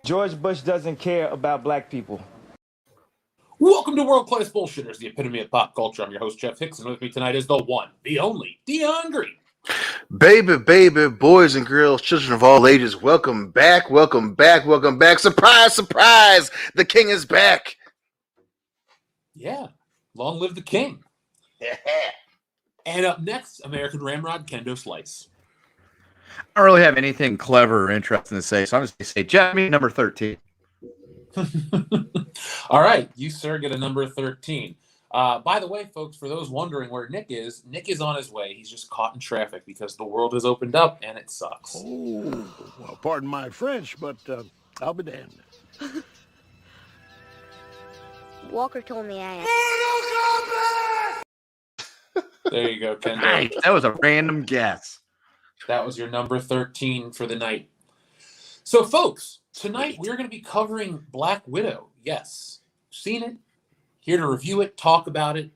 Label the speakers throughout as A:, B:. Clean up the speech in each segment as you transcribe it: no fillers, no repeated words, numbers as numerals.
A: George Bush doesn't care about black people.
B: Welcome to World Class Bullshitters, the epitome of pop culture. I'm your host, Jeff Hicks, and with me tonight is the one, the only, Dion Green.
C: Baby, boys and girls, children of all ages, welcome back. Surprise, surprise, the king is back.
B: Yeah, long live the king. And up next, American Ramrod, Kendo Slice.
D: I don't really have anything clever or interesting to say, so I'm just going to say Jeremy, number 13.
B: All right, you, sir, get a number 13. By the way, folks, for those wondering where Nick is on his way. He's just caught in traffic because the world has opened up and it sucks.
E: Oh, well, pardon my French, but I'll be damned.
F: Walker told me I am.
B: There you go, Kendo.
D: Nice. That was a random guess.
B: That was your number 13 for the night. So, folks, tonight we're going to be covering Black Widow. Yes, seen it. Here to review it, talk about it,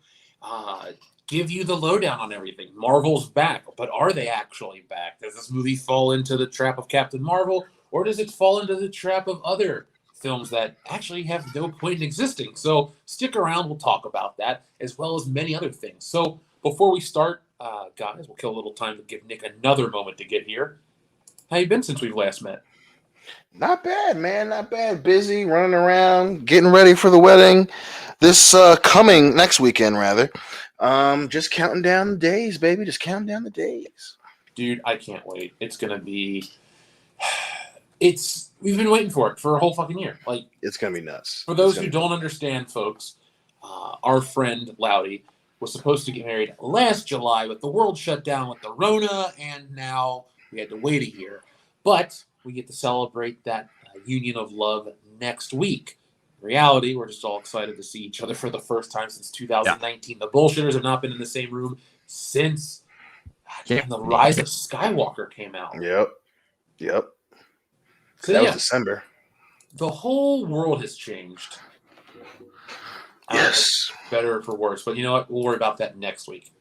B: give you the lowdown on everything. Marvel's back, but are they actually back? Does this movie fall into the trap of Captain Marvel, or does it fall into the trap of other films that actually have no point in existing? So stick around, we'll talk about that, as well as many other things. So before we start, guys, we'll kill a little time to give Nick another moment to get here. How you been since we've last met?
C: Not bad, man. Not bad. Busy, running around, getting ready for the wedding. This coming next weekend, rather. Just counting down the days, baby. Just counting down the days.
B: Dude, I can't wait. It's gonna be. We've been waiting for it for a whole fucking year. Like,
C: it's gonna be nuts.
B: For those who don't understand, folks, our friend Loudy was supposed to get married last July, but the world shut down with the Rona, and now we had to wait a year. But we get to celebrate that union of love next week. In reality, we're just all excited to see each other for the first time since 2019. Yeah. The Bullshitters have not been in the same room since the Rise of Skywalker came out.
C: Yep.
B: So,
C: that was December.
B: The whole world has changed.
C: Yes.
B: Better or for worse. But you know what? We'll worry about that next week.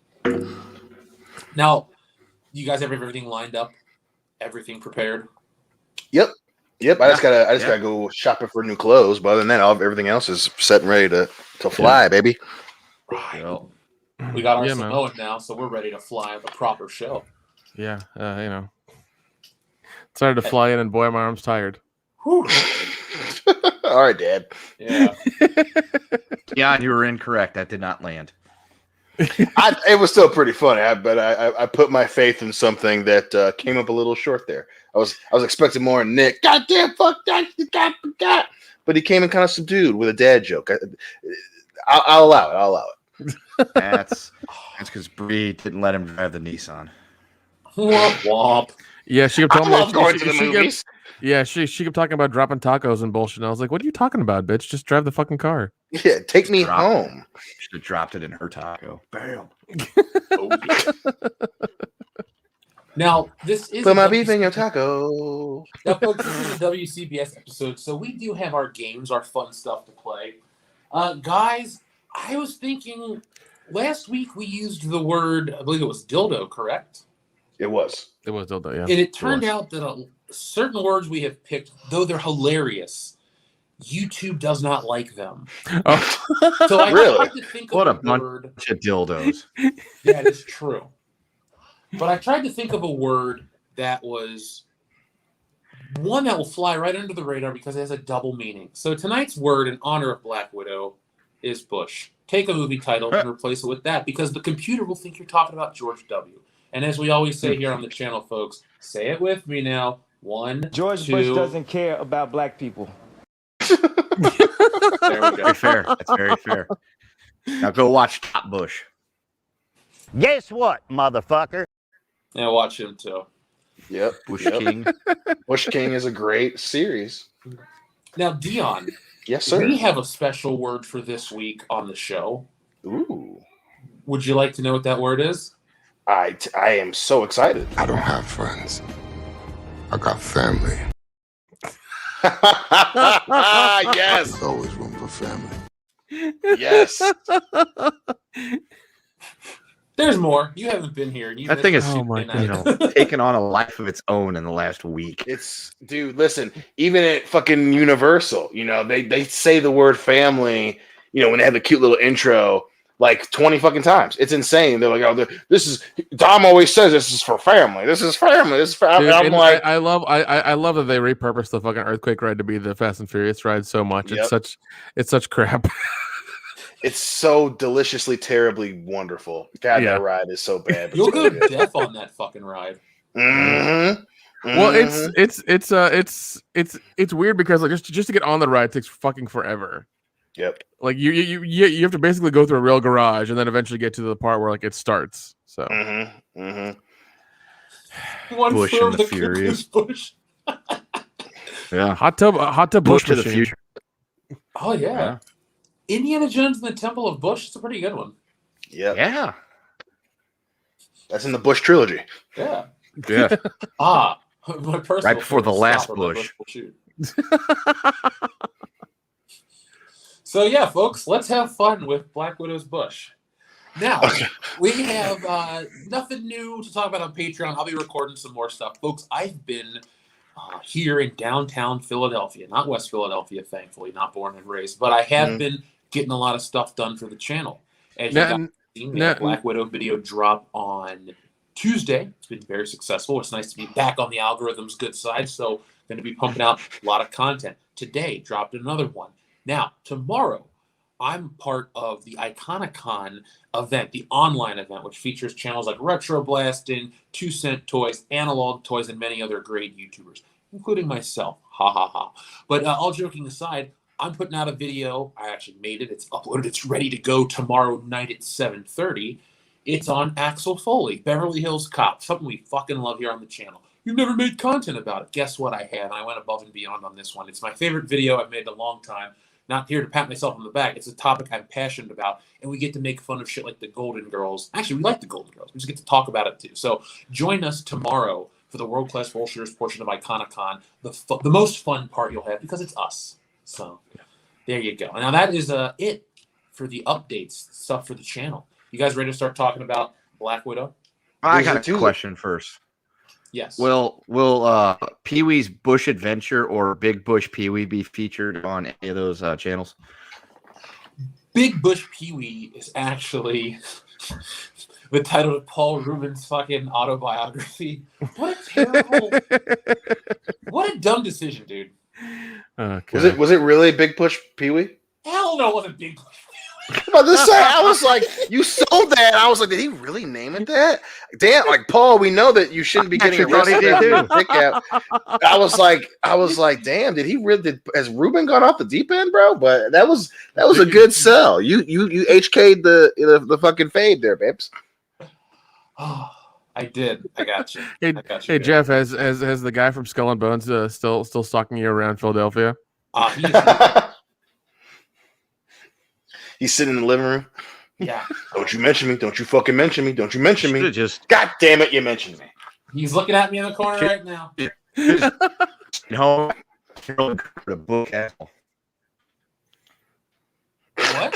B: Now, you guys have everything lined up? Everything prepared?
C: Yep. I just gotta go shopping for new clothes. But other than that, everything else is set and ready to fly, baby.
B: Right. Well, we got our Samoan now, so we're ready to fly the proper show.
G: Yeah, it's hard to fly in, and boy, my arm's tired.
C: All right, Dad.
B: Yeah.
D: Yeah, you were incorrect. That did not land.
C: It was still pretty funny, but I put my faith in something that came up a little short there. I was expecting more Nick. Goddamn, fuck that, but he came in kind of subdued with a dad joke. I'll allow it.
D: That's because Bree didn't let him drive the Nissan.
B: Womp womp.
G: Yeah, she kept telling me
C: going to the movies.
G: She kept talking about dropping tacos and bullshit. And I was like, "What are you talking about, bitch? Just drive the fucking car."
C: Yeah, take me home.
D: Should have dropped it in her taco.
C: Bam.
B: Now, this is
C: put my beef in your taco.
B: Now, folks, this is a WCBS episode, so we do have our games, our fun stuff to play. Guys, I was thinking last week we used the word, I believe it was dildo, correct?
C: It was
G: dildo, yeah.
B: And it turned out that certain words we have picked, though they're hilarious, YouTube does not like them.
G: Oh.
B: So I tried to think
D: what
B: of
D: a bunch of dildos.
B: Yeah, it is true. But I tried to think of a word that was one that will fly right under the radar because it has a double meaning. So tonight's word in honor of Black Widow is Bush. Take a movie title and replace it with that because the computer will think you're talking about George W. And as we always say here on the channel, folks, say it with me now. 1,
A: George
B: 2.
A: Bush doesn't care about black people.
B: There we go.
D: Very fair. That's very fair. Now go watch Top Bush.
H: Guess what, motherfucker?
B: Yeah, watch him too.
C: Yep.
D: Bush King.
C: Bush King is a great series.
B: Now, Dion.
C: Yes, sir.
B: We have a special word for this week on the show.
C: Ooh.
B: Would you like to know what that word is?
C: I am so excited.
I: I don't have friends. I got family.
C: Yes.
I: There's always room for family.
C: Yes.
B: There's more. You haven't been here. And
D: That thing is,
G: Oh my
D: taken on a life of its own in the last week.
C: It's dude, listen, even at fucking Universal, they say the word family, when they have the cute little intro like 20 fucking times. It's insane. They're like, oh, this is Dom always says this is for family. This is family. This is family.
G: Dude,
C: I'm like,
G: I love that they repurposed the fucking earthquake ride to be the Fast and Furious ride so much.
C: Yep.
G: It's such crap.
C: it's so deliciously, terribly wonderful. God,
G: Yeah.
C: that ride is so bad. But
B: You'll
C: so
B: go
C: good.
B: deaf on that fucking ride.
C: Mm-hmm.
G: Well, it's weird because like just to get on the ride takes fucking forever.
C: Yep.
G: Like you have to basically go through a real garage and then eventually get to the part where like it starts. So
B: One
D: Bush
B: flew
D: and
B: over
D: the
B: the
D: Furious.
B: Bush.
D: Yeah.
G: hot tub
D: Bush
G: Bush
D: to the
G: machine.
D: future.
B: Oh yeah. Indiana Jones and the Temple of Bush. It's a pretty good one.
C: Yep.
D: Yeah.
C: That's in the Bush trilogy.
B: Yeah.
D: Yeah.
B: My personal
D: Right before the
B: favorite
D: last
B: stopper by
D: Bush.
B: will shoot. So yeah, folks, let's have fun with Black Widow's Bush. Now, we have nothing new to talk about on Patreon. I'll be recording some more stuff. Folks, I've been here in downtown Philadelphia, not West Philadelphia, thankfully, not born and raised, but I have been getting a lot of stuff done for the channel. As you guys have seen, we had a Black Widow video drop on Tuesday. It's been very successful. It's nice to be back on the algorithm's good side, so going to be pumping out a lot of content. Today, dropped another one. Now, tomorrow, I'm part of the Iconicon event, the online event, which features channels like Retro Blasting, 2 Cent Toys, Analog Toys, and many other great YouTubers, including myself. Ha ha ha. But all joking aside, I'm putting out a video. I actually made it. It's uploaded. It's ready to go tomorrow night at 7:30. It's on Axel Foley, Beverly Hills Cop, something we fucking love here on the channel. You've never made content about it. Guess what I have? I went above and beyond on this one. It's my favorite video I've made in a long time. Not here to pat myself on the back. It's a topic I'm passionate about, and we get to make fun of shit like the Golden Girls. Actually, we like the Golden Girls. We just get to talk about it, too. So join us tomorrow for the World Class Bullshitters portion of Iconicon, the most fun part you'll have, because it's us. So there you go. Now, that is it for the updates, stuff for the channel. You guys ready to start talking about Black Widow?
D: I got a question first.
B: Yes.
D: Will Pee-wee's Bush Adventure or Big Bush Pee-wee be featured on any of those channels?
B: Big Bush Pee-wee is actually the title of Paul Rubin's fucking autobiography. What a terrible, what a dumb decision, dude.
G: Okay.
C: Was it really Big Bush Pee-wee?
B: Hell no, it wasn't Big Bush.
C: About to say, I was like, you sold that. I was like, did he really name it that? Damn, like Paul, we know that you shouldn't be getting arrested. I was like, damn, did he really? Has Ruben gone off the deep end, bro? But that was a good sell. You HK'd the fucking fade there, babes.
B: Oh, I did. I got you.
G: Hey, Jeff, has the guy from Skull and Bones still stalking you around Philadelphia?
C: He's sitting in the living room.
B: Yeah.
C: Don't you mention me. Don't you fucking mention me. Don't you mention me.
D: Just
C: God damn it, you mentioned me.
B: He's looking at me in the corner right now.
D: home the book castle.
B: What?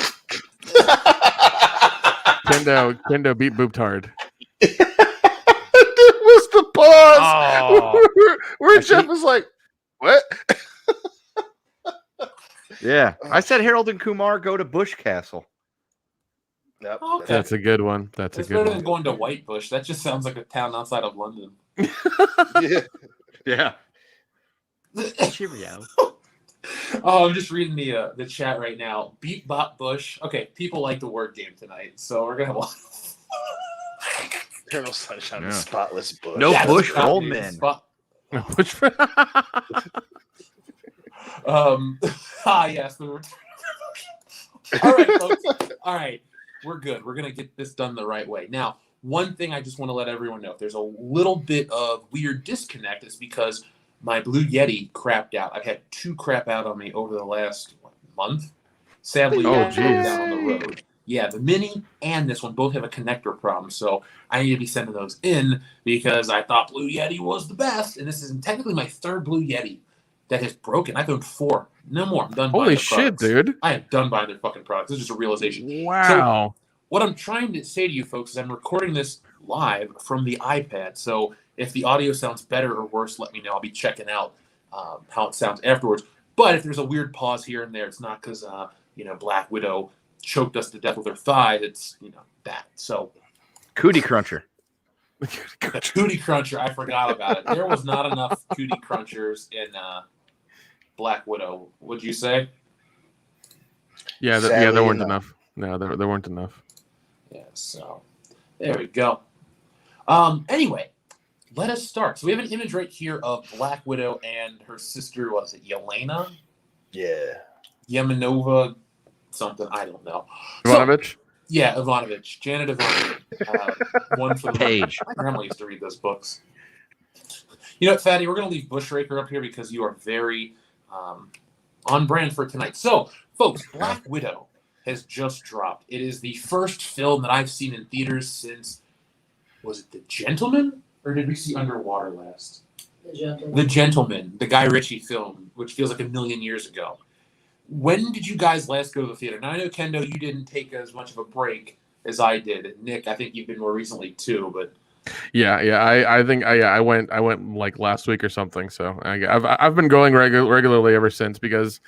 G: Kendo beat booped hard.
C: There was the pause where Jeff was like, what?
D: Yeah, I said Harold and Kumar go to Bush Castle.
C: Yep.
B: Okay.
G: That's a good one. That's
B: It's
G: a
B: better
G: good
B: than
G: one.
B: going to White Bush. That just sounds like a town outside of London.
C: Yeah.
D: Cheerio.
B: Oh, I'm just reading the chat right now. Beat Bop Bush. Okay, people like the word game tonight, so we're gonna watch.
C: Colonel Sunshine,
D: Yeah.
C: spotless Bush.
D: No
B: Yeah,
D: Bush
B: that's
D: for old
B: dude.
D: men.
G: Which
B: Yes. All right, folks. All right, we're good. We're gonna get this done the right way. Now, one thing I just want to let everyone know: if there's a little bit of weird disconnect, it's because my Blue Yeti crapped out. I've had 2 crap out on me over the last month. Sadly,
G: Oh, geez.
B: down on the road. Yeah, the Mini and this one both have a connector problem, so I need to be sending those in because I thought Blue Yeti was the best, and this is technically my 3rd Blue Yeti that has broken. I've owned 4. No more. I'm done.
G: Holy
B: buying their
G: shit,
B: products.
G: dude!
B: I am done buying their fucking products. This is just a realization.
G: Wow.
B: what I'm trying to say to you folks is I'm recording this live from the iPad. So if the audio sounds better or worse, let me know. I'll be checking out how it sounds afterwards. But if there's a weird pause here and there, it's not because Black Widow choked us to death with her thigh. It's that. So
D: Cootie Cruncher.
B: the Cootie Cruncher, I forgot about it. There was not enough Cootie Crunchers in Black Widow. Would you say?
G: Yeah, there weren't enough. No, there weren't enough.
B: Yeah, so there we go. Anyway, let us start. So we have an image right here of Black Widow and her sister, was it Yelena?
C: Yeah.
B: Yemenova, something, I don't know.
G: Ivanovich?
B: Yeah, Ivanovich. Janet Ivanovich. One for the
D: Page.
B: My grandma used to read those books. You know what, Fatty? We're going to leave Bushraker up here because you are very on brand for tonight. So, folks, Black Widow has just dropped. It is the first film that I've seen in theaters since, was it The Gentleman? Or did we see Underwater last? The Gentleman, the Guy Ritchie film, which feels like a million years ago. When did you guys last go to the theater? Now, I know, Kendo, you didn't take as much of a break as I did. And Nick, I think you've been more recently too, but...
G: Yeah. I think I went like last week or something. So I've been going regularly ever since, because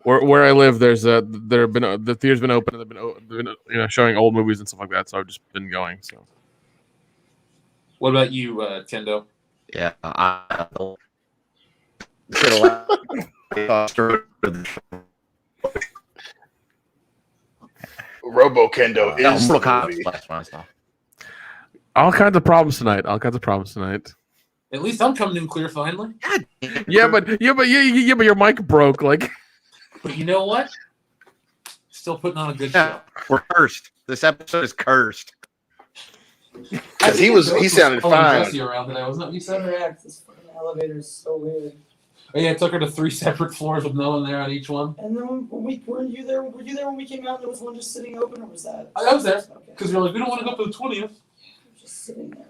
G: where I live, the theater's been open and they've been showing old movies and stuff like that. So I've just been going. So.
B: What about you, Kendo?
D: Yeah.
C: Robo Kendo is the movie.
G: All kinds of problems tonight.
B: At least I'm coming in clear finally.
G: Yeah, but your mic broke. Like,
B: but you know what? Still putting on a good show.
D: We're cursed. This episode is cursed.
C: Because he sounded fine.
B: Around today, wasn't it? You said
J: This fucking elevator is so weird.
B: Oh, yeah, it took her to 3 separate floors with no one there on each one.
J: And then were you there when we came out and there was one just sitting open, or was that?
B: I was there.
J: Okay.
B: Because you're like, we don't want to go up to the 20th.
J: Just sitting there.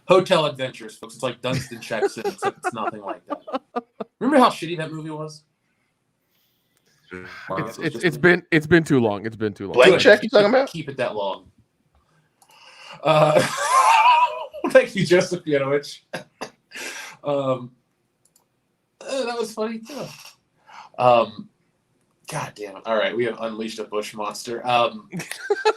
B: Hotel Adventures, folks. It's like Dunstan checks in. It's nothing like that. Remember how shitty that movie was?
G: It's been too long. It's been too long.
C: Blank check you talking about?
B: Keep it that long. Thank you, Joseph Yanovich. That was funny too. God damn it. All right, we have unleashed a bush monster. What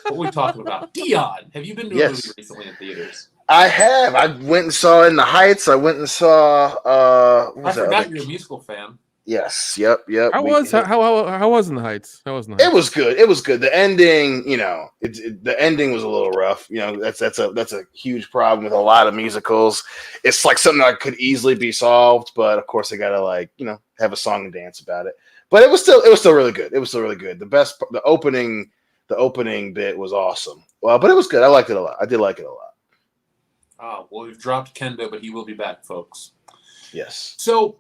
B: are we talking about? Dion, have you been to a movie recently in theaters?
C: I have. I went and saw In the Heights. I went and saw
B: I forgot you're a musical fan.
C: Yes. Yep.
G: How was In the Heights?
C: It was good. It was good. The ending, the ending was a little rough. That's a huge problem with a lot of musicals. It's like something that could easily be solved, but of course they gotta have a song and dance about it. But it was still really good. It was still really good. The opening bit was awesome. Well, but it was good. I liked it a lot. I did like it a lot.
B: Oh, well, we've dropped Kendo, but he will be back, folks.
C: Yes.
B: So,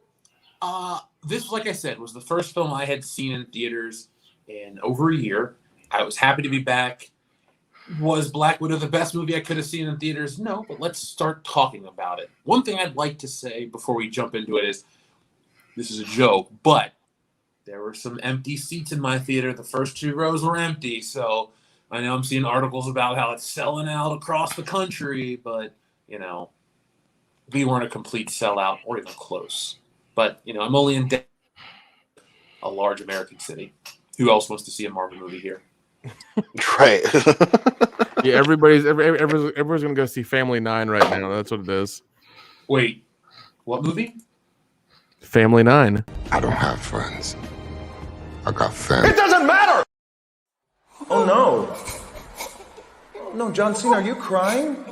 B: this, like I said, was the first film I had seen in theaters in over a year. I was happy to be back. Was Black Widow the best movie I could have seen in theaters? No, but let's start talking about it. One thing I'd like to say before we jump into it is, this is a joke, but there were some empty seats in my theater. The first 2 rows were empty, so I know I'm seeing articles about how it's selling out across the country, but, we weren't a complete sellout or even close. But, I'm only in a large American city. Who else wants to see a Marvel movie here?
C: Right.
G: Yeah, everybody's gonna go see Family 9 right now. That's what it is.
B: Wait, what movie?
G: Family 9.
I: I don't have friends. I got family.
E: It doesn't matter! Oh no. No, John Cena, are you crying?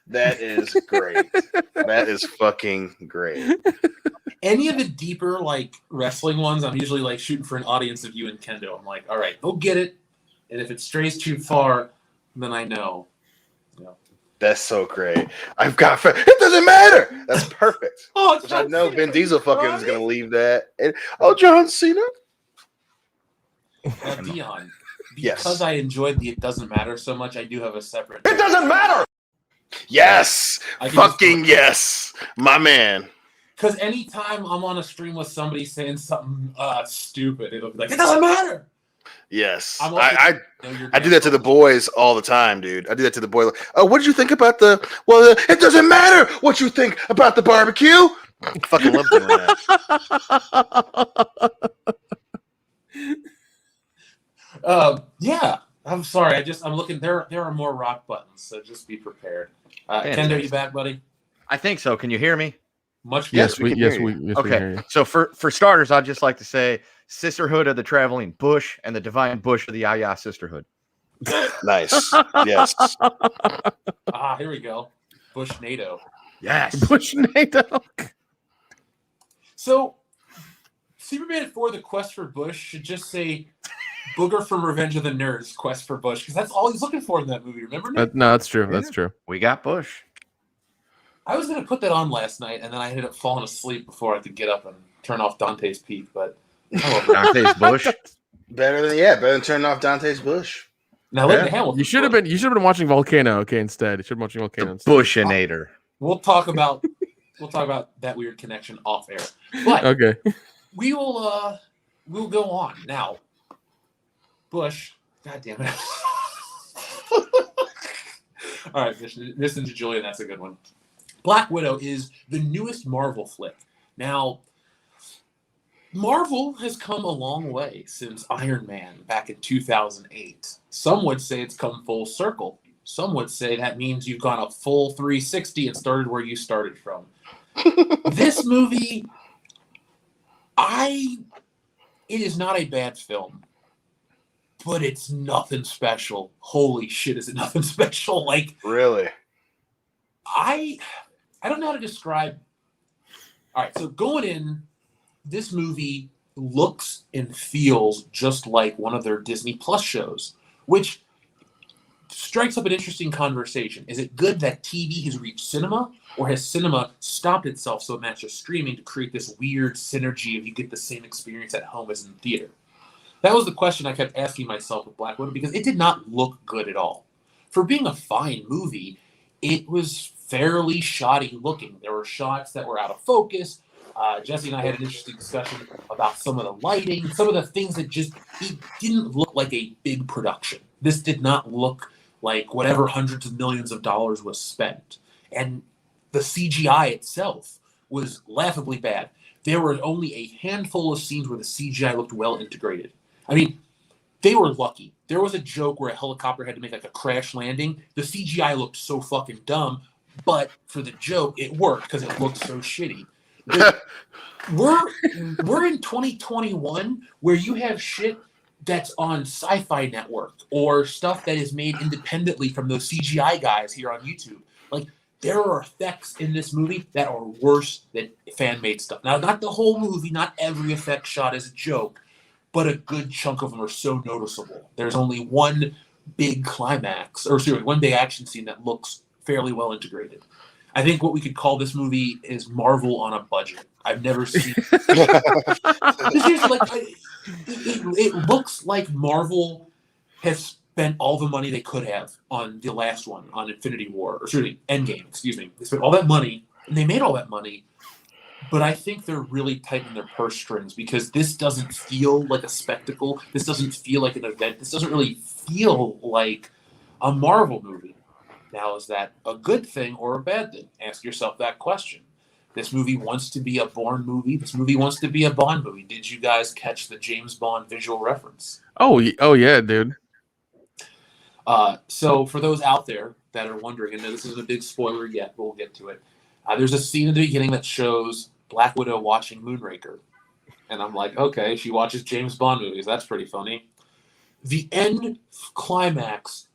C: That is great. That is fucking great.
B: Any of the deeper, wrestling ones, I'm usually, shooting for an audience of you and Kendo. I'm like, all right, go get it. And if it strays too far, then I know.
C: That's so great. I've got it doesn't matter. That's perfect.
B: Oh,
C: I know Vin Diesel fucking is going to leave that. And, John Cena.
B: Dion,
C: Yes.
B: because I enjoyed the It Doesn't Matter so much, I do have a separate...
E: It doesn't matter!
C: Yes. Fucking yes. My man.
B: Because anytime I'm on a stream with somebody saying something stupid, it'll be like, it doesn't matter.
C: Yes.
B: I'm also-
C: I
B: No, you're
C: do that to the boys all the time, dude. I do that to the boys. Oh, what did you think about the? Well, it doesn't matter what you think about the barbecue. I fucking love doing that.
B: Yeah. I'm sorry. I'm looking. There are more rock buttons, so just be prepared. Kendo, you back, buddy?
D: I think so. Can you hear me?
B: Much better.
G: Yes, we
D: Okay.
G: hear you.
D: So for starters, I'd just like to say Sisterhood of the Traveling Bush and the Divine Bush of the Yaya Sisterhood.
C: Nice. Yes.
B: Here we go. Bush NATO.
D: Yes.
G: Bush NATO.
B: So, Superman 4: The Quest for Bush should just say Booger from Revenge of the Nerds, Quest for Bush, because that's all he's looking for in that movie. Remember? Nick?
G: No, that's true. That's true.
D: We got Bush.
B: I was going to put that on last night, and then I ended up falling asleep before I could get up and turn off Dante's Peak. But
D: Dante's Bush.
C: Better than turning off Dante's Bush.
B: Now, look at Hamilton.
G: You should have been watching Volcano. Okay, instead you should have been watching Volcano. Instead.
D: Bushinator.
B: We'll talk about that weird connection off air. But
G: Okay.
B: we'll go on now. Bush, God damn it! All right, listen to Julian. That's a good one. Black Widow is the newest Marvel flick. Now, Marvel has come a long way since Iron Man back in 2008. Some would say it's come full circle. Some would say that means you've gone a full 360 and started where you started from. This movie, it is not a bad film, but it's nothing special. Holy shit, is it nothing special? Like,
C: really?
B: I don't know how to describe. All right, so going in, this movie looks and feels just like one of their Disney Plus shows, which strikes up an interesting conversation. Is it good that TV has reached cinema, or has cinema stopped itself so it matches streaming to create this weird synergy of you get the same experience at home as in theater? That was the question I kept asking myself with Black Widow, because it did not look good at all. For being a fine movie, it was fairly shoddy looking. There were shots that were out of focus. Jesse and I had an interesting discussion about some of the lighting, some of the things that it didn't look like a big production. This did not look like whatever hundreds of millions of dollars was spent. And the CGI itself was laughably bad. There were only a handful of scenes where the CGI looked well integrated. I mean, they were lucky. There was a joke where a helicopter had to make like a crash landing. The CGI looked so fucking dumb, but for the joke, it worked because it looked so shitty. We're in 2021 where you have shit that's on Sci-Fi Network or stuff that is made independently from those CGI guys here on YouTube. Like, there are effects in this movie that are worse than fan-made stuff. Now, not the whole movie, not every effect shot is a joke, but a good chunk of them are so noticeable. There's only one big climax, one big action scene that looks fairly well integrated. I think what we could call this movie is Marvel on a budget. I've never seen. It looks like Marvel has spent all the money they could have on the last one, on Infinity War, Endgame. Excuse me. They spent all that money, and they made all that money. But I think they're really tightening their purse strings, because this doesn't feel like a spectacle. This doesn't feel like an event. This doesn't really feel like a Marvel movie. Now, is that a good thing or a bad thing? Ask yourself that question. This movie wants to be a Bourne movie. This movie wants to be a Bond movie. Did you guys catch the James Bond visual reference?
G: Oh yeah, dude.
B: So for those out there that are wondering, and this isn't a big spoiler yet, but we'll get to it. There's a scene in the beginning that shows Black Widow watching Moonraker. And I'm like, okay, she watches James Bond movies. That's pretty funny. The end climax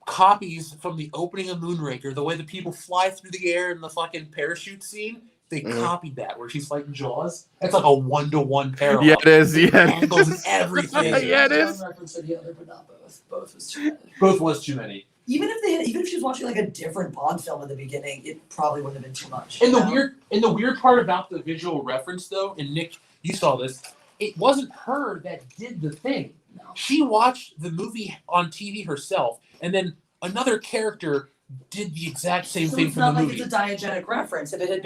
B: copies from the opening of Moonraker, the way the people fly through the air in the fucking parachute scene. They copied that, where she's fighting Jaws. It's like a 1-to-1 parallel.
G: Yeah, it is. Yeah,
B: angles and everything.
G: Yeah, it is.
J: Reference to the other, but not both. Both was too many.
B: Both was too many.
J: Even if she was watching like a different Bond film in the beginning, it probably wouldn't have been too much.
B: And the weird part about the visual reference, though, and Nick, you saw this, it wasn't her that did the thing.
J: No.
B: She watched the movie on TV herself, and then another character did the exact same thing from the movie.
J: It's not like it's a diegetic reference. If it had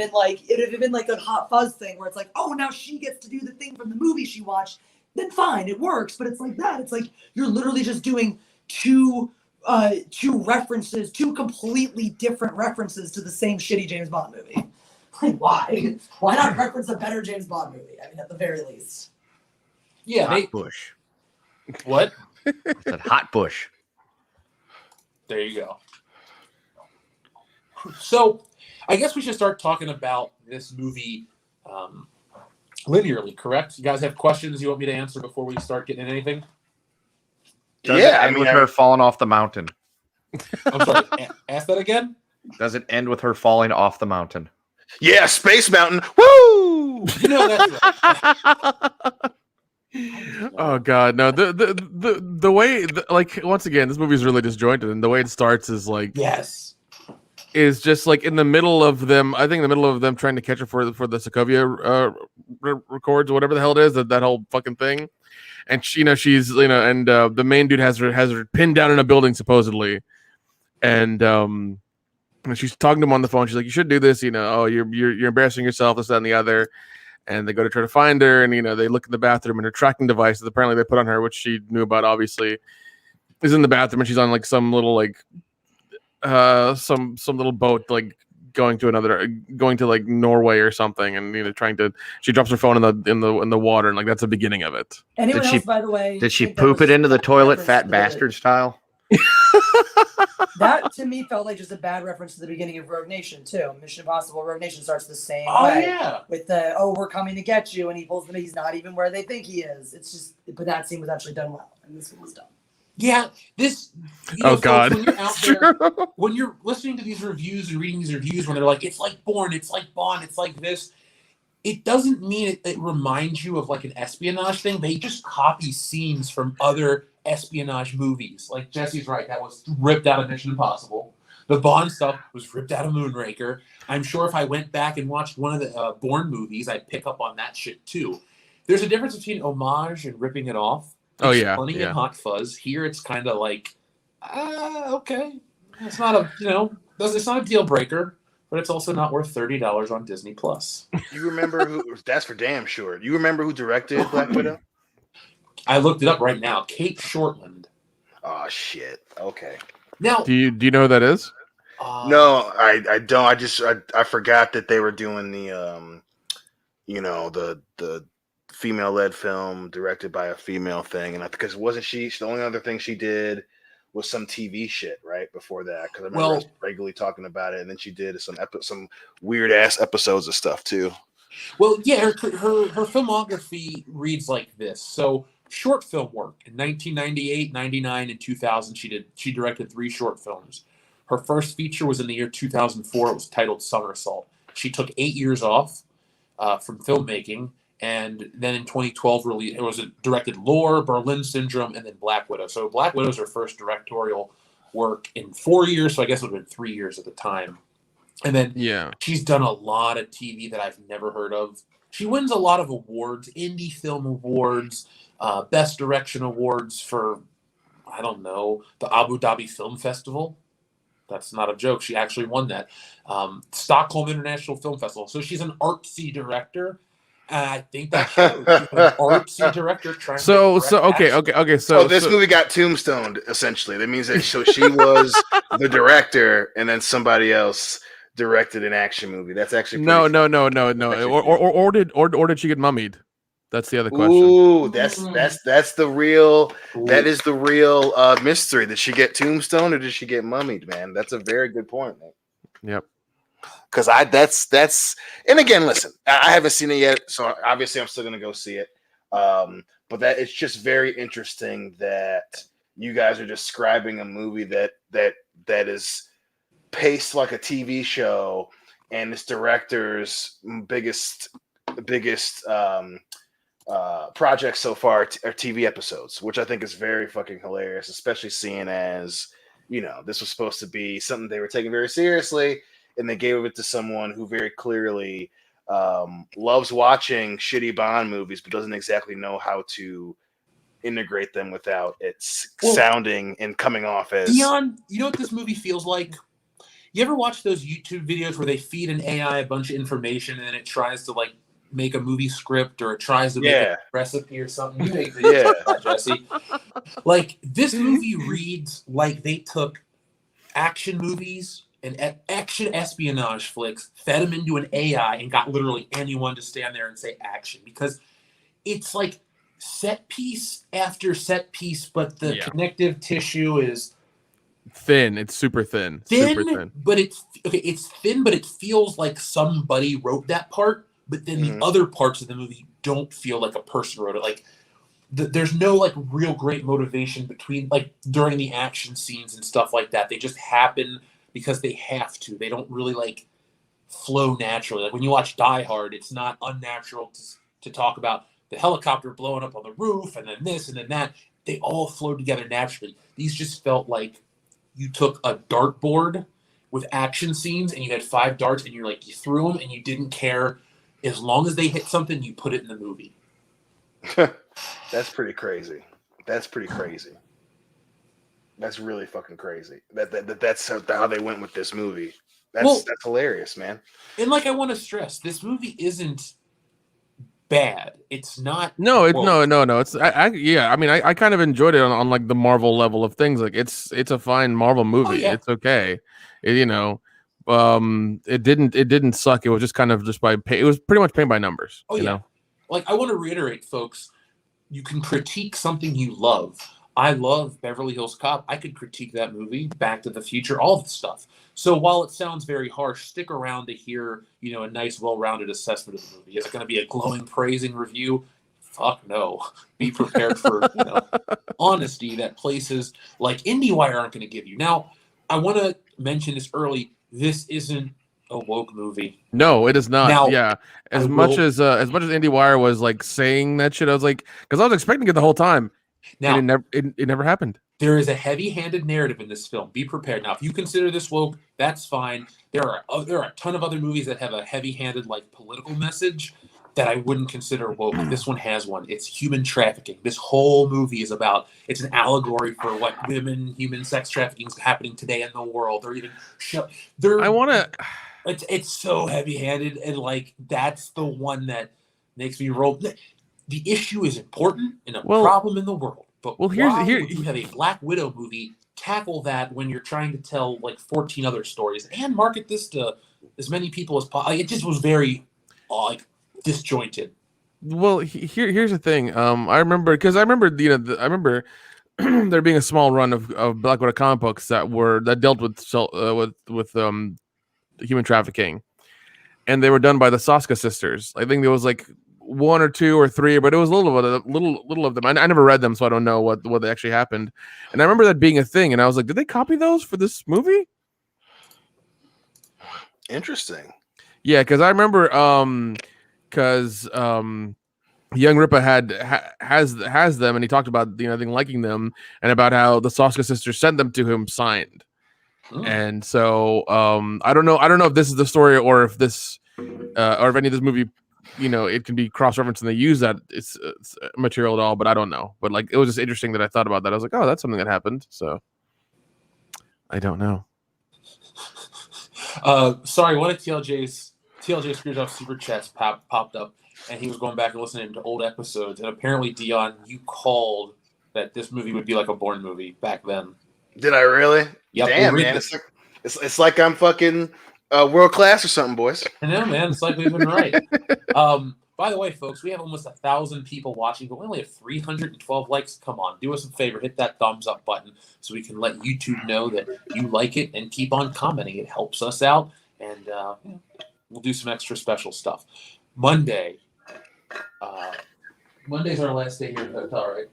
J: been like a Hot Fuzz thing where it's like, oh, now she gets to do the thing from the movie she watched, then fine, it works. But it's like that. It's like you're literally just doing two references, two completely different references to the same shitty James Bond movie. Like, why? Why not reference a better James Bond movie? I mean, at the very least.
B: Yeah,
D: Hot bush.
B: What?
D: I said hot bush.
B: There you go. So, I guess we should start talking about this movie linearly, correct? You guys have questions you want me to answer before we start getting into anything?
D: Does it end with her falling off the mountain?
B: I'm sorry. Ask that again?
D: Does it end with her falling off the mountain?
C: Yeah, Space Mountain. Woo!
B: You know that's right.
G: Oh God, no! The way, like, once again, this movie is really disjointed, and the way it starts is like,
B: yes,
G: is just like in the middle of them. I think in the middle of them trying to catch her for the Sokovia records or whatever the hell it is, that whole fucking thing. And she, she's and the main dude has her pinned down in a building supposedly, and she's talking to him on the phone. She's like, "You should do this, oh, you're embarrassing yourself, this, that, and the other." And they go to try to find her, and they look in the bathroom, and her tracking device that apparently they put on her, which she knew about, obviously, is in the bathroom, and she's on like some little some little boat, like going to like Norway or something, and she drops her phone in the water, and like that's the beginning of it.
J: Anyone else, by the way?
D: Did she poop it into the toilet, fat bastard style?
J: That to me felt like just a bad reference to the beginning of Rogue Nation too. Mission Impossible Rogue Nation starts the same way.
B: Yeah.
J: With we're coming to get you, and he pulls them. He's not even where they think he is. It's just, but that scene was actually done well, and this one was done.
B: Yeah, this.
G: God!
B: When you're out there, when you're listening to these reviews and reading these reviews, when they're like, "It's like Bourne, it's like Bond, it's like this," it doesn't mean it reminds you of like an espionage thing. They just copy scenes from other espionage movies. Like Jesse's right, that was ripped out of Mission Impossible. The Bond stuff was ripped out of Moonraker. I'm sure if I went back and watched one of the Bourne movies, I'd pick up on that shit too. There's a difference between homage and ripping it off. It's funny and Hot Fuzz. Here it's kind of like, okay, it's not a it's not a deal breaker, but it's also not worth $30 on Disney Plus.
C: You remember who? That's for damn sure. You remember who directed Black Widow?
B: I looked it up right now. Kate Shortland.
C: Oh shit. Okay.
B: Now,
G: do you know who that is?
C: No, I don't. I forgot that they were doing the the female-led film directed by a female thing, and because wasn't she the only other thing she did was some TV shit right before that? Because I remember us regularly talking about it, and then she did some weird ass episodes of stuff too.
B: Well, yeah, her filmography reads like this. So short film work in 1998, 99, and 2000. She directed 3 short films. Her first feature was in the year 2004. It was titled Somersault. She took 8 years off from filmmaking, and then in 2012 directed Lore, Berlin Syndrome, and then Black Widow. So Black Widow is her first directorial work in 4 years. So I guess it would have been 3 years at the time. And then she's done a lot of TV that I've never heard of. She wins a lot of awards, indie film awards, best direction awards for, I don't know, the Abu Dhabi Film Festival. That's not a joke. She actually won that. Stockholm International Film Festival. So she's an artsy director. And I think that shows. She's an artsy director trying
G: okay.
C: So this movie got tombstoned, essentially. That means that she was the director, and then somebody else directed an action movie. That's actually
G: no. Or did she get mummied? That's the other question.
C: Ooh, that's the real. That is the real mystery. Did she get tombstone or did she get mummied? Man, that's a very good point, man.
G: Yep.
C: Because that's and again, listen, I haven't seen it yet, so obviously I'm still gonna go see it. But that it's just very interesting that you guys are describing a movie that is paced like a TV show, and this director's biggest projects so far are TV episodes, which I think is very fucking hilarious, especially seeing as this was supposed to be something they were taking very seriously, and they gave it to someone who very clearly loves watching shitty Bond movies, but doesn't exactly know how to integrate them without it sounding and coming off as
B: Dion. You know what this movie feels like? You ever watch those YouTube videos where they feed an AI a bunch of information and then it tries to make a movie script or it tries to make a recipe or something. You make Jesse. Like this movie reads like they took action movies and action espionage flicks, fed them into an AI, and got literally anyone to stand there and say action, because it's like set piece after set piece, but the connective tissue is
G: thin. It's super thin. Super thin.
B: But it's thin, but it feels like somebody wrote that part. But then the other parts of the movie don't feel like a person wrote it. Like there's no like real great motivation between like during the action scenes and stuff like that. They just happen because they have to. They don't really like flow naturally. Like when you watch Die Hard, it's not unnatural to talk about the helicopter blowing up on the roof and then this and then that. They all flow together naturally. These just felt like you took a dartboard with action scenes and you had 5 darts and you threw them and you didn't care. As long as they hit something, you put it in the movie.
C: That's pretty crazy. That's really fucking crazy. That's how they went with this movie. That's hilarious, man.
B: And like I want to stress, this movie isn't bad. It's not.
G: No. It's I mean, I kind of enjoyed it on like the Marvel level of things. Like it's a fine Marvel movie. It's okay. It didn't suck. It was just kind of just by pay. It was pretty much paint by numbers. You know?
B: Like I want to reiterate, folks, you can critique something you love. I love Beverly Hills Cop. I could critique that movie, Back to the Future, all the stuff. So while it sounds very harsh, stick around to hear, a nice, well-rounded assessment of the movie. Is it going to be a glowing, praising review? Fuck no. Be prepared for, honesty that places like IndieWire aren't going to give you. Now, I want to mention this early. This isn't a woke movie.
G: No, it is not.
B: Now,
G: as much as IndieWire was like saying that shit, I was like, because I was expecting it the whole time.
B: Now,
G: and it never happened.
B: There is a heavy-handed narrative in this film. Be prepared. Now, if you consider this woke, that's fine. There are a ton of other movies that have a heavy-handed like political message that I wouldn't consider woke. This one has one. It's human trafficking. This whole movie is about. It's an allegory for what human sex trafficking is happening today in the world. Or even
G: I want to.
B: It's so heavy-handed, and like that's the one that makes me roll. The issue is important and a problem in the world. But here you have a Black Widow movie tackle that when you're trying to tell like 14 other stories and market this to as many people as possible. It just was very disjointed.
G: Well, here's the thing. I remember there being a small run of Black Widow comic books that dealt with human trafficking, and they were done by the Soska sisters. I think there was like 1 or 2 or 3, but it was little of them. I never read them, so I don't know what actually happened. And I remember that being a thing, and I was like, did they copy those for this movie?
C: Interesting.
G: Yeah, because I remember Young Ripa has them, and he talked about liking them, and about how the Soska sisters sent them to him signed. And so I don't know if this is the story or if this or if any of this movie, it can be cross-referenced and they use that it's material at all, but I don't know. But like, it was just interesting that I thought about that. I was like, oh, that's something that happened. So I don't know.
B: Sorry, one of TLJ Screwjob super chats popped up, and he was going back and listening to old episodes. And apparently, Dion, you called that this movie would be like a Bourne movie back then.
C: Did I really?
B: Yep.
C: Damn, man. It's like I'm fucking world class or something, boys.
B: I know, man. It's like we've been right. By the way, folks, we have almost 1,000 people watching, but we only have 312 likes. Come on, do us a favor. Hit that thumbs up button so we can let YouTube know that you like it and keep on commenting. It helps us out, and we'll do some extra special stuff. Monday's our last day here at the hotel, right?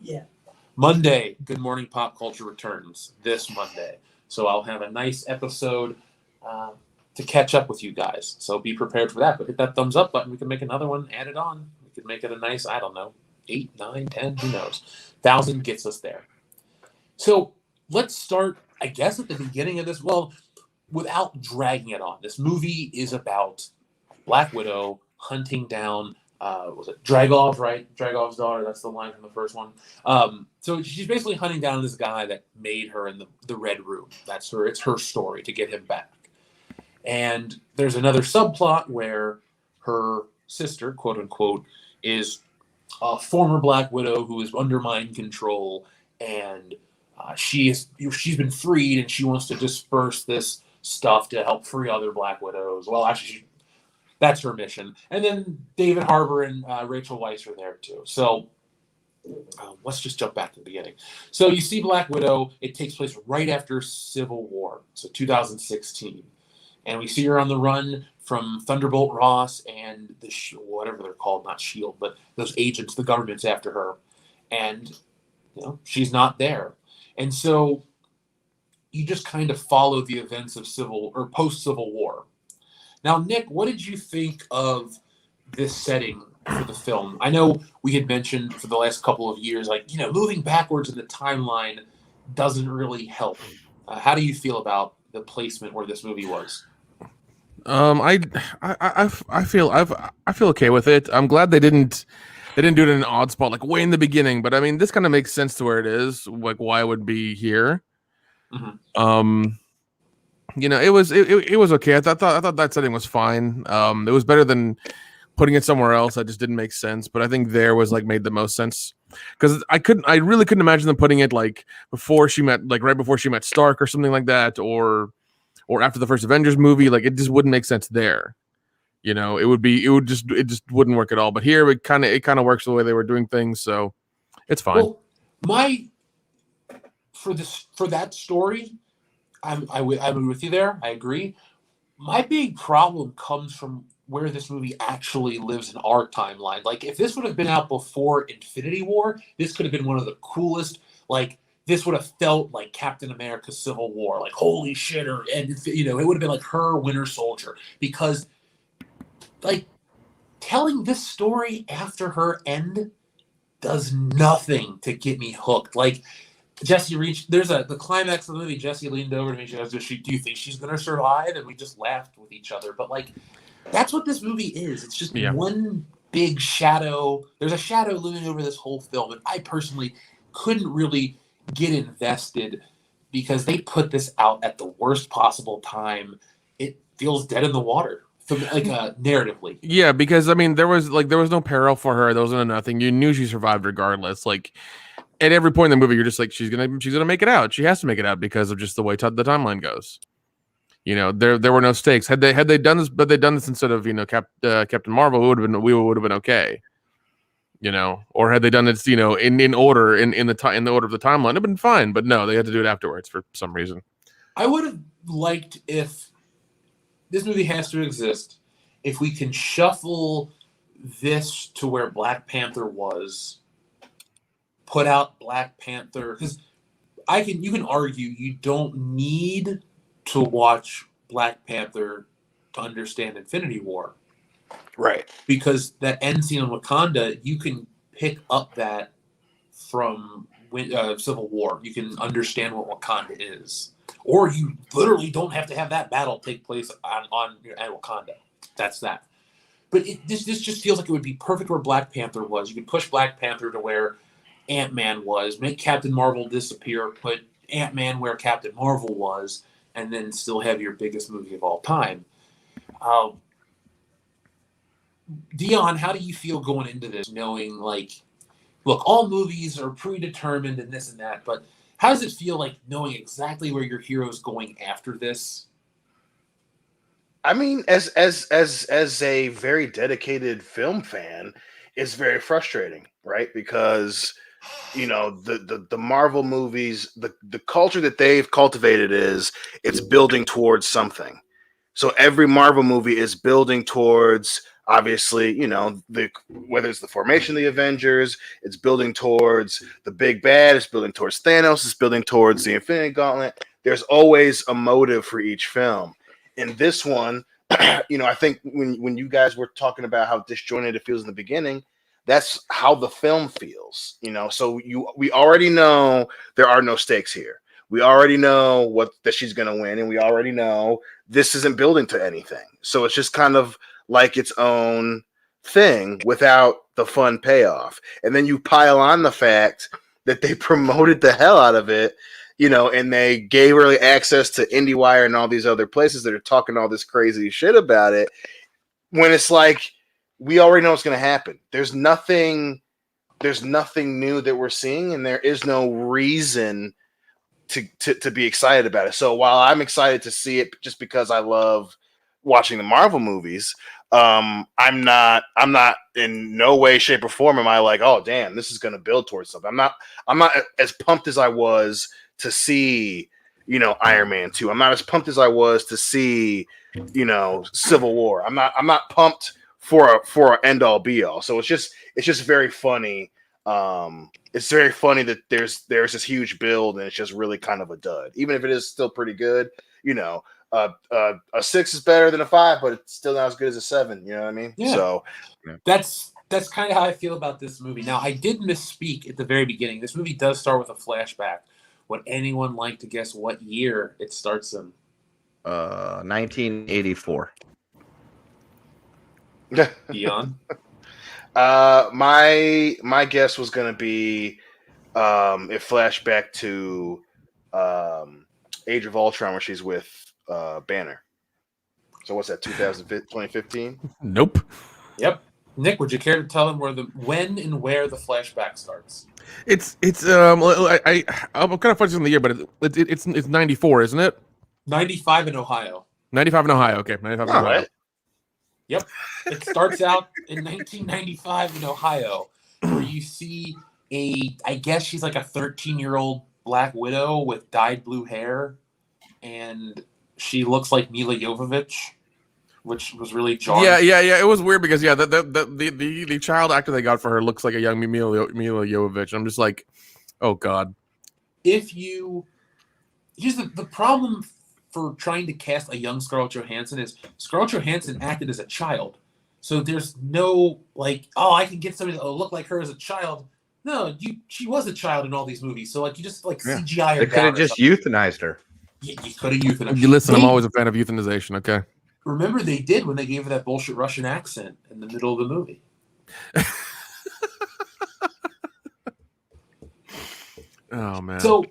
J: Yeah.
B: Monday, Good Morning Pop Culture returns this Monday. So I'll have a nice episode to catch up with you guys. So be prepared for that. But hit that thumbs up button. We can make another one, add it on. We could make it a nice, 8, 9, 10, who knows. 1,000 gets us there. So let's start, I guess, at the beginning of this. Well, without dragging it on. This movie is about Black Widow hunting down was it Dragov, right? Dragov's daughter. That's the line from the first one. So she's basically hunting down this guy that made her in the Red Room. That's her. It's her story to get him back. And there's another subplot where her sister, quote unquote, is a former Black Widow who is under mind control, and she's been freed, and she wants to disperse this stuff to help free other Black Widows. Well, actually, that's her mission. And then David Harbour and Rachel Weisz are there too. So let's just jump back to the beginning. So you see Black Widow. It takes place right after Civil War, so 2016. And we see her on the run from Thunderbolt Ross and whatever they're called, not S.H.I.E.L.D., but those agents, the government's after her. And, she's not there. And so you just kind of follow the events of post-Civil War. Now, Nick, what did you think of this setting for the film? I know we had mentioned for the last couple of years, moving backwards in the timeline doesn't really help. How do you feel about the placement where this movie was?
G: I feel okay with it. I'm glad they didn't do it in an odd spot, like way in the beginning. But I mean, this kind of makes sense to where it is, like why it would be here.
B: Mm-hmm.
G: It was okay. I thought that setting was fine. It was better than putting it somewhere else. That just didn't make sense. But I think there was made the most sense because I really couldn't imagine them putting it right before she met Stark or something like that, or after the first Avengers movie. It just wouldn't make sense there. It just wouldn't work at all. But here it kind of works the way they were doing things, so it's fine.
B: Well, for that story, I'm with you there. I agree. My big problem comes from where this movie actually lives in our timeline. If this would have been out before Infinity War, this could have been one of the coolest. This would have felt like Captain America: Civil War. Holy shit! It would have been like her Winter Soldier, because telling this story after her end does nothing to get me hooked. Jesse reached. The climax of the movie. Jesse leaned over to me. She goes, "Do you think she's gonna survive?" And we just laughed with each other. But that's what this movie is. It's just one big shadow. There's a shadow looming over this whole film, and I personally couldn't really get invested because they put this out at the worst possible time. It feels dead in the water, narratively.
G: Yeah, because I mean, there was no peril for her. There wasn't nothing. You knew she survived regardless. At every point in the movie, you're just she's gonna make it out. She has to make it out because of just the way the timeline goes. There were no stakes. Had they done this, but they'd done this instead of Captain Marvel, we would have been okay. Or had they done it, in order in the order of the timeline, it'd been fine. But no, they had to do it afterwards for some reason.
B: I would have liked if this movie has to exist. If we can shuffle this to where Black Panther was, put out Black Panther, because you can argue you don't need to watch Black Panther to understand Infinity War.
C: Right.
B: Because that end scene in Wakanda, you can pick up that from Civil War. You can understand what Wakanda is. Or you literally don't have to have that battle take place on Wakanda. That's that. But this just feels like it would be perfect where Black Panther was. You could push Black Panther to where Ant-Man was, make Captain Marvel disappear, put Ant-Man where Captain Marvel was, and then still have your biggest movie of all time. Dion, how do you feel going into this, knowing look, all movies are predetermined and this and that, but how does it feel knowing exactly where your hero's going after this?
C: I mean, as a very dedicated film fan, it's very frustrating, right? Because the Marvel movies, the culture that they've cultivated it's building towards something. So every Marvel movie is building towards, obviously, whether it's the formation of the Avengers, it's building towards the big bad, it's building towards Thanos, it's building towards the Infinity Gauntlet. There's always a motive for each film. In this one, I think when you guys were talking about how disjointed it feels in the beginning, that's how the film feels. So we already know there are no stakes here. We already know that she's going to win, and we already know this isn't building to anything. So it's just kind of like its own thing without the fun payoff. And then you pile on the fact that they promoted the hell out of it, and they gave her access to IndieWire and all these other places that are talking all this crazy shit about it. When it's we already know what's going to happen. There's nothing new that we're seeing, and there is no reason to be excited about it. So while I'm excited to see it just because I love watching the Marvel movies, I'm not in no way, shape, or form am I like, oh damn, this is going to build towards something. I'm not as pumped as I was to see, Iron Man 2. I'm not as pumped as I was to see, Civil War. I'm not pumped for an end all be all. So it's just very funny. It's very funny that there's this huge build and it's just really kind of a dud. Even if it is still pretty good, a 6 is better than a 5, but it's still not as good as a 7. You know what I mean?
B: Yeah.
C: So
B: that's kind of how I feel about this movie. Now, I did misspeak at the very beginning. This movie does start with a flashback. Would anyone like to guess what year it starts in?
D: 1984.
B: Dion?
C: My guess was gonna be it flashback to Age of Ultron where she's with Banner. So what's that, 2015?
G: Nope.
B: Yep. Nick, would you care to tell them when and where the flashback starts?
G: I'm kind of focusing on the year, but it's 94, isn't it?
B: 95 in Ohio.
G: 95 in Ohio. Okay, 95 in Ohio.
C: What?
B: Yep. It starts out in 1995 in Ohio, where you see I guess she's like a 13-year-old Black Widow with dyed blue hair, and she looks like Mila Jovovich, which was really jarring.
G: Yeah. It was weird because the child actor they got for her looks like a young Mila Jovovich. I'm just like, oh god.
B: Here's the problem for trying to cast a young Scarlett Johansson is Scarlett Johansson acted as a child, so there's no like, oh, I can get somebody that will look like her as a child. No, she was a child in all these movies, so like you just like CGI her.
D: They could have just euthanized her.
B: Yeah, you could have euthanized.
G: You listen, I'm always a fan of euthanization. Okay.
B: Remember they did when they gave her that bullshit Russian accent in the middle of the movie.
G: Oh man.
B: So,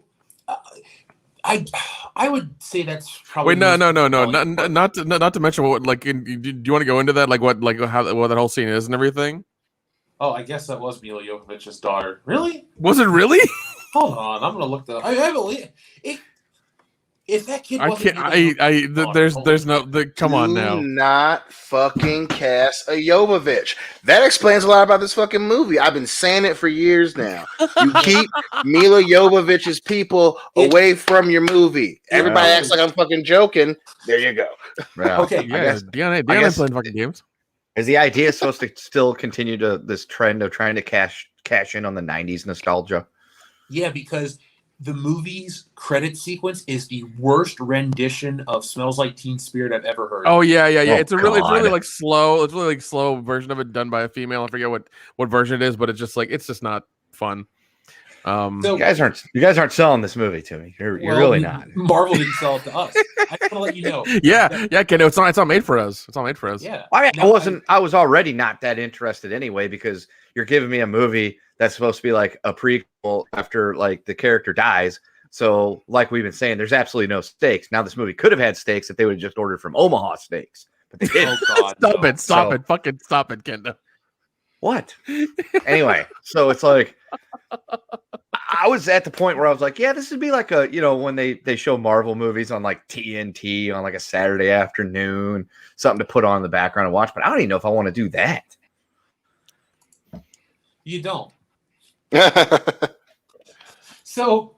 B: I would say that's probably.
G: Wait, no. Not to mention what do you want to go into that? Like what that whole scene is and everything?
B: Oh, I guess that was Mila Jovovich's daughter. Really?
G: Was it really?
B: Hold on, I'm gonna look that up. I believe it. If that kid wasn't
G: there's no come on now.
C: Do not fucking cast a Jovovich. That explains a lot about this fucking movie. I've been saying it for years now. You keep Mila Jovovich's people away from your movie. Everybody acts like I'm fucking joking. There you go.
D: Yeah.
B: Okay.
G: Yeah, Dion ain't playing fucking games.
D: Is the idea supposed to still continue this trend of trying to cash in on the 90s nostalgia?
B: Yeah, because the movie's credit sequence is the worst rendition of "Smells Like Teen Spirit" I've ever heard.
G: Oh yeah.
D: Oh,
G: it's really
D: God.
G: like slow. It's really like slow version of it done by a female. I forget what version it is, but it's just not fun.
B: So,
D: you guys aren't selling this movie to me. You're really not.
B: Marvel didn't sell it to us. I just want to let you know.
G: Yeah, Ken. It's not made for us. It's not made for us.
B: Yeah.
D: I was already not that interested anyway because you're giving me a movie that's supposed to be like a prequel after like the character dies. So like we've been saying, there's absolutely no stakes. Now this movie could have had stakes if they would have just ordered from Omaha Steaks, but they didn't.
B: Oh God!
G: Stop it! Fucking stop it, Kenda.
D: What? Anyway, so it's like I was at the point where I was like, yeah, this would be like a, when they show Marvel movies on like TNT on like a Saturday afternoon, something to put on in the background and watch. But I don't even know if I want to do that.
B: You don't. So,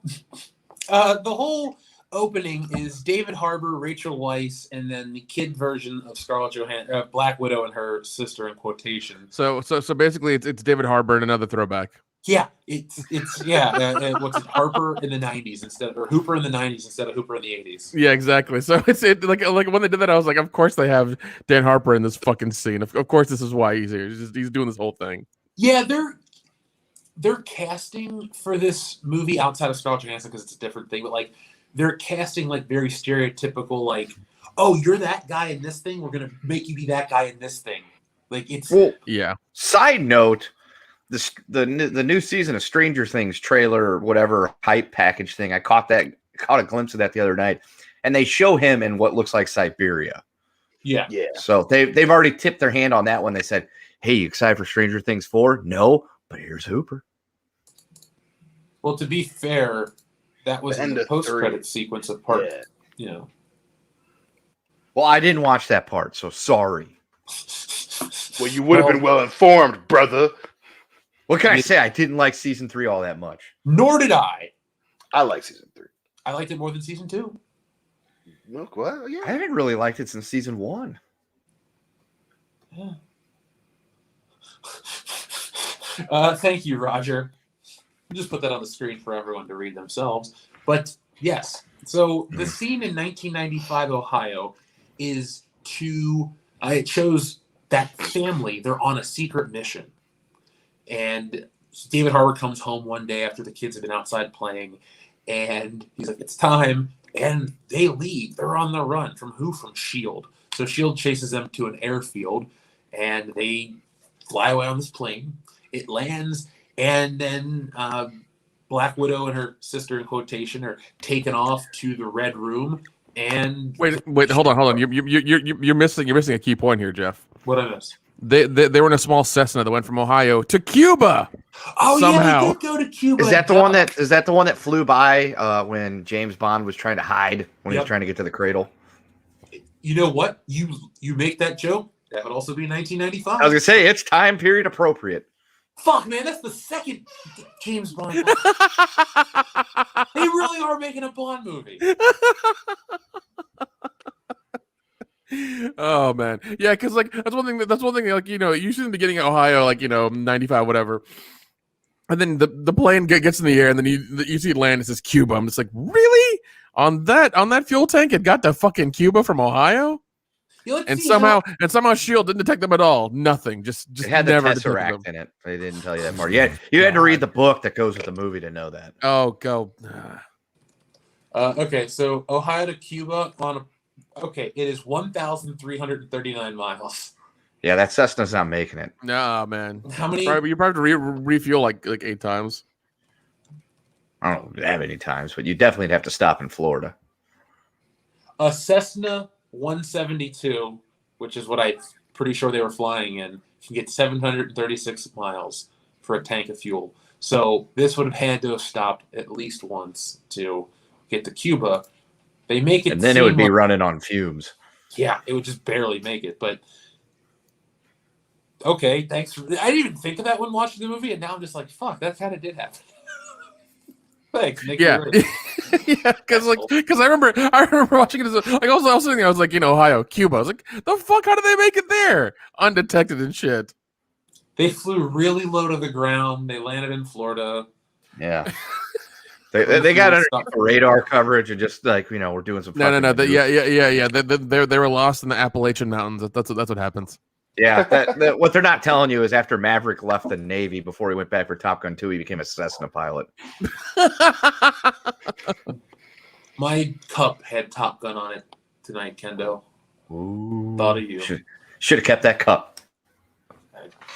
B: the whole opening is David Harbour, Rachel Weisz, and then the kid version of Scarlett Johansson, Black Widow, and her sister in quotation.
G: So basically, it's David Harbour and another throwback.
B: Yeah, it's what's it, Harper in the 90s or Hooper in the 90s instead of Hooper in the 80s.
G: Yeah, exactly. So it's like when they did that, I was like, of course they have Dan Harper in this fucking scene. Of course, this is why he's here. He's doing this whole thing.
B: Yeah, they're casting for this movie outside of Scarlett Johansson because it's a different thing, but like they're casting like very stereotypical, like, oh, you're that guy in this thing, we're gonna make you be that guy in this thing. Like it's
G: yeah.
D: Side note. The new season of Stranger Things trailer or whatever hype package thing, I caught a glimpse of that the other night, and they show him in what looks like Siberia.
B: Yeah.
D: So they've already tipped their hand on that one. They said Hey, you excited for Stranger Things 4? No, but here's Hooper.
B: Well, to be fair, that was
C: The
B: in
C: end
B: the
C: of
B: post-credit
C: 3.
B: sequence of part,
C: Yeah.
B: you know.
D: Well, I didn't watch that part, so sorry.
C: Well, you would have been well informed, brother.
D: What can I say? I didn't like season 3 all that much.
B: Nor did I.
C: I like season 3.
B: I liked it more than season 2.
C: Look, well, yeah.
D: I haven't really liked it since season 1.
B: Yeah. Thank you, Roger. Just put that on the screen for everyone to read themselves. But yes, so the scene in 1995 Ohio is it shows that family, they're on a secret mission. And David Harbour comes home one day after the kids have been outside playing, and he's like, it's time. And they leave. They're on the run. From who? From S.H.I.E.L.D. So S.H.I.E.L.D. chases them to an airfield, and they fly away on this plane. It lands, and then Black Widow and her sister, in quotation, are taken off to the Red Room. And
G: Wait, hold on. You're missing a key point here, Jeff.
B: What I missed?
G: They were in a small Cessna that went from Ohio to Cuba.
B: Oh
G: somehow.
B: yeah, they did go to Cuba.
D: Is that the one that flew by when James Bond was trying to hide when he was trying to get to the cradle?
B: You know what? You make that joke. That would also be 1995.
D: I was gonna say it's time period appropriate.
B: Fuck, man, that's the second James Bond. They really are making a Bond movie.
G: Oh man, yeah, because like that's one thing. Like usually in the beginning of Ohio, like 95, whatever, and then the plane gets in the air, and then you see it land. It says Cuba. I'm just like, really? On that fuel tank, it got to fucking Cuba from Ohio, and somehow S.H.I.E.L.D. didn't detect them at all. Nothing. Just
D: It had the
G: never detected
D: Tesseract
G: them.
D: in it. They didn't tell you that part. Yeah, you had to read the book that goes with the movie to know that.
G: Oh, go.
B: Okay, so Ohio to Cuba it is 1,339 miles.
D: Yeah, that Cessna's not making it.
G: Nah, man.
B: How many?
G: You probably have to refuel like 8 times.
D: I don't know that many times, but you definitely have to stop in Florida.
B: A Cessna 172, which is what I'm pretty sure they were flying in, can get 736 miles for a tank of fuel. So this would have had to have stopped at least once to get to Cuba. They make it,
D: and then it would be running on fumes.
B: Yeah, it would just barely make it. But okay, thanks. I didn't even think of that when watching the movie, and now I'm just like, fuck, that kind of did happen. Thanks, Nick.
G: Yeah, yeah, because I remember watching it. Like I was sitting there, I was like, Ohio, Cuba. I was like, the fuck? How did they make it there undetected and shit?
B: They flew really low to the ground. They landed in Florida.
D: Yeah. They got under radar coverage and just like we're doing some.
G: No. Yeah. They were lost in the Appalachian Mountains. That's what happens.
D: Yeah, what they're not telling you is after Maverick left the Navy before he went back for Top Gun 2, he became a Cessna pilot.
B: My cup had Top Gun on it tonight, Kendo.
D: Ooh,
B: thought of you.
D: Should have kept that cup.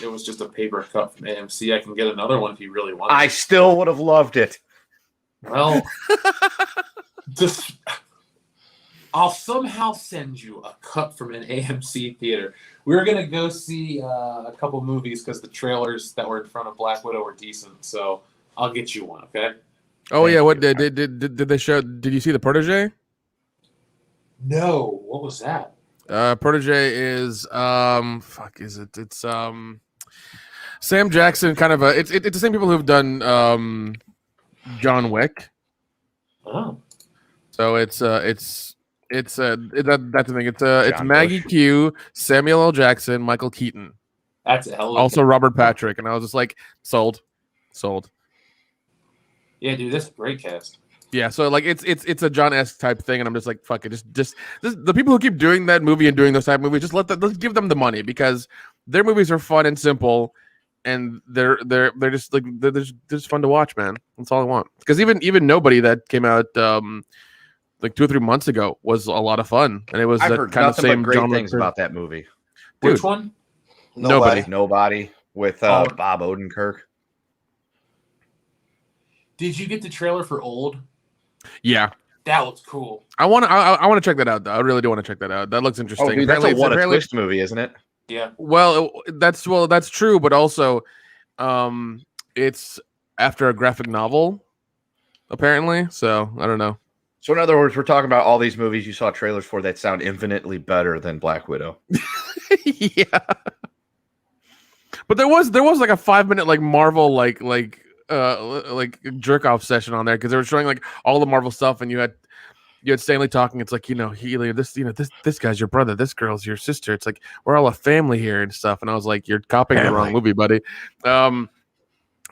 B: It was just a paper cup from AMC. I can get another one if you really want.
D: I still would have loved it.
B: Well, I'll somehow send you a cup from an AMC theater. We were gonna go see a couple movies because the trailers that were in front of Black Widow were decent. So I'll get you one, okay?
G: Oh yeah, what did they show? Did you see the Protege?
B: No, what was that?
G: Protege is It's Sam Jackson, kind of it's the same people who've done John Wick.
B: Oh.
G: So that's the thing. It's Maggie Q, Samuel L. Jackson, Michael Keaton.
B: That's a hell of
G: also Robert Patrick, and I was just like, sold.
B: Yeah, dude, that's a great cast.
G: Yeah, so like it's a John-esque type thing, and I'm just like, fuck it, just the people who keep doing that movie and doing those type of movies, just let's give them the money because their movies are fun and simple, and they're just like they're just fun to watch, man. That's all I want. Because even Nobody that came out like 2 or 3 months ago was a lot of fun, and it was
D: I've heard
G: kind of same
D: great
G: genre
D: things about that movie.
G: Dude,
B: which one?
D: Nobody with Bob Odenkirk.
B: Did you get the trailer for Old?
G: Yeah,
B: that looks cool.
G: I want to check that out. Though. I really do want to check that out. That looks interesting.
D: Oh, dude, that's a What a Twist movie, isn't it?
B: Yeah.
G: Well, that's true, but also, it's after a graphic novel, apparently. So I don't know.
D: So in other words, we're talking about all these movies you saw trailers for that sound infinitely better than Black Widow.
G: Yeah, but there was like a 5 minute like Marvel like jerk off session on there because they were showing like all the Marvel stuff, and you had Stanley talking. It's like, this guy's your brother, this girl's your sister. It's like we're all a family here and stuff. And I was like, you're copying the wrong movie, buddy.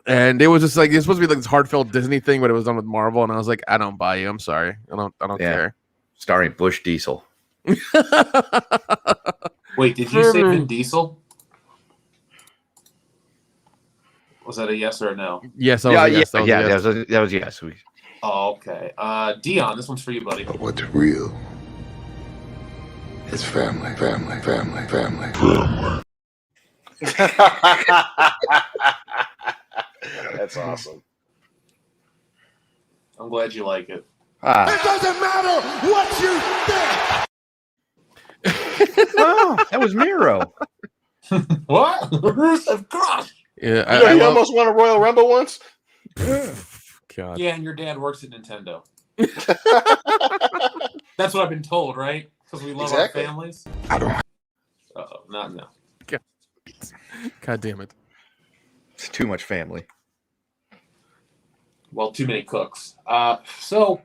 G: And it was just like it's supposed to be like this heartfelt Disney thing, but it was done with Marvel, and I was like, I don't buy you. I'm sorry, I don't care.
D: Starring Bush Diesel.
B: Wait, did you say Vin Diesel? Was that a yes or a no?
G: Yes, that was a yes.
D: That was yes.
B: Oh, okay. Dion, this one's for you, buddy.
I: But what's real is family.
C: That's awesome.
B: I'm glad you like it.
I: It doesn't matter what you think.
D: Oh, that was Miro.
B: What? Roots of Crush.
G: Yeah,
C: You almost won a Royal Rumble once.
G: God.
B: Yeah, and your dad works at Nintendo. That's what I've been told, right? Because we love our families.
I: I don't.
B: Uh-oh, not now.
G: God damn it.
D: It's too much family.
B: Well, too many cooks. So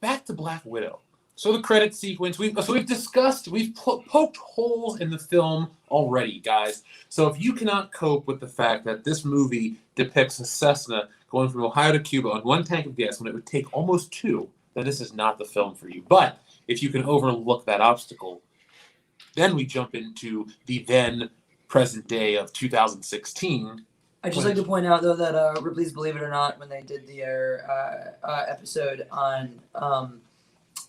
B: back to Black Widow. So the credit sequence, we've poked holes in the film already, guys. So if you cannot cope with the fact that this movie depicts a Cessna going from Ohio to Cuba on one tank of gas when it would take almost two, then this is not the film for you. But if you can overlook that obstacle, then we jump into the then present day of 2016.
J: I'd just like to point out, though, that Ripley's Believe It or Not, when they did their episode on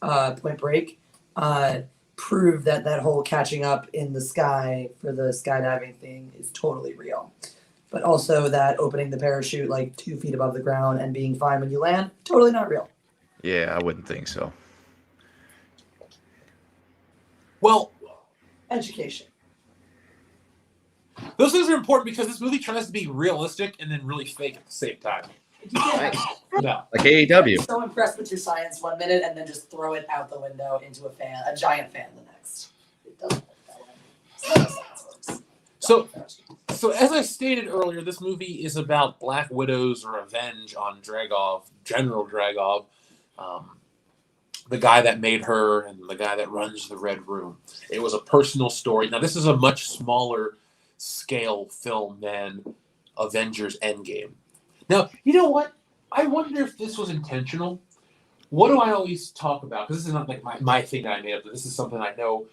J: Point Break, proved that whole catching up in the sky for the skydiving thing is totally real. But also that opening the parachute like 2 feet above the ground and being fine when you land, totally not real.
D: Yeah, I wouldn't think so.
B: Well,
J: education.
B: Those things are important because this movie tries to be realistic and then really fake at the same time. No.
D: Like AEW.
J: I'm so impressed with your science 1 minute and then just throw it out the window into a giant fan the next. It doesn't work that way. It's not how science works.
B: So as I stated earlier, this movie is about Black Widow's revenge on General Dragov, the guy that made her and the guy that runs the Red Room. It was a personal story. Now, this is a much smaller scale film than Avengers Endgame. Now, you know what? I wonder if this was intentional. What do I always talk about? Because this is not like my thing that I made up. This is something I know.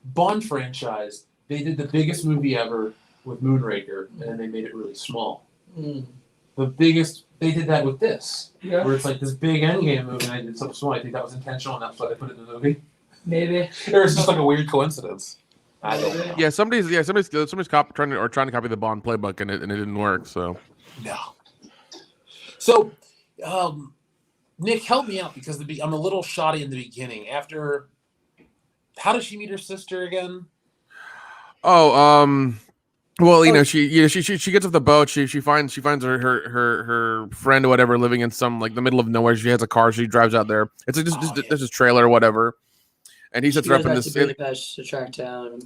B: Bond franchise, they did the biggest movie ever with Moonraker, and then they made it really small. The biggest, they did that with this, where it's like this big Endgame movie, and I did something small. I think that was intentional, and that's why they put it in the movie.
J: Maybe.
B: Or it's just like a weird coincidence. I don't know.
G: Yeah, somebody's trying to copy the Bond playbook, and it didn't work. So
B: no. So, Nick, help me out because I'm a little shoddy in the beginning. How does she meet her sister again?
G: Oh, well, she gets off the boat. She finds her friend or whatever living in some like the middle of nowhere. She has a car. She drives out there. It's like this is trailer or whatever, and he sets her up in this.
J: To track down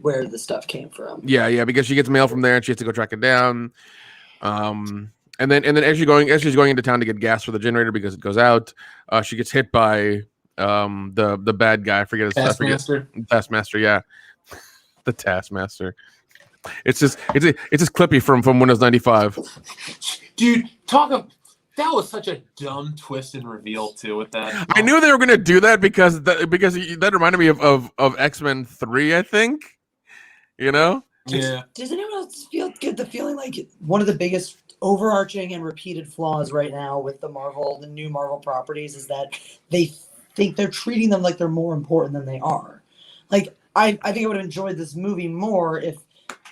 J: where the stuff came from.
G: Yeah, because she gets mail from there and she has to go track it down. And then as she's going into town to get gas for the generator because it goes out, she gets hit by the bad guy. I forget his Taskmaster. Yeah, the Taskmaster. It's just Clippy from Windows 95.
B: Dude, that was such a dumb twist and reveal too with that.
G: I knew they were gonna do that because that reminded me of X-Men 3, I think. Yeah.
J: Does anyone else get the feeling like one of the biggest overarching and repeated flaws right now with the new Marvel properties is that they think they're treating them like they're more important than they are? Like, I think I would have enjoyed this movie more if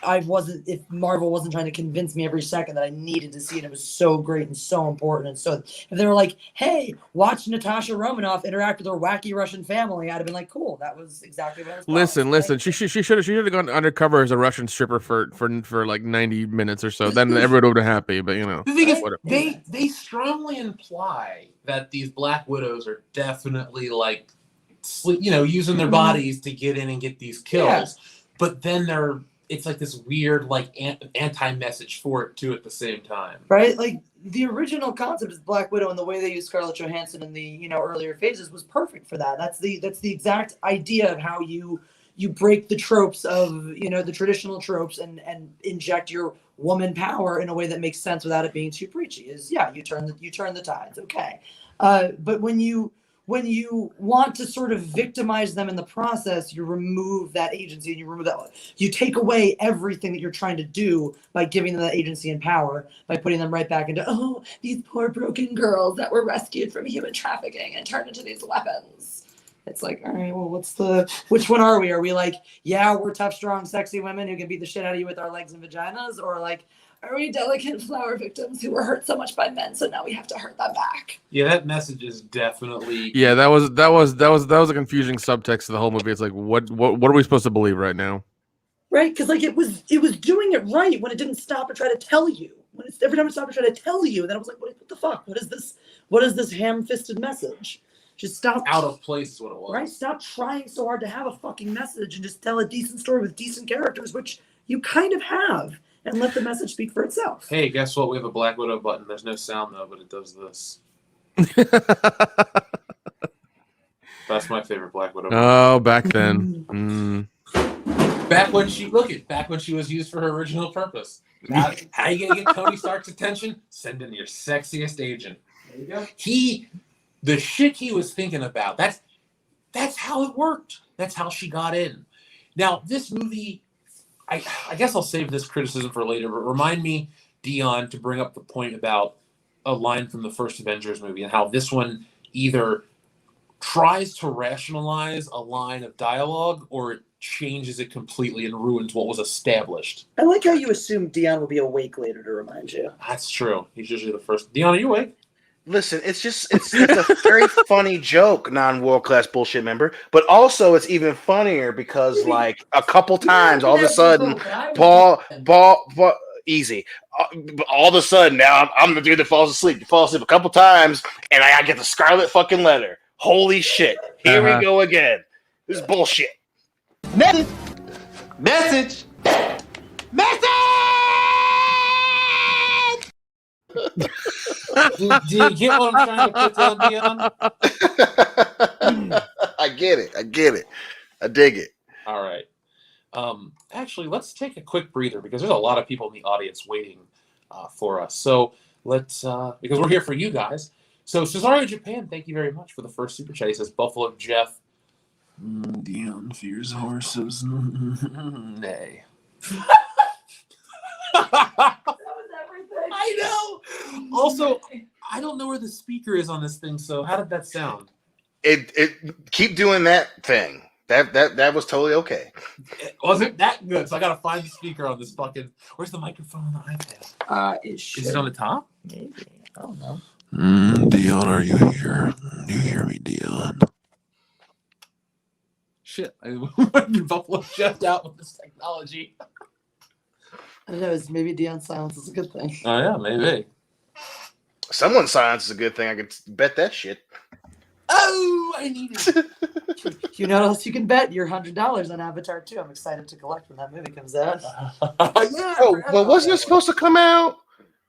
J: if Marvel wasn't trying to convince me every second that I needed to see it, it was so great and so important. And so if they were like, hey, watch Natasha Romanoff interact with her wacky Russian family, I'd have been like, cool, that was exactly what I was
G: Listen. She should have gone undercover as a Russian stripper for like 90 minutes or so. Then everyone would have been happy. But you know,
B: The thing is,
G: whatever.
B: they strongly imply that these Black Widows are definitely like, using their bodies to get in and get these kills.
J: Yeah.
B: But then it's like this weird like anti-message for it too at the same time.
J: Right? Like the original concept is Black Widow, and the way they used Scarlett Johansson in the earlier phases was perfect for that. That's the exact idea of how you break the tropes of the traditional tropes and inject your woman power in a way that makes sense without it being too preachy. You turn the tides, okay? But when you want to sort of victimize them in the process, you remove that agency and you take away everything that you're trying to do by giving them that agency and power, by putting them right back into, these poor broken girls that were rescued from human trafficking and turned into these weapons. It's like, all right, well, which one are we? Are we like, yeah, we're tough, strong, sexy women who can beat the shit out of you with our legs and vaginas? Or like, are we delicate flower victims who were hurt so much by men, so now we have to hurt them back?
B: Yeah, that message is definitely.
G: Yeah, that was a confusing subtext to the whole movie. It's like, what are we supposed to believe right now?
J: Right, because like it was doing it right when it didn't stop to try to tell you. Every time it stopped to try to tell you, then I was like, what the fuck? What is this? What is this ham-fisted message? Just stop.
B: Out of place is what it was.
J: Right, stop trying so hard to have a fucking message and just tell a decent story with decent characters, which you kind of have. And let the message speak for itself.
B: Hey, guess what? We have a Black Widow button. There's no sound though, but it does this. That's my favorite Black Widow button.
G: Oh, back then.
B: Back when she was used for her original purpose. How you gonna get Tony Stark's attention? Send in your sexiest agent. There you go. The shit he was thinking about. That's how it worked. That's how she got in. Now, this movie. I guess I'll save this criticism for later, but remind me, Dion, to bring up the point about a line from the first Avengers movie and how this one either tries to rationalize a line of dialogue or it changes it completely and ruins what was established.
J: I like how you assume Dion will be awake later to remind you.
B: That's true. He's usually the first. Dion, are you awake?
C: Listen, it's a very funny joke, non-world-class bullshit member, but also it's even funnier because like a couple times, all of a sudden, Paul, easy. All of a sudden, now I'm the dude that falls asleep. You fall asleep a couple times, and I get the scarlet fucking letter. Holy shit! Here we go again. This is bullshit.
A: Message.
B: Do you get what I'm trying to put down, Dion?
C: I get it. I dig it.
B: All right. Actually, let's take a quick breather because there's a lot of people in the audience waiting for us. So let's, because we're here for you guys. So Cesario Japan, thank you very much for the first super chat. He says Buffalo Jeff. Dion fears horses. Nay. I know. Also, I don't know where the speaker is on this thing. So how did that sound?
C: It keep doing that thing. That was totally okay.
B: It wasn't that good. So I gotta find the speaker on this fucking. Where's the microphone on the iPad? Is it on the top?
J: Maybe. I don't know.
B: Dion, are you here? Do you hear me, Dion? Shit, I might be Buffalo Jeffed out with this technology.
J: I don't know. Maybe Dion's silence is a good thing.
B: Oh yeah, maybe.
C: Someone's silence is a good thing. I could bet that shit.
B: Oh, I need it.
J: You know what else you can bet? Your $100 on Avatar 2. I'm excited to collect when that movie comes out.
B: Yeah.
C: Oh, well, wasn't it supposed to come out?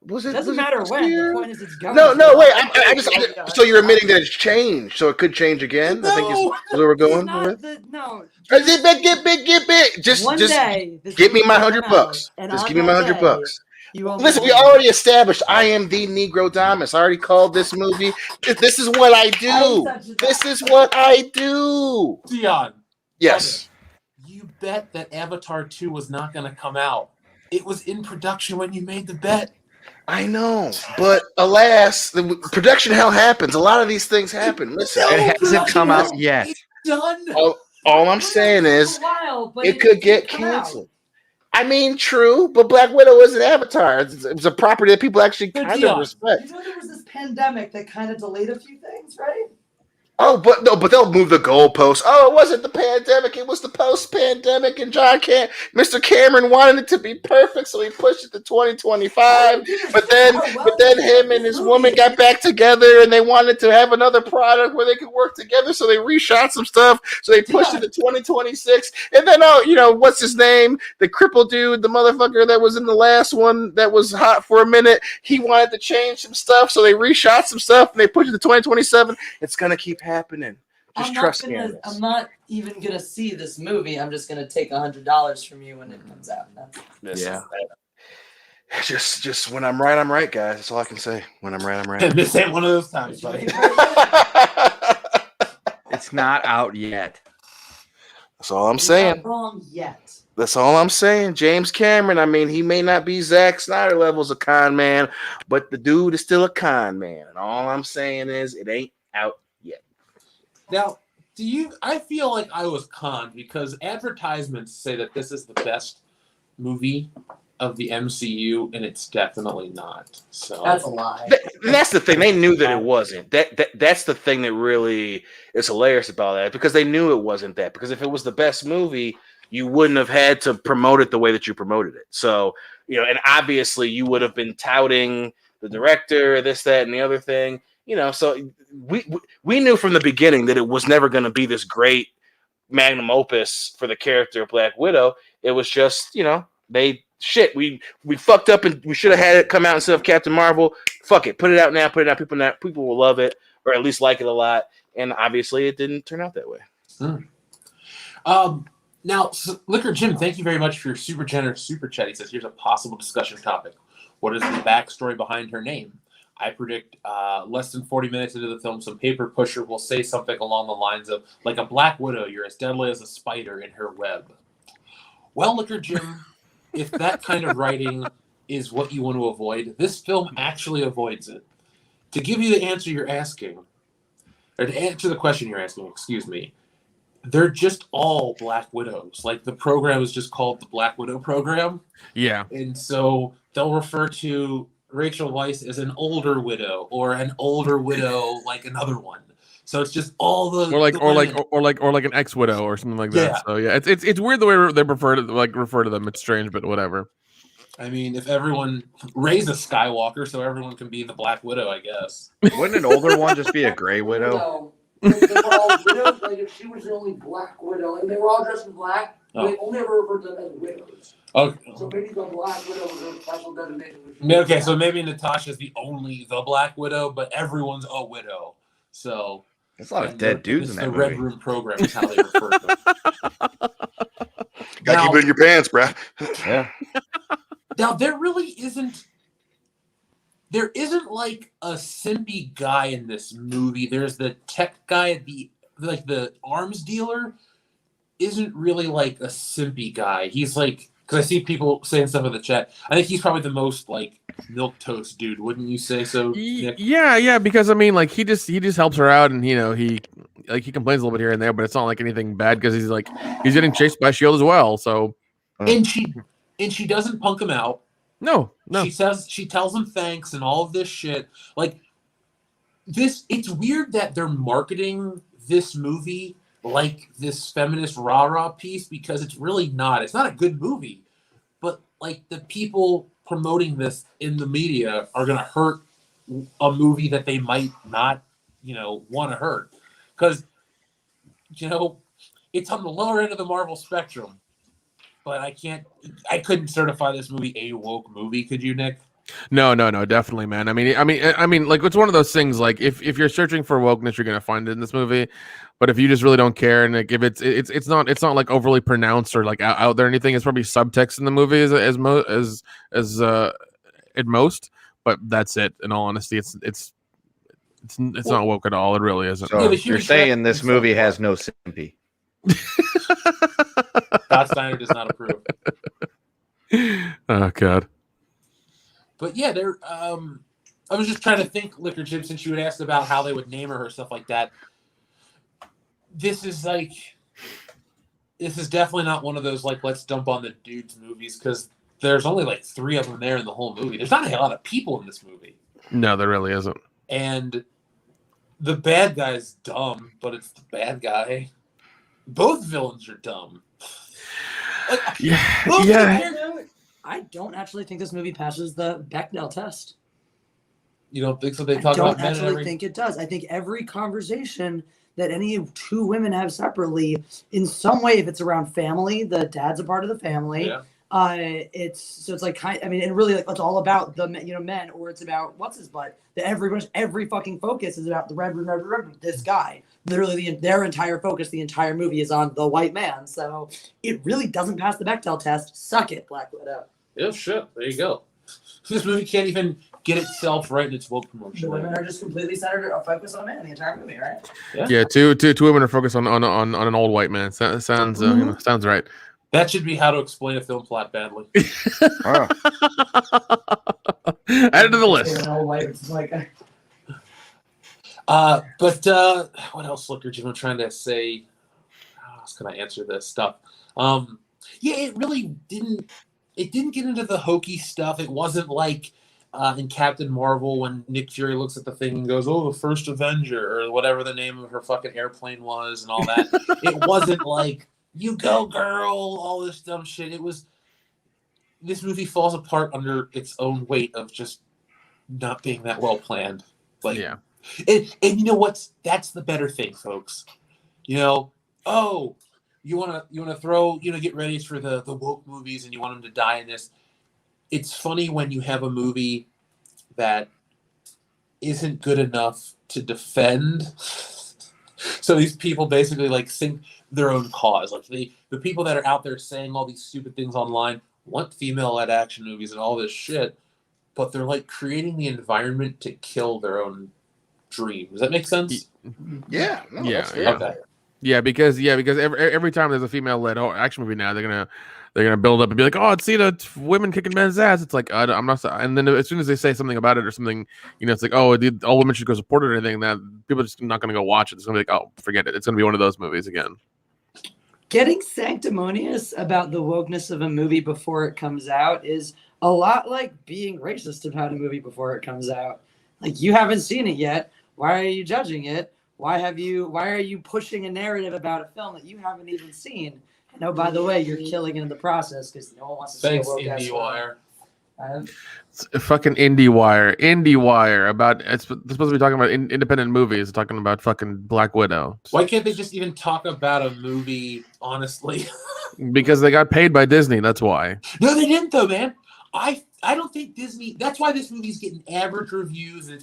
J: It doesn't matter when. The point is it's going.
C: No, wait. I just so you're admitting that it's changed, so it could change again.
B: No.
C: I think is where we're going.
J: No.
C: Just
J: Day,
C: give me my $100. Just give me my $100. Listen, we already established I am the Negro Domus. I already called this movie. This is what I do. This is what I do.
B: Dion.
C: Yes.
B: You bet that Avatar 2 was not going to come out. It was in production when you made the bet.
C: I know, but alas, the production hell happens. A lot of these things happen. Listen,
D: it hasn't come out yet.
B: It's done.
C: All I'm saying is it could get canceled. I mean, true, but Black Widow is an Avatar. It's a property that people actually
B: But
C: kind
B: Dion,
C: of respect.
J: You know there was this pandemic that kind of delayed a few things, right?
C: Oh, but no, but they'll move the goalposts. Oh, it wasn't the pandemic; it was the post-pandemic. And Mr. Cameron wanted it to be perfect, so he pushed it to 2025. But then him and his woman got back together, and they wanted to have another product where they could work together. So they reshot some stuff. So they pushed it to 2026. And then, what's his name? The crippled dude, the motherfucker that was in the last one that was hot for a minute. He wanted to change some stuff, so they reshot some stuff, and they pushed it to 2027. It's gonna keep happening. Just trust me.
J: I'm not even gonna see this movie. I'm just gonna take $100 from you when it comes out.
C: Yeah. Just when I'm right, I'm right, guys. That's all I can say. When I'm right, I'm right.
B: This ain't one of those times, buddy.
D: It's not out yet.
C: That's all I'm saying.
J: Not wrong yet.
C: That's all I'm saying. James Cameron, I mean, he may not be Zack Snyder levels of con man, but the dude is still a con man. And all I'm saying is it ain't out yet.
B: Now, I feel like I was conned because advertisements say that this is the best movie of the MCU, and it's definitely not. So
J: that's a lie.
C: That's the thing. They knew that it wasn't. That's the thing that really is hilarious about that, because they knew it wasn't that. Because if it was the best movie, you wouldn't have had to promote it the way that you promoted it. So, and obviously you would have been touting the director, this, that, and the other thing. So we knew from the beginning that it was never going to be this great magnum opus for the character of Black Widow. It was just, we fucked up and we should have had it come out instead of Captain Marvel. Fuck it, put it out now. People will love it, or at least like it a lot. And obviously, it didn't turn out that way.
B: Now, Liquor Jim, thank you very much for your super generous super chat. He says, "Here's a possible discussion topic: what is the backstory behind her name?" I predict less than 40 minutes into the film, some paper pusher will say something along the lines of, like a Black Widow, you're as deadly as a spider in her web. Well, Liquor Jim, if that kind of writing is what you want to avoid, this film actually avoids it. To give you the answer you're asking, or to answer the question you're asking, excuse me, they're just all Black Widows. Like, the program is just called the Black Widow program.
G: Yeah.
B: And so they'll refer to Rachel Weisz as an older widow, or an older widow like another one. So it's just all the
G: or like an ex-widow or something like that. So yeah, it's weird the way they prefer to refer to them. It's strange, but whatever.
B: I mean, if everyone raised a Skywalker, so everyone can be the Black Widow, I guess.
D: Wouldn't an older one just be a gray widow?
J: No. They were all widows. Like, if she was the only Black Widow, and they were all dressed in black, they only ever referred to them as widows.
B: Okay.
J: So maybe the Black Widow was a special designation.
B: Okay, so maybe Natasha's the Black Widow, but everyone's a widow. So
D: there's a lot of dead dudes in that movie.
B: The Red Room program is how they refer to them.
C: Gotta keep it in your pants, bruh.
D: Yeah.
B: Now there isn't like a simpy guy in this movie. There's the tech guy, the arms dealer isn't really like a simpy guy. He's like, because I see people saying stuff in the chat, I think he's probably the most like milquetoast dude, wouldn't you say so, Nick?
G: Yeah, because I mean, like he just helps her out, and he complains a little bit here and there, but it's not like anything bad because he's getting chased by Shield as well. So
B: and she doesn't punk him out.
G: No.
B: She tells him thanks and all of this shit. Like this, it's weird that they're marketing this movie like this feminist rah-rah piece, because it's really not. It's not a good movie, but like the people promoting this in the media are gonna hurt a movie that they might not, want to hurt, because it's on the lower end of the Marvel spectrum. But I couldn't certify this movie a woke movie. Could you, Nick?
G: No, definitely, man. I mean, like it's one of those things. Like if you're searching for wokeness, you're gonna find it in this movie. But if you just really don't care, and like if it's not like overly pronounced or like out there or anything, it's probably subtext in the movie as at most. But that's it. In all honesty, it's not woke at all. It really isn't.
D: So you're saying this movie has no simpy?
B: Scott Steiner does not approve.
G: Oh God.
B: But yeah, I was just trying to think, Liquor Jim, since you had asked about how they would name her or stuff like that. This is like, this is definitely not one of those like let's dump on the dudes movies because there's only like 3 of them there in the whole movie. There's not a lot of people in this movie,
G: No, there really isn't.
B: and the bad guy's dumb, but it's the bad guy. Both villains are dumb. Like,
J: I don't actually think this movie passes the Bechdel test.
B: You don't think so? They
J: I
B: talk
J: don't
B: about men and
J: actually
B: every...
J: think it does. I think every conversation that any 2 women have separately, in some way, if it's around family, the dad's a part of the family.
B: Yeah.
J: It's like and really like it's all about the men, or it's about what's his butt. Every fucking focus is about the Reverend, this guy. Literally, their entire focus, the entire movie is on the white man. So it really doesn't pass the Bechdel test. Suck it, Black Widow.
B: Yeah, shit. There you go. This movie can't even get itself right in its woke promotion.
J: The women are just completely centered or focused on men the entire movie, right?
G: Yeah, two women are focused on an old white man. Sounds sounds right.
B: That should be how to explain a film plot badly.
C: Wow.
G: Add it to the list.
B: But what else, Looker Jim? I'm trying to say. How else can I answer this stuff? Yeah, it really didn't. It didn't get into the hokey stuff. It wasn't like in Captain Marvel when Nick Fury looks at the thing and goes, "Oh, the first Avenger," or whatever the name of her fucking airplane was, and all that. It wasn't like "You go, girl," all this dumb shit. It was. This movie falls apart under its own weight of just not being that well planned. Like,
G: yeah.
B: And you know what's that's the better thing, folks. You know, oh, you wanna throw, get ready for the woke movies and you want them to die in this. It's funny when you have a movie that isn't good enough to defend. So these people basically like sink their own cause. Like the people that are out there saying all these stupid things online want female-led action movies and all this shit, but they're like creating the environment to kill their own dream. Does that make sense?
C: Yeah. No,
G: Yeah,
C: that's fair.
G: yeah.
B: Okay.
G: Yeah, because every time there's a female-led action movie now, they're gonna build up and be like, oh, it's women kicking men's ass. It's like I'm not, and then as soon as they say something about it or something, it's like, oh, all women should go support it or anything. That people are just not gonna go watch it. It's gonna be like, oh, forget it. It's gonna be one of those movies again.
J: Getting sanctimonious about the wokeness of a movie before it comes out is a lot like being racist about a movie before it comes out. Like, you haven't seen it yet. Why are you judging it? Why are you pushing a narrative about a film that you haven't even seen? And oh, by the way, you're killing it in the process because no one wants to
B: Thanks,
J: see a woke ass
B: IndieWire.
G: It's a fucking IndieWire about it's supposed to be talking about independent movies, talking about fucking Black Widow.
B: Why can't they just even talk about a movie honestly?
G: Because they got paid by Disney. That's why.
B: No, they didn't though, man. I don't think Disney. That's why this movie's getting average reviews. And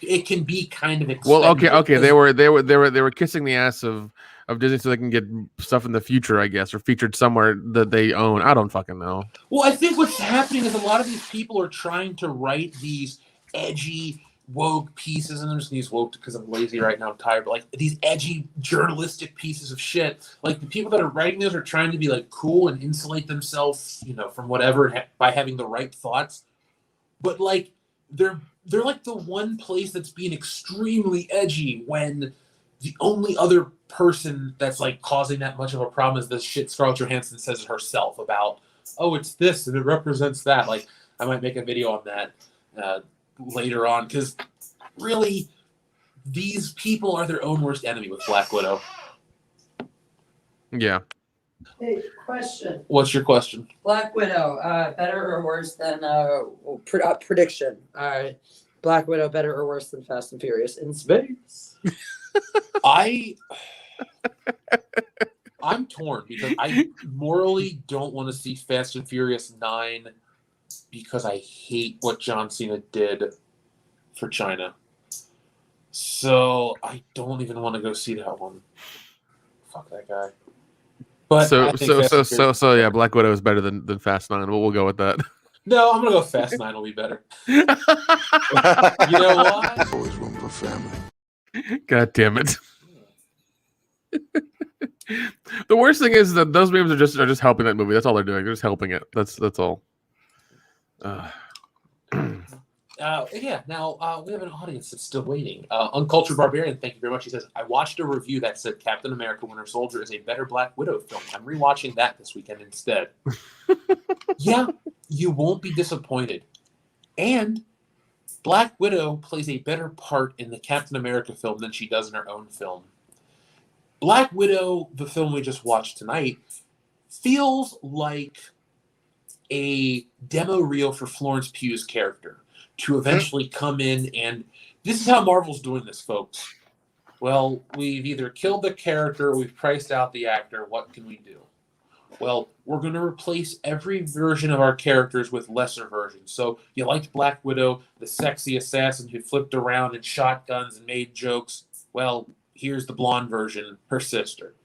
B: it can be kind of
G: Well,
B: expensive.
G: okay. They were kissing the ass of Disney so they can get stuff in the future, I guess, or featured somewhere that they own. I don't fucking know.
B: Well, I think what's happening is a lot of these people are trying to write these edgy, woke pieces, and I'm just going to use woke because I'm lazy right now, I'm tired, but like these edgy, journalistic pieces of shit. Like the people that are writing those are trying to be like cool and insulate themselves, from whatever by having the right thoughts. But like they're like the one place that's being extremely edgy when the only other person that's like causing that much of a problem is this shit Scarlett Johansson says herself about, oh, it's this and it represents that. Like, I might make a video on that later on because really, these people are their own worst enemy with Black Widow.
G: Yeah.
J: Hey, question.
B: What's your question?
J: Black Widow, better or worse than prediction? Black Widow, better or worse than Fast and Furious in space?
B: I'm torn because I morally don't want to see Fast and Furious 9 because I hate what John Cena did for China. So I don't even want to go see that one. Fuck that guy. But
G: so yeah, Black Widow is better than Fast 9. We'll go with that.
B: No, I'm gonna go Fast 9 will be better. You know why?
I: Always room for family.
G: God damn it. The worst thing is that those memes are just helping that movie. That's all they're doing. They're just helping it. That's all.
B: Yeah, now we have an audience that's still waiting. Uncultured Barbarian, thank you very much. He says, I watched a review that said Captain America Winter Soldier is a better Black Widow film. I'm rewatching that this weekend instead. Yeah, you won't be disappointed. And Black Widow plays a better part in the Captain America film than she does in her own film. Black Widow, the film we just watched tonight, feels like a demo reel for Florence Pugh's character to eventually come in, and this is how Marvel's doing this, folks. Well, we've either killed the character or we've priced out the actor. What can we do? Well, we're going to replace every version of our characters with lesser versions. So you liked Black Widow, the sexy assassin who flipped around and shot guns and made jokes. Well, here's the blonde version, her sister.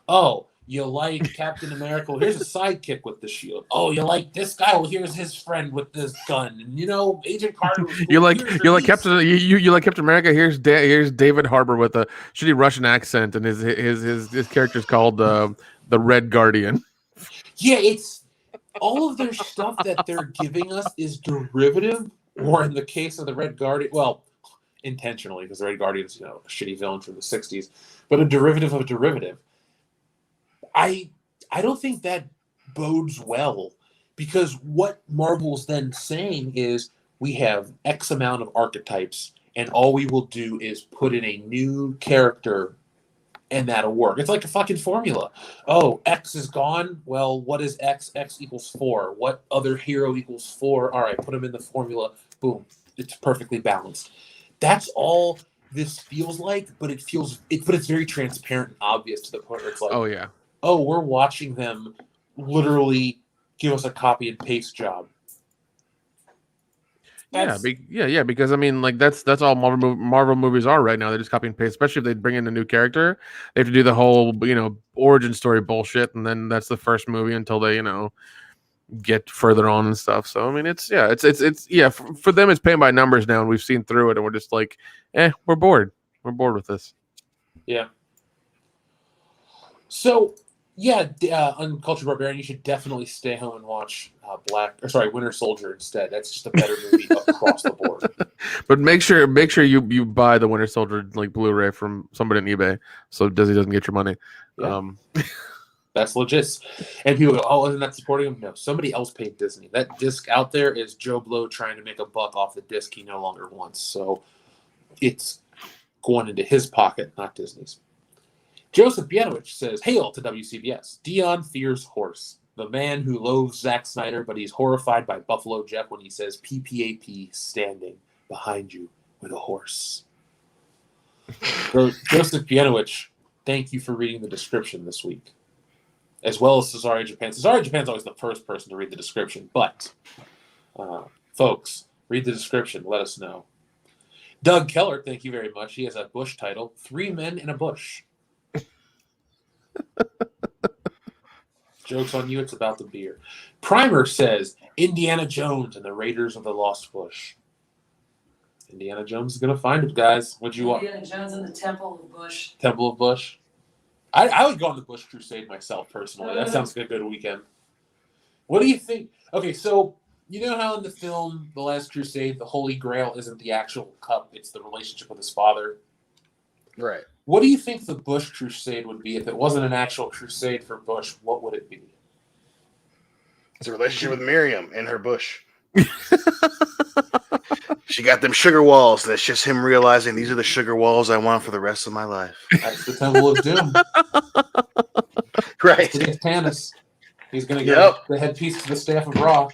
B: Oh, you like Captain America? Well, here's a sidekick with the shield. Oh, you like this guy? Well, here's his friend with this gun. And Agent Carter was cool.
G: You like Captain you like Captain America? Here's David Harbour with a shitty Russian accent, and his character's called the Red Guardian.
B: Yeah, it's all of their stuff that they're giving us is derivative, or in the case of the Red Guardian, well, intentionally, because the Red Guardian's a shitty villain from the '60s, but a derivative of a derivative. I don't think that bodes well, because what Marvel's then saying is we have X amount of archetypes, and all we will do is put in a new character, and that'll work. It's like a fucking formula. Oh, X is gone. Well, what is X? X equals 4. What other hero equals 4? All right, put them in the formula. Boom. It's perfectly balanced. That's all this feels like, but it's very transparent and obvious to the point where it's like,
G: oh yeah.
B: Oh, we're watching them literally give us a copy and paste job.
G: Because I mean, like that's all Marvel movies are right now. They just copy and paste. Especially if they bring in a new character, they have to do the whole origin story bullshit, and then that's the first movie until they get further on and stuff. So I mean, it's for them it's paying by numbers now, and we've seen through it, and we're just like, we're bored. We're bored with this.
B: Yeah. So. Yeah, Uncultured Barbarian, you should definitely stay home and watch Winter Soldier instead. That's just a better movie across the board.
G: But make sure you buy the Winter Soldier Blu-ray from somebody on eBay, so Disney doesn't get your money.
B: Yeah. That's legit. And people go, isn't that supporting him? No, somebody else paid Disney. That disc out there is Joe Blow trying to make a buck off the disc he no longer wants. So it's going into his pocket, not Disney's. Joseph Bienowicz says, hail to WCBS. Dion fears horse. The man who loathes Zack Snyder, but he's horrified by Buffalo Jeff when he says PPAP standing behind you with a horse. Joseph Bienowicz, thank you for reading the description this week. As well as Cesare Japan. Cesare Japan's always the first person to read the description, but folks, read the description. Let us know. Doug Keller, thank you very much. He has a Bush title, 3 Men in a Bush. Joke's on you, it's about the beer. Primer says Indiana Jones and the Raiders of the Lost Bush. Indiana Jones is going to find it, guys. What'd you want?
J: Indiana Jones and the Temple of Bush.
B: Temple of Bush. I would go on the Bush Crusade myself, personally. That sounds like a good weekend. What do you think? Okay, so you know how in the film The Last Crusade, the Holy Grail isn't the actual cup, it's the relationship with his father?
C: Right.
B: What do you think the Bush Crusade would be if it wasn't an actual crusade for Bush? What would it be?
C: It's a relationship with Miriam and her bush. She got them sugar walls. That's just him realizing these are the sugar walls I want for the rest of my life.
B: That's the Temple of Doom.
C: Right.
B: Against Tanis. He's going to get the headpiece to the Staff of Ra.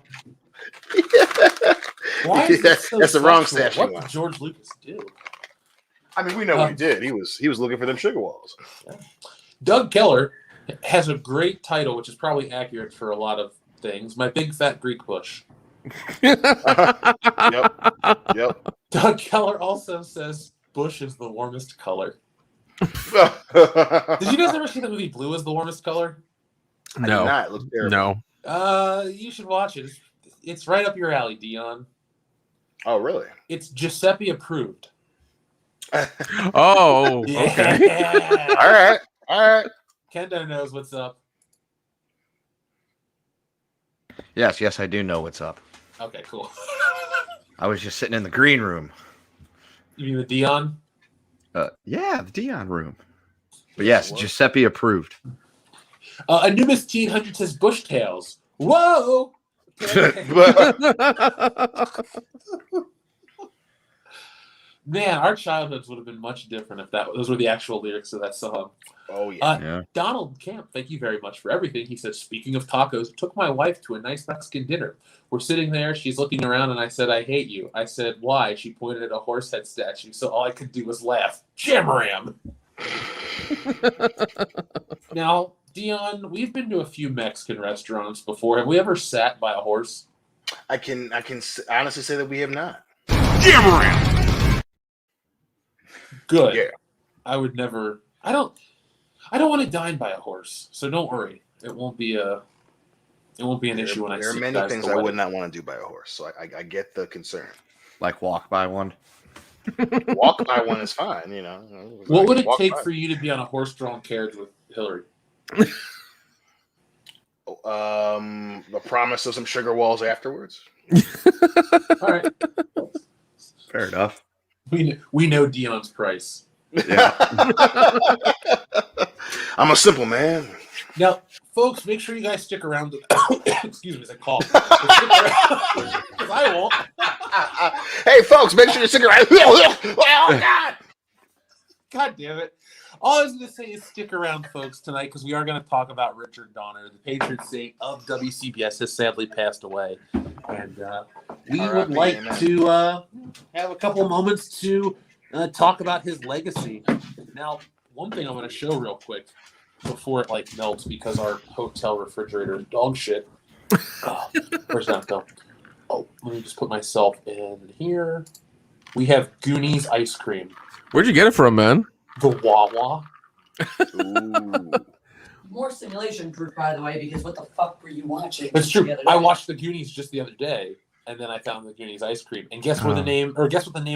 B: Why is
C: that's the wrong staff.
B: What did George Lucas do?
C: I mean, we know what he did. He was looking for them sugar walls.
B: Yeah. Doug Keller has a great title, which is probably accurate for a lot of things. My Big Fat Greek Bush.
C: Yep.
B: Doug Keller also says Bush is the warmest color. Did you guys ever see the movie Blue is the Warmest Color?
G: No.
C: It looks terrible.
G: No.
B: You should watch it. It's right up your alley, Dion.
C: Oh, really?
B: It's Giuseppe approved.
G: Oh, okay.
B: Yeah.
C: All right.
B: Kendo knows what's up.
D: Yes, I do know what's up.
B: Okay, cool.
D: I was just sitting in the green room.
B: You mean the Dion?
D: Yeah, the Dion room. But yes, Giuseppe approved.
B: Anubis T100 says Bushtails. Whoa! Man, our childhoods would have been much different if those were the actual lyrics of that song.
C: Oh, yeah.
B: Donald Camp, thank you very much for everything. He says, speaking of tacos, took my wife to a nice Mexican dinner. We're sitting there, she's looking around, and I said, I hate you. I said, why? She pointed at a horse head statue, so all I could do was laugh. Jamram! Now, Dion, we've been to a few Mexican restaurants before. Have we ever sat by a horse?
C: I can honestly say that we have not.
B: Jamram! Good.
C: Yeah.
B: I would never... I don't want to dine by a horse, so don't worry. It won't be an issue when I see
C: There are many things I would not want to do by a horse, so I get the concern.
D: Like walk by one.
C: Walk by one is fine, you know.
B: What would it take for you to be on a horse-drawn carriage with Hillary?
C: The promise of some sugar walls afterwards.
B: All right.
D: Fair enough.
B: We know Dion's price.
D: Yeah.
C: I'm a simple man.
B: Now, folks, make sure you guys stick around. Excuse me as I cough. Because I won't.
C: Hey, folks, make sure you stick around. Oh, God.
B: God damn it. All I was going to say is stick around, folks, tonight, because we are going to talk about Richard Donner, the patron saint of WCBS, has sadly passed away. And we would like to have a couple moments to talk about his legacy. Now, one thing I want to show real quick before it melts, because our hotel refrigerator is dog shit. Where's that go? Oh, let me just put myself in here. We have Goonies ice cream.
G: Where'd you get it from, man?
B: The Wawa.
J: More simulation proof, by the way, because what the fuck were you watching?
B: It's true. I watched the Goonies just the other day, and then I found the Goonies ice cream. And guess what the name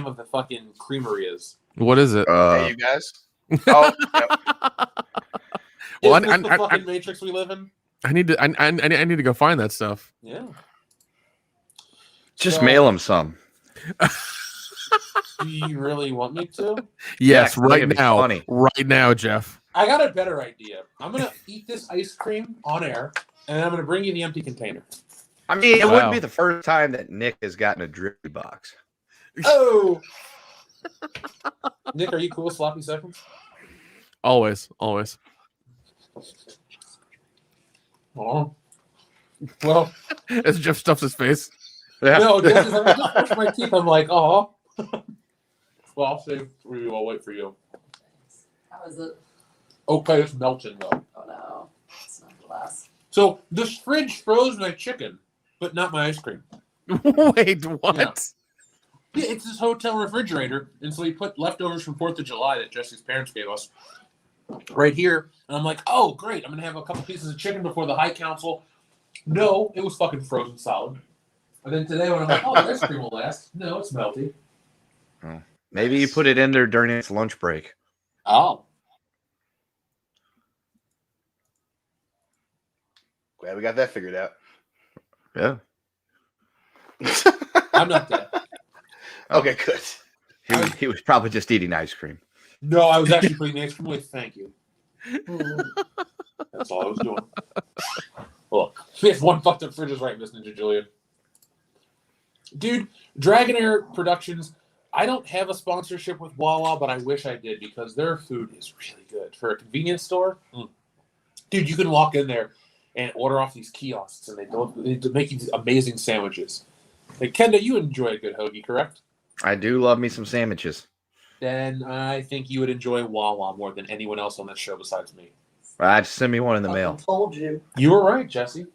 B: of the fucking creamery is?
G: What is it?
C: Hey, you guys. Oh, yep.
B: Well, Isn't this the fucking Matrix we live in?
G: I need to go find that stuff.
B: Yeah.
D: Just mail him some.
B: Do you really want me to?
G: Yes,
D: Yeah,
G: right now. Funny. Right now, Jeff.
B: I got a better idea. I'm going to eat this ice cream on air, and then I'm going to bring you the empty container.
D: I mean, it wouldn't be the first time that Nick has gotten a drippy box.
B: Oh! Nick, are you cool with sloppy seconds?
G: Always.
B: Oh. Well.
G: As Jeff stuffs his face.
B: Yeah. No, I just brush my teeth. I'm like, oh. Well, I'll save for you. I'll wait for you.
J: How is it?
B: Okay, it's melting, though.
J: Oh, no. It's not glass.
B: So, this fridge froze my chicken, but not my ice cream.
G: Wait, what?
B: Yeah, it's this hotel refrigerator, and so we put leftovers from 4th of July that Jesse's parents gave us right here. And I'm like, oh, great. I'm going to have a couple pieces of chicken before the High Council. No, it was fucking frozen solid. And then today when I'm like, oh, the ice cream will last. No, it's melty.
D: Oh. Maybe you put it in there during its lunch break.
B: Oh.
C: Glad we got that figured out.
D: Yeah.
B: I'm not dead.
C: Okay, good.
D: He was probably just eating ice cream.
B: No, I was actually putting the ice cream away. Thank you. That's all I was doing. Look, if one fucked up fridge is right, Miss Ninja Julian. Dude, Dragonair Productions, I don't have a sponsorship with Wawa, but I wish I did because their food is really good. For a convenience store, dude, you can walk in there and order off these kiosks, and they make these amazing sandwiches. Hey, Kenda, you enjoy a good hoagie, correct?
D: I do love me some sandwiches.
B: Then I think you would enjoy Wawa more than anyone else on this show besides me.
D: Just send me one in the mail.
J: Told you.
B: You were right, Jesse.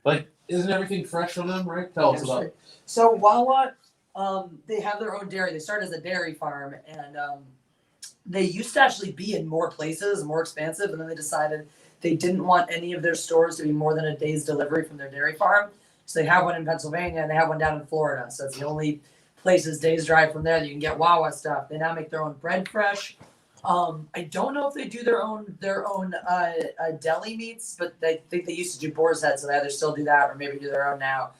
B: Like, isn't everything fresh on them, right? Tell us about it.
J: So Wawa, they have their own dairy. They started as a dairy farm, and they used to actually be in more places, more expansive, and then they decided they didn't want any of their stores to be more than a day's delivery from their dairy farm. So they have one in Pennsylvania, and they have one down in Florida. So it's the only places days drive from there that you can get Wawa stuff. They now make their own bread fresh. I don't know if they do their own deli meats, but they think they used to do boar's head, so they either still do that or maybe do their own now.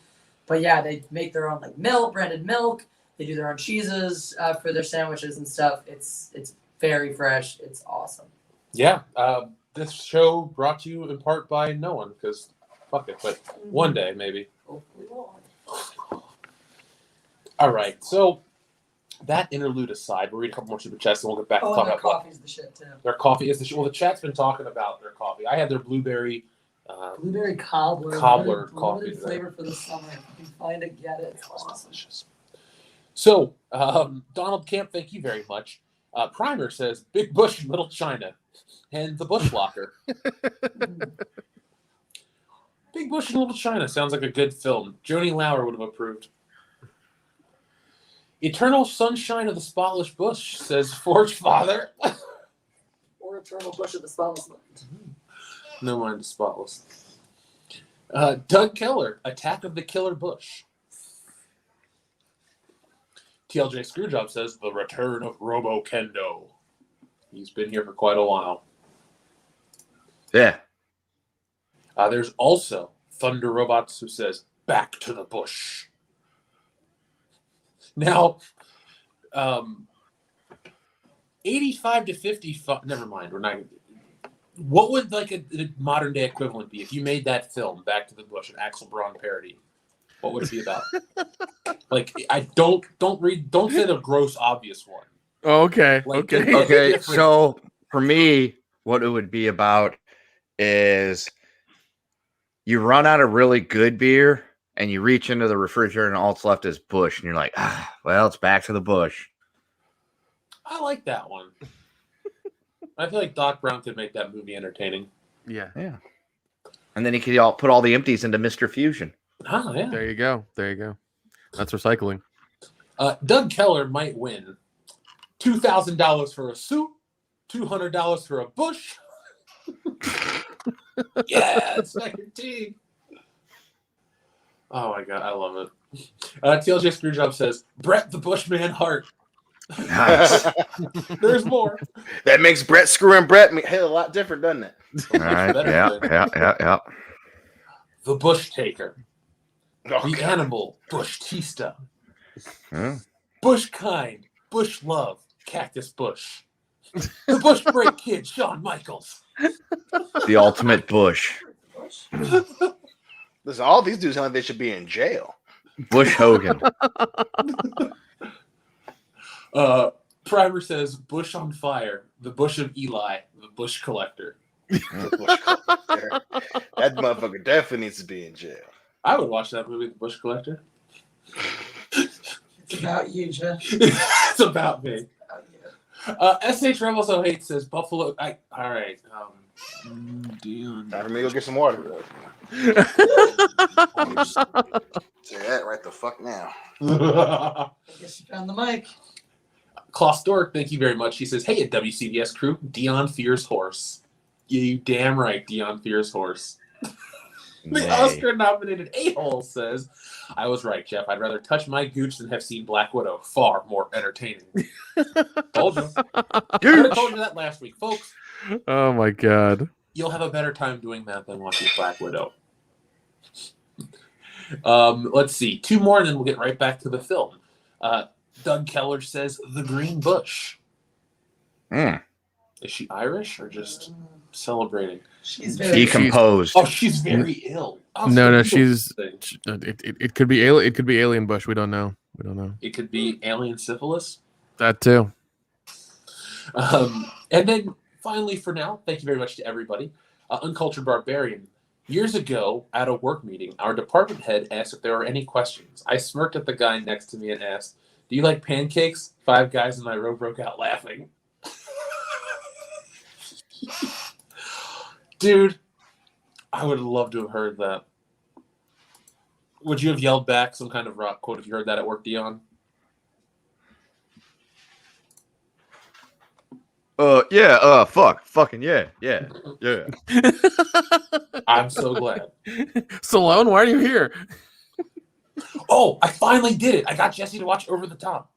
J: But yeah, they make their own like milk, branded milk. They do their own cheeses for their sandwiches and stuff. It's very fresh. It's awesome.
B: Yeah. This show brought to you in part by no one because fuck it, but one day maybe.
J: Hopefully won't.
B: All right, so that interlude aside, we'll read a couple more super chats and we'll get back to
J: Oh,
B: talk
J: and their
B: about
J: coffee's the shit too.
B: their coffee. Is the well, the chat's been talking about their coffee. I had their blueberry.
J: Blueberry cobbler.
B: Cobbler
J: limited
B: coffee today.
J: flavor for the summer. If you can find it, get it. It's awesome.
B: Delicious. So, Donald Camp, thank you very much. Primer says Big Bush in Little China and the Bush Locker. Big Bush in Little China sounds like a good film. Joni Lauer would have approved. Eternal Sunshine of the Spotless Bush, says Forge Father.
J: Or Eternal Bush of the Spotless.
B: No mind the spotless. Doug Keller, Attack of the Killer Bush. TLJ Screwjob says The Return of Robo Kendo. He's been here for quite a while.
D: Yeah.
B: There's also Thunder Robots who says Back to the Bush. Now, 85 to 50. Never mind. We're not. What would like a modern day equivalent be if you made that film Back to the Bush, an Axel Braun parody? What would it be about? Like, I don't say the gross obvious one.
G: Okay.
B: Like,
G: Okay.
D: Okay. So for me, what it would be about is you run out of really good beer and you reach into the refrigerator and all that's left is Bush, and you're like, well, it's back to the Bush.
B: I like that one. I feel like Doc Brown could make that movie entertaining.
G: Yeah.
D: Yeah. And then he could put all the empties into Mr. Fusion.
B: Oh, yeah.
G: There you go. There you go. That's recycling.
B: Doug Keller might win $2,000 for a suit, $200 for a bush. Yeah, it's like your team. Oh my god, I love it. TLJ Screwjob says Brett the Bushman Hart.
D: Nice.
B: There's more.
C: That makes Brett screwing Brett a lot different, doesn't it?
D: All right. Yeah.
B: The Bush Taker.
C: Oh,
B: The
C: God.
B: Animal Bushtista.
D: Hmm.
B: Bush Kind. Bush Love. Cactus Bush. The Bush Break Kid. Shawn Michaels.
D: The ultimate Bush.
C: Listen, all these dudes sound like they should be in jail.
D: Bush Hogan.
B: Primer says Bush on Fire. The Bush of Eli. The Bush Collector.
C: That motherfucker definitely needs to be in jail.
B: I would watch that movie, The Bush Collector.
J: It's about you, Jeff.
B: It's about me.
J: About you.
B: SH Rebels 08 says Buffalo. All right. Dion.
C: Time for me to go get some water. Say that right the fuck now.
J: I guess you found the mic.
B: Klaus Dork, thank you very much. He says, hey, at WCBS crew, Dion fears horse. You damn right, Dion fears horse. The Oscar-nominated a-hole says, I was right, Jeff. I'd rather touch my gooch than have seen Black Widow. Far more entertaining. Told you. I could have told you that last week. Folks,
G: Oh my god.
B: you'll have a better time doing that than watching Black Widow. Let's see. Two more, and then we'll get right back to the film. Doug Keller says, The Green Bush.
D: Mm.
B: Is she Irish or just celebrating?
J: She's very
D: Decomposed.
B: Oh, she's very ill. Oh,
G: No,
B: so
G: she's.
B: interesting.
G: It could be alien. It could be alien Bush. We don't know.
B: It could be alien syphilis.
G: That too.
B: And then finally, for now, thank you very much to everybody. Uncultured Barbarian. Years ago, at a work meeting, our department head asked if there were any questions. I smirked at the guy next to me and asked, do you like pancakes? 5 guys in my row broke out laughing. Dude, I would love to have heard that. Would you have yelled back some kind of rock quote if you heard that at work, Dion?
D: Fucking yeah.
B: I'm so glad.
G: Stallone, why are you here?
B: Oh, I finally did it. I got Jesse to watch Over the Top.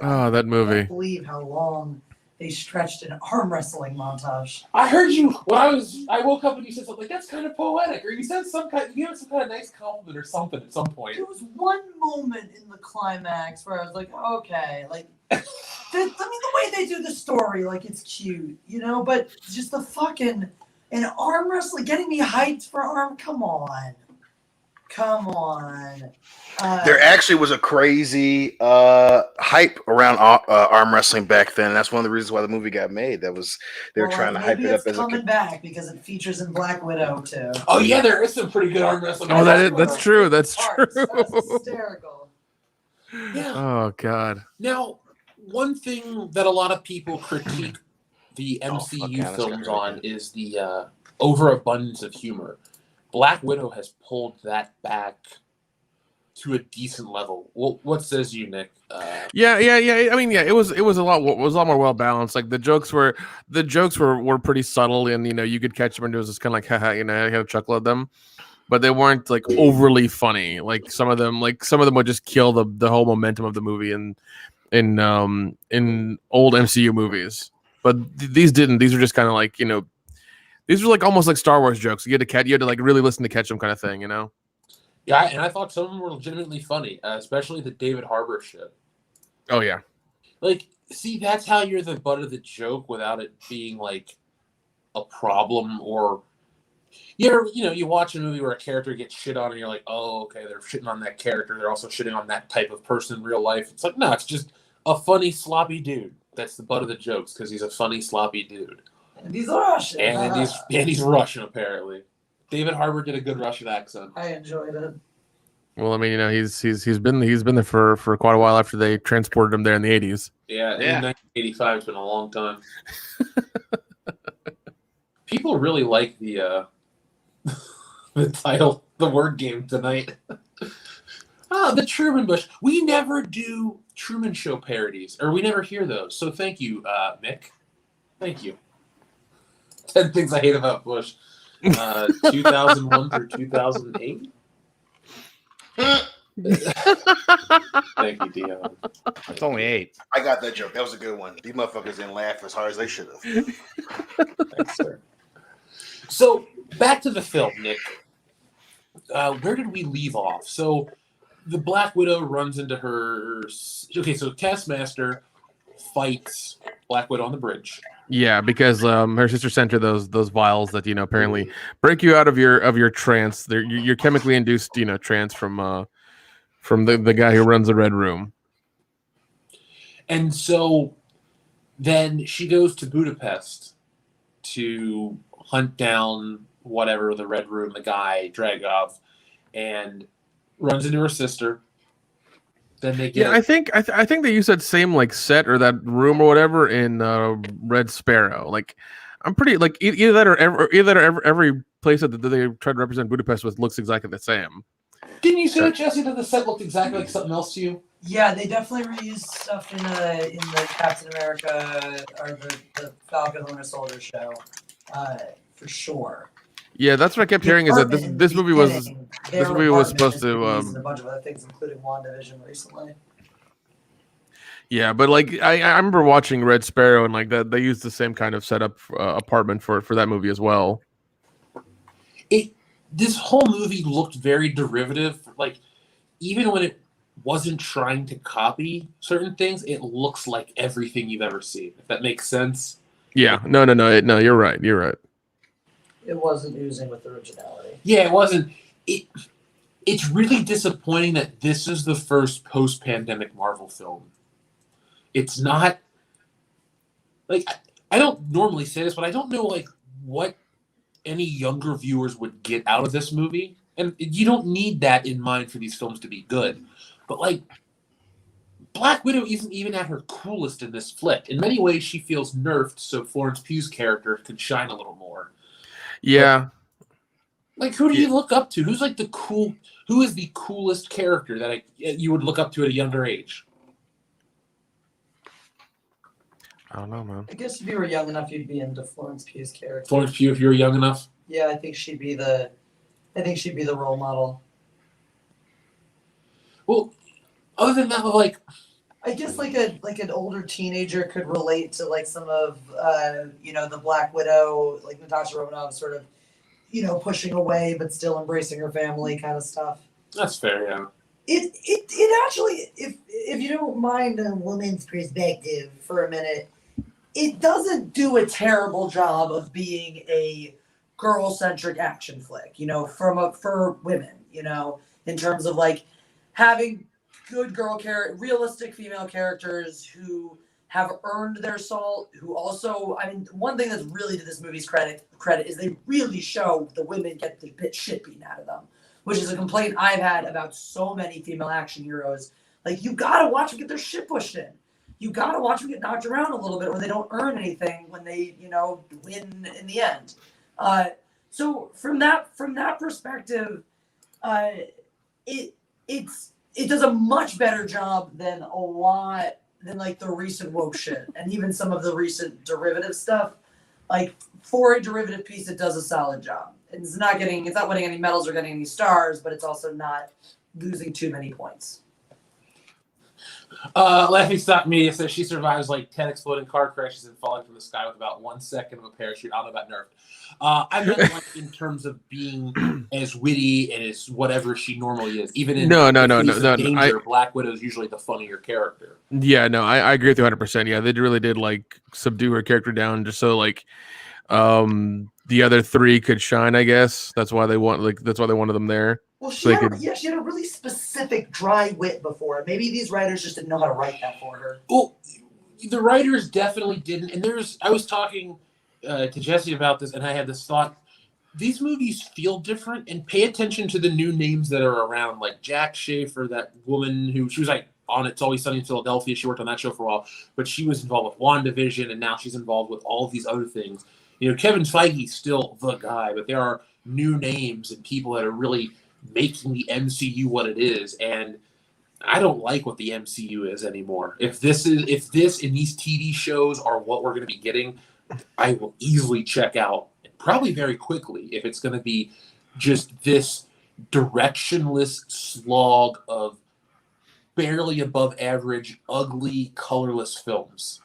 G: Oh, that
J: I
G: movie.
J: can't believe how long they stretched an arm wrestling montage.
B: I heard you when I woke up and you said something like that's kind of poetic, or you said you gave some kind of nice compliment or something at some point.
J: There was one moment in the climax where I was like, okay, like, the way they do the story, like it's cute, but just the fucking and arm wrestling, getting me hyped for arm. Come on.
C: There actually was a crazy hype around arm wrestling back then. And that's one of the reasons why the movie got made. They were trying to hype it up as
J: coming back because it features in Black Widow too.
B: Oh yeah, there is some pretty good arm wrestling.
G: Oh, that's true. That's true.
J: That's hysterical.
B: Yeah.
G: Oh God.
B: Now, one thing that a lot of people critique the MCU films on is the overabundance of humor. Black Widow has pulled that back to a decent level. What says you, Nick?
G: Yeah. I mean, yeah, it was a lot more well balanced. Like the jokes were pretty subtle, and you could catch them, and it was just kind of like, haha, I had a chuckle at them, but they weren't like overly funny. Like some of them would just kill the whole momentum of the movie in old MCU movies. But these didn't. These were just kind of like these were like almost like Star Wars jokes. You had to like really listen to catch them, kind of thing.
B: Yeah, and I thought some of them were legitimately funny, especially the David Harbour shit.
G: Oh yeah.
B: Like, see, that's how you're the butt of the joke without it being like a problem. Or you watch a movie where a character gets shit on, and you're like, oh, okay, they're shitting on that character. They're also shitting on that type of person in real life. It's like, no, it's just a funny, sloppy dude. That's the butt of the jokes because he's a funny, sloppy dude.
J: And he's Russian.
B: And he's Russian, apparently. David Harbour did a good Russian accent.
J: I enjoyed it.
G: Well, I mean, he's been there for quite a while after they transported him there in the 80s.
B: Yeah, in 1985 has been a long time. People really like the title, the word game tonight. The Truman Bush. We never do Truman Show parodies, or we never hear those. So thank you, Mick. Thank you. 10 Things I Hate About Bush. 2001 through 2008. Thank you, Dion.
D: It's only 8.
C: I got that joke. That was a good one. These motherfuckers didn't laugh as hard as they should have.
B: Thanks, sir. So back to the film, Nick. Where did we leave off? So the Black Widow runs into her. Okay, so Taskmaster fights Black Widow on the bridge.
G: Yeah, because her sister sent her those vials that apparently break you out of your trance. You're chemically induced trance from the guy who runs the Red Room.
B: And so then she goes to Budapest to hunt down whatever the Red Room, the guy Dragov, and runs into her sister. Then they get.
G: Yeah, I think they used that same like set or that room or whatever in Red Sparrow. Like, I'm pretty like either that or every place that they tried to represent Budapest with looks exactly the same.
B: Didn't you say that, Jesse, that the set looked exactly like something else to you?
J: Yeah, they definitely reused stuff in the Captain America or the Falcon and Winter Soldier show, for sure.
G: Yeah, that's what I kept hearing. Is that this movie was supposed to
J: and a bunch of other things, including WandaVision recently.
G: Yeah, but like I remember watching Red Sparrow and like that they used the same kind of setup apartment for that movie as well.
B: This whole movie looked very derivative. Like, even when it wasn't trying to copy certain things, it looks like everything you've ever seen. If that makes sense.
G: Yeah. No. You're right.
J: It wasn't oozing with originality.
B: Yeah, it wasn't. It's really disappointing that this is the first post-pandemic Marvel film. It's not like I don't normally say this, but I don't know like what any younger viewers would get out of this movie, and you don't need that in mind for these films to be good. But like, Black Widow isn't even at her coolest in this flick. In many ways, she feels nerfed, so Florence Pugh's character could shine a little more.
G: Yeah.
B: Like, who do you look up to? Who's like who is the coolest character that you would look up to at a younger age?
G: I don't know, man.
J: I guess if you were young enough, you'd be into Florence Pugh's character.
B: Florence Pugh, if you were young enough?
J: Yeah, I think she'd be the role model.
B: Well, other than that, like,
J: I guess like an older teenager could relate to like some of the Black Widow, like Natasha Romanoff sort of pushing away but still embracing her family kind of stuff.
B: That's fair, yeah.
J: It actually, if you don't mind a woman's perspective for a minute, it doesn't do a terrible job of being a girl-centric action flick, for women, in terms of like having good realistic female characters who have earned their salt, who also, I mean, one thing that's really to this movie's credit is they really show the women get the shit beaten out of them, which is a complaint I've had about so many female action heroes. Like, you gotta watch them get their shit pushed in. You gotta watch them get knocked around a little bit, or they don't earn anything when they, win in the end. So from that perspective, it does a much better job than like the recent woke shit, and even some of the recent derivative stuff. Like, for a derivative piece, it does a solid job. It's not winning any medals or getting any stars, but it's also not losing too many points.
B: Laughing Stock Media says she survives like 10 exploding car crashes and falling from the sky with about 1 second of a parachute. I don't know about nerfed. I meant like in terms of being as witty and as whatever she normally is. Even in
G: No.
B: Danger, Black Widow is usually the funnier character.
G: Yeah, no, I agree with you 100%. Yeah, they really did like subdue her character down just so like the other three could shine, I guess. That's why they wanted them there.
J: Well, she had a really specific dry wit before. Maybe these writers just didn't know how to write that for her.
B: Well, the writers definitely didn't. And I was talking to Jesse about this, and I had this thought. These movies feel different, and pay attention to the new names that are around, like Jack Schaefer, that woman she was like on It's Always Sunny in Philadelphia. She worked on that show for a while, but she was involved with WandaVision, and now she's involved with all of these other things. Kevin Feige's still the guy, but there are new names and people that are really making the MCU what it is, and I don't like what the MCU is anymore. If this and these TV shows are what we're going to be getting, I will easily check out, probably very quickly, if it's going to be just this directionless slog of barely above average, ugly, colorless films.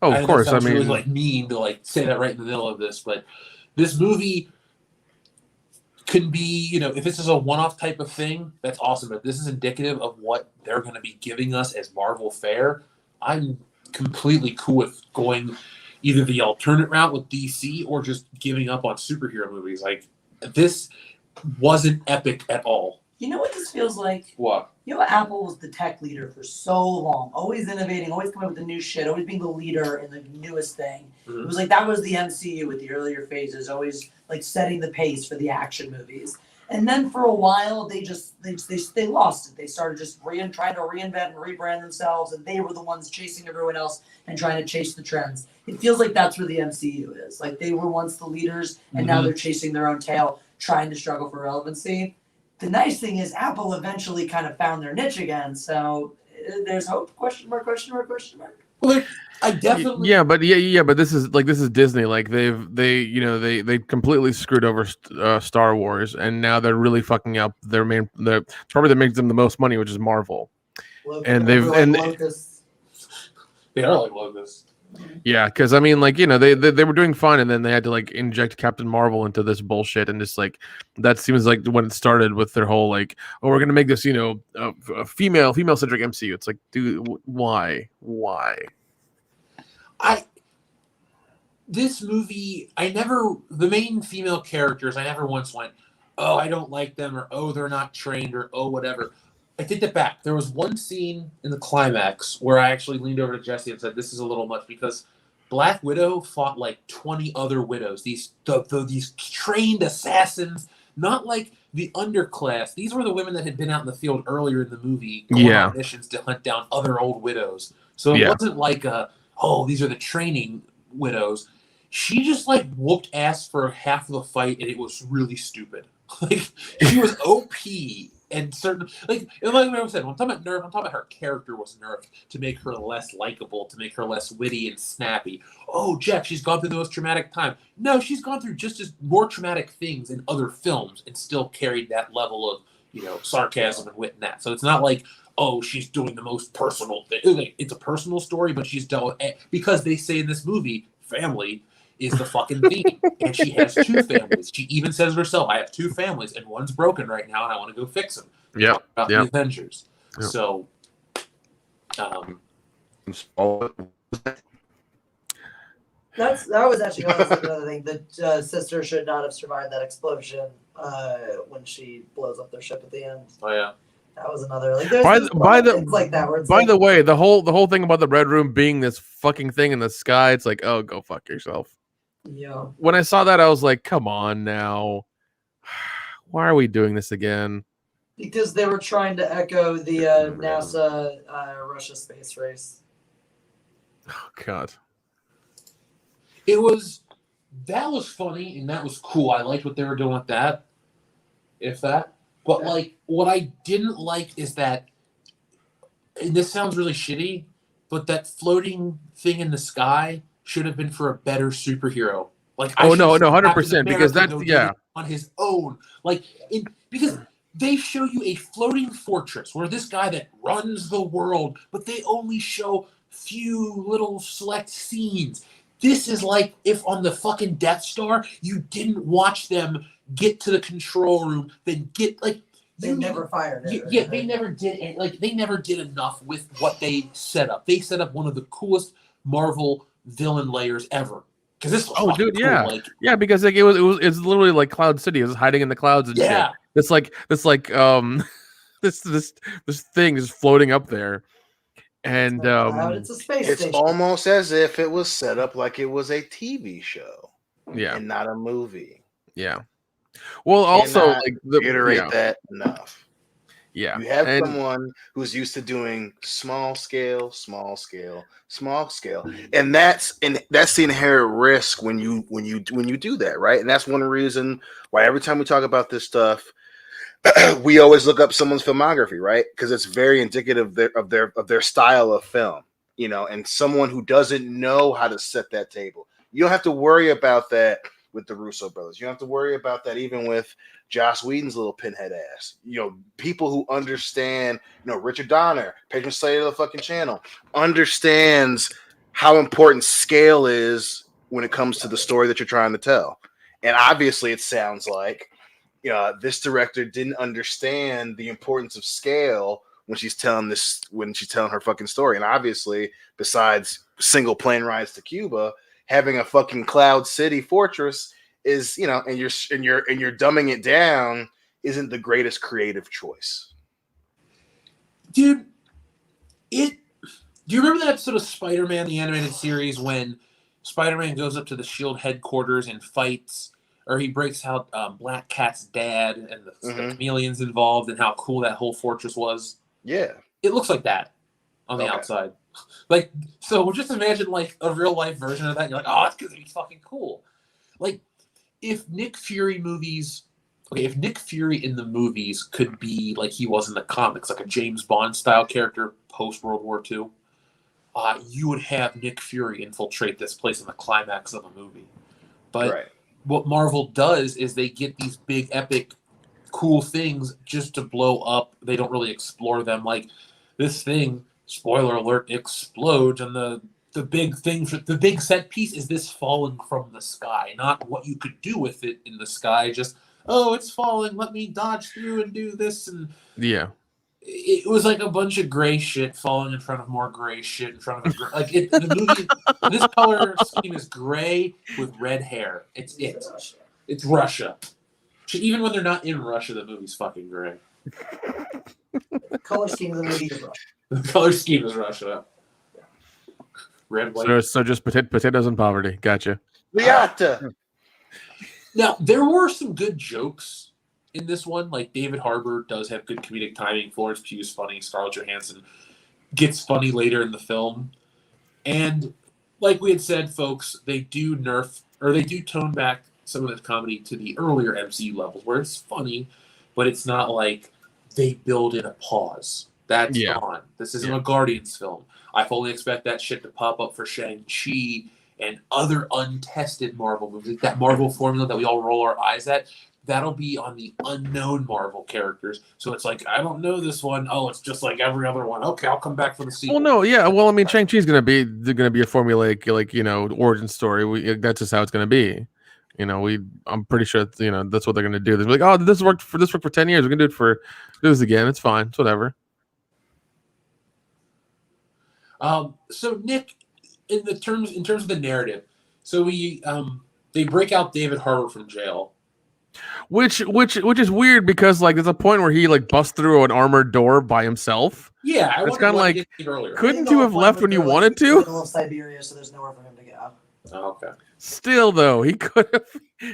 G: Oh, of course.
B: I mean, really like mean to like say that right in the middle of this, but this movie could be, if this is a one-off type of thing, that's awesome. But this is indicative of what they're going to be giving us as Marvel fare. I'm completely cool with going either the alternate route with DC or just giving up on superhero movies. Like, this wasn't epic at all.
J: You know what this feels like?
B: What?
J: Apple was the tech leader for so long, always innovating, always coming up with the new shit, always being the leader in the newest thing. Mm-hmm. It was like that was the MCU with the earlier phases, always like setting the pace for the action movies. And then for a while, they lost it. They started just trying to reinvent and rebrand themselves, and they were the ones chasing everyone else and trying to chase the trends. It feels like that's where the MCU is. Like, they were once the leaders, and now they're chasing their own tail, trying to struggle for relevancy. The nice thing is Apple eventually kind of found their niche again, so there's hope. Question mark, question mark, question mark.
B: Well, I definitely
G: but this is Disney. Like, they completely screwed over Star Wars, and now they're really fucking up their probably that makes them the most money, which is Marvel. And they are
B: like locusts.
G: Yeah, because I mean, they were doing fine, and then they had to like inject Captain Marvel into this bullshit, and just like that seems like when it started with their whole like, oh, we're gonna make this a female centric MCU. It's like, dude, why?
B: This movie, the main female characters, I never once went, oh, I don't like them, or oh, they're not trained, or oh, whatever. I take that back. There was one scene in the climax where I actually leaned over to Jesse and said, this is a little much, because Black Widow fought like 20 other widows. These trained assassins, not like the underclass. These were the women that had been out in the field earlier in the movie going on missions to hunt down other old widows. So it wasn't like, these are the training widows. She just like whooped ass for half of the fight, and it was really stupid. Like, she was OP. And certain, like I said, when I'm talking about nerf, I'm talking about her character was nerfed to make her less likable, to make her less witty and snappy. Oh, Jeff, she's gone through the most traumatic time. No, she's gone through just as more traumatic things in other films and still carried that level of, sarcasm and wit and that. So it's not like, oh, she's doing the most personal thing. Okay, it's a personal story, but she's dealt with because they say in this movie, family is the fucking theme. And she has 2 families. She even says herself, I have 2 families, and one's broken right now, and I want to go fix them.
G: Yeah.
B: Talk about the Avengers.
G: Yep.
B: So,
J: that was actually another thing. The sister should not have survived that explosion when she blows up their ship at the end.
B: oh yeah.
J: That was another like. There's things like that. Where it's
G: by the way, the whole thing about the Red Room being this fucking thing in the sky, it's like, oh, go fuck yourself.
J: Yeah.
G: When I saw that, I was like, come on now. Why are we doing this again?
J: Because they were trying to echo the NASA Russia space race.
G: Oh God.
B: That was funny and that was cool. I liked what they were doing with that. But like what I didn't like is that, and this sounds really shitty, but that floating thing in the sky should have been for a better superhero. Like,
G: no, 100%, because that's
B: on his own. Like, because they show you a floating fortress where this guy that runs the world, but they only show few little select scenes. This is like if on the fucking Death Star you didn't watch them get to the control room, then get like
J: they never fired it.
B: Yeah, they never did. Like they never did enough with what they set up. They set up one of the coolest Marvel villain layers ever. Because this was
G: dude,
B: cool.
G: yeah,
B: like,
G: yeah, because like it's literally like Cloud City. It was hiding in the clouds and shit. It's like this thing is floating up there, and
J: it's a space
C: it's
J: station.
C: almost as if it was set up like it was a TV show, and not a movie.
G: Yeah. Well, also like
C: reiterate that enough.
G: Yeah,
C: you have someone who's used to doing small scale, and that's the inherent risk when you do that, right? And that's one reason why every time we talk about this stuff, we always look up someone's filmography, right? Because it's very indicative of their style of film, you know. And someone who doesn't know how to set that table, you don't have to worry about that with the Russo brothers. You don't have to worry about that even with Joss Whedon's little pinhead ass. You know, people who understand, you know, Richard Donner, patron saint of the fucking channel, understands how important scale is when it comes to the story that you're trying to tell. And obviously it sounds like, you know, this director didn't understand the importance of scale when she's telling her fucking story. And obviously, besides single plane rides to Cuba, having a fucking Cloud City fortress is, you know, and you're dumbing it down isn't the greatest creative choice.
B: Dude, do you remember that episode of Spider-Man, the animated series, when Spider-Man goes up to the SHIELD headquarters and fights, or he breaks out Black Cat's dad and the chameleons involved, and how cool that whole fortress was?
C: Yeah.
B: It looks like that on the outside. Like, so just imagine like a real life version of that. And you're like, oh, it's gonna be fucking cool. Like, if Nick Fury in the movies could be like he was in the comics, like a James Bond style character post World War II, you would have Nick Fury infiltrate this place in the climax of a movie. But what Marvel does is they get these big, epic, cool things just to blow up. They don't really explore them. Like this thing, spoiler alert, explodes, and the big thing, the big set piece is this falling from the sky, not what you could do with it in the sky. Just, oh, it's falling, let me dodge through and do this. And it was like a bunch of gray shit falling in front of more gray shit in front of the movie. This color scheme is gray with red hair. It's Russia. Even when they're not in Russia, the movie's fucking gray.
J: The color scheme of the movie is Russia.
B: The color scheme is Russia. Red, white.
G: So just potatoes and poverty. Gotcha.
B: Now, there were some good jokes in this one. Like, David Harbour does have good comedic timing. Florence Pugh's funny. Scarlett Johansson gets funny later in the film. And like we had said, folks, they do tone back some of the comedy to the earlier MCU levels where it's funny, but it's not like they build in a pause. That's gone. This isn't a Guardians film. I fully expect that shit to pop up for Shang-Chi and other untested Marvel movies. That Marvel formula that we all roll our eyes at, that'll be on the unknown Marvel characters. So it's like, I don't know this one. Oh, it's just like every other one. Okay, I'll come back for the sequel.
G: Well, no, yeah. Well, I mean, Shang-Chi's gonna be a formulaic, like, you know, origin story. That's just how it's gonna be. You know, I'm pretty sure you know that's what they're gonna do. They're like, oh, this worked for 10 years. We're gonna do this again. It's fine. It's whatever.
B: So Nick, in terms of the narrative, so they break out David Harbour from jail.
G: Which is weird because like there's a point where he like busts through an armored door by himself.
B: Yeah,
G: it's kind of like,
B: earlier.
G: couldn't you have left when you wanted to?
J: In the middle of Siberia, so there's nowhere for him to go.
B: Oh, okay.
G: Still, though, he could have.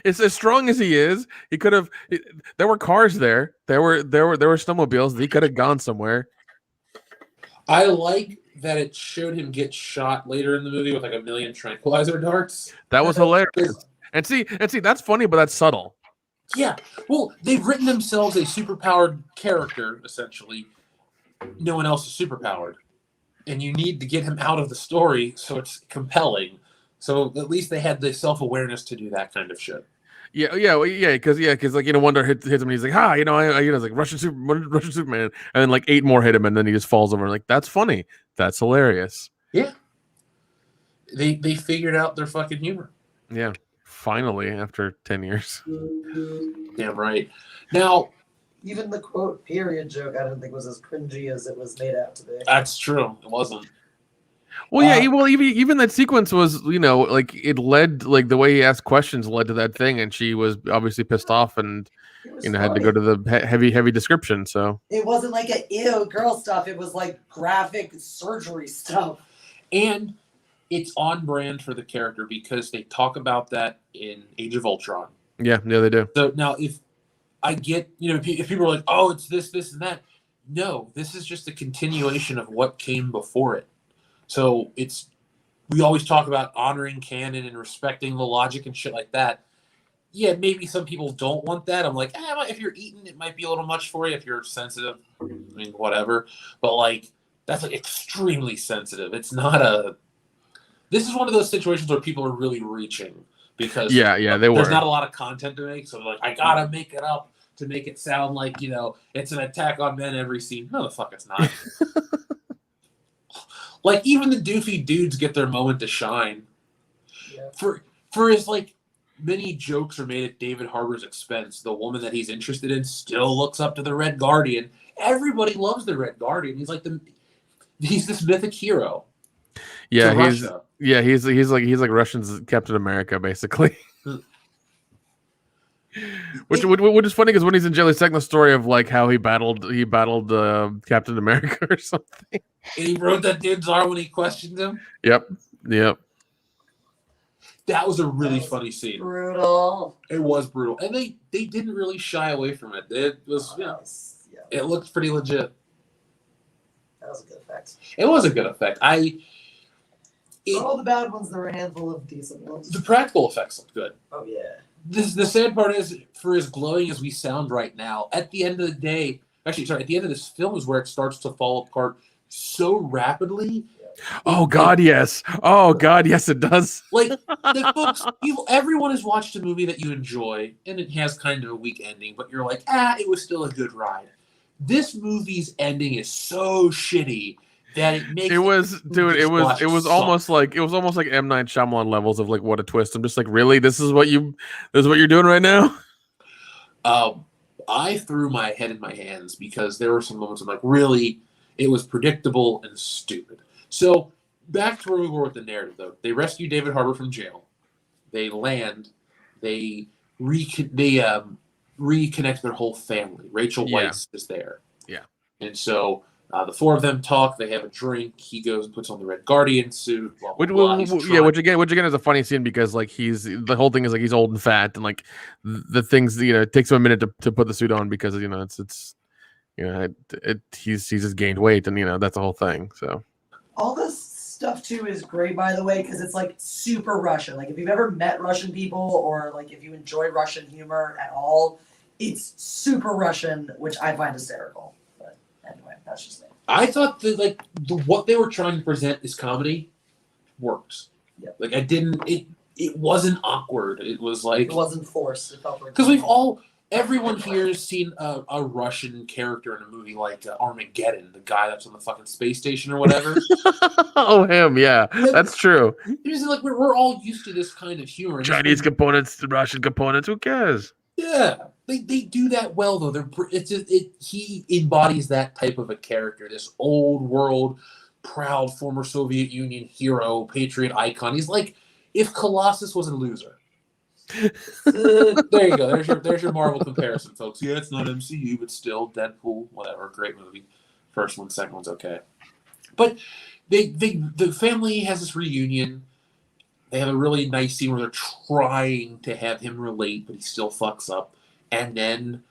G: It's as strong as he is. He could have. There were cars there. There were snowmobiles. He could have gone somewhere.
B: I like that it showed him get shot later in the movie with like a million tranquilizer darts.
G: That was hilarious. And see, that's funny, but that's subtle.
B: Yeah. Well, they've written themselves a superpowered character, essentially. No one else is superpowered. And you need to get him out of the story so it's compelling. So at least they had the self-awareness to do that kind of shit.
G: Yeah, because like, you know, Wonder hits him and he's like, you know, it's like Russian Superman, and then like 8 more hit him and then he just falls over. Like, that's funny. That's hilarious.
B: Yeah. They figured out their fucking humor.
G: Yeah. Finally, after 10 years.
B: Damn right. Now,
J: even the quote period joke, I didn't think was as cringy as it was made out to be.
B: That's true. It wasn't.
G: Well, yeah. Well, even that sequence was, you know, like it led, like the way he asked questions led to that thing, and she was obviously pissed off, and you know, had to go to the heavy description. So
J: it wasn't like a ew girl stuff. It was like graphic surgery stuff.
B: And it's on brand for the character because they talk about that in Age of Ultron.
G: Yeah, they do.
B: So now, if I get, you know, if people are like, oh, it's this, and that. No, this is just a continuation of what came before it. So we always talk about honoring canon and respecting the logic and shit like that. Yeah, maybe some people don't want that. I'm like, if you're eating, it might be a little much for you. If you're sensitive, I mean, whatever. But like, that's like extremely sensitive. It's not this is one of those situations where people are really reaching because there's not a lot of content to make. So like, I gotta make it up to make it sound like, you know, it's an attack on men every scene. No, the fuck it's not. Like, even the doofy dudes get their moment to shine. Yeah. For as, like, many jokes are made at David Harbour's expense, the woman that he's interested in still looks up to the Red Guardian. Everybody loves the Red Guardian. He's like he's this mythic hero.
G: Yeah, he's like Russian's Captain America, basically. Which is funny because when he's in jail, he's telling the story of like how he battled Captain America or something.
B: And he wrote that dude's arm when he questioned him.
G: Yep.
B: That was a really funny scene.
J: Brutal.
B: It was brutal, and they didn't really shy away from it. It was, it looked pretty legit.
J: That was a good effect.
B: It was a good effect.
J: For all the bad ones, there were a handful of decent ones.
B: The practical effects looked good.
J: Oh yeah.
B: The sad part is, for as glowing as we sound right now, at the end of the day, at the end of this film is where it starts to fall apart so rapidly.
G: Oh God, yes. Oh God, yes, it does.
B: Like, the folks, everyone has watched a movie that you enjoy, and it has kind of a weak ending, but you're like, it was still a good ride. This movie's ending is so shitty that it makes
G: it was almost like M. Night Shyamalan levels of like, what a twist. I'm just like, really? This is what you're doing right now?
B: I threw my head in my hands because there were some moments I'm like, really, it was predictable and stupid. So back to where we were with the narrative, though. They rescue David Harbour from jail. They land. They reconnect their whole family. Rachel Weisz is there.
G: Yeah.
B: And so the 4 of them talk. They have a drink. He goes and puts on the Red Guardian suit.
G: Which again is a funny scene because like the whole thing is like he's old and fat and like the things, you know, it takes him a minute to put the suit on because, you know, it's you know, he's just gained weight and, you know, that's the whole thing. So
J: all this stuff too is great, by the way, because it's like super Russian. Like if you've ever met Russian people or like if you enjoy Russian humor at all, it's super Russian, which I find hysterical. But anyway, that's just me.
B: I thought that what they were trying to present as comedy works.
J: Yeah.
B: Like it wasn't awkward. It was like
J: it wasn't forced. It felt
B: because everyone here has seen a Russian character in a movie like Armageddon, the guy that's on the fucking space station or whatever.
G: Oh, him, yeah, that's true.
B: Like we're all used to this kind of humor.
G: Chinese components, Russian components. Who cares?
B: Yeah, they do that well though. He embodies that type of a character, this old world, proud former Soviet Union hero, patriot icon. He's like if Colossus was a loser. There you go. There's your Marvel comparison, folks. Yeah, it's not MCU, but still Deadpool, whatever, great movie. First one, second one's okay. But the family has this reunion. They have a really nice scene where they're trying to have him relate, but he still fucks up. And then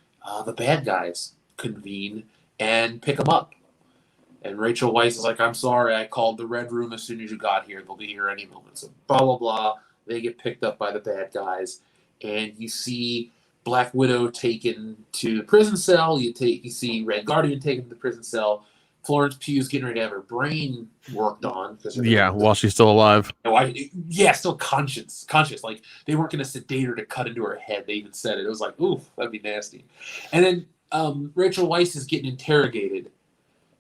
B: the bad guys convene and pick him up. And Rachel Weisz is like, I'm sorry, I called the Red Room as soon as you got here. They'll be here any moment. So blah, blah, blah. They get picked up by the bad guys. And you see Black Widow taken to the prison cell. You see Red Guardian taken to the prison cell. Florence Pugh's getting ready to have her brain worked on.
G: Yeah, while she's still alive.
B: Still conscious. Like, they weren't going to sedate her to cut into her head. They even said it. It was like, ooh, that'd be nasty. And then Rachel Weisz is getting interrogated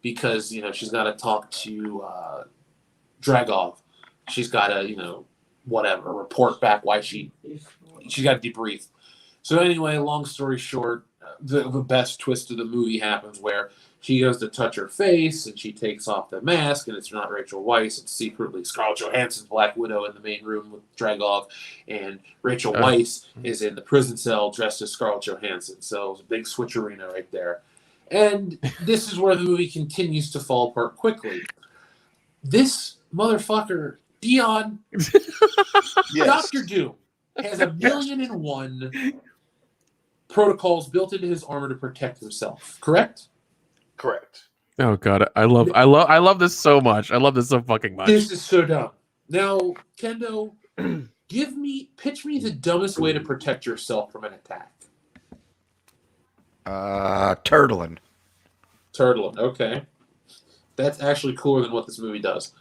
B: because, she's got to talk to Dragov. She's got to, whatever, report back why she's got to debrief. So anyway, long story short, the best twist of the movie happens where she goes to touch her face, and she takes off the mask, and it's not Rachel Weisz. It's secretly Scarlett Johansson's Black Widow in the main room with Dragov, and Rachel Weisz is in the prison cell dressed as Scarlett Johansson. So it's a big switcherino right there. And this is where the movie continues to fall apart quickly. This motherfucker, Dion,
C: Yes.
B: Dr. Doom, has 1,000,001 protocols built into his armor to protect himself. Correct?
C: Correct.
G: Oh god, I love this so much. I love this so fucking much.
B: This is so dumb. Now, Kendo, pitch me the dumbest way to protect yourself from an attack.
D: Turtling.
B: Turtling, okay. That's actually cooler than what this movie does.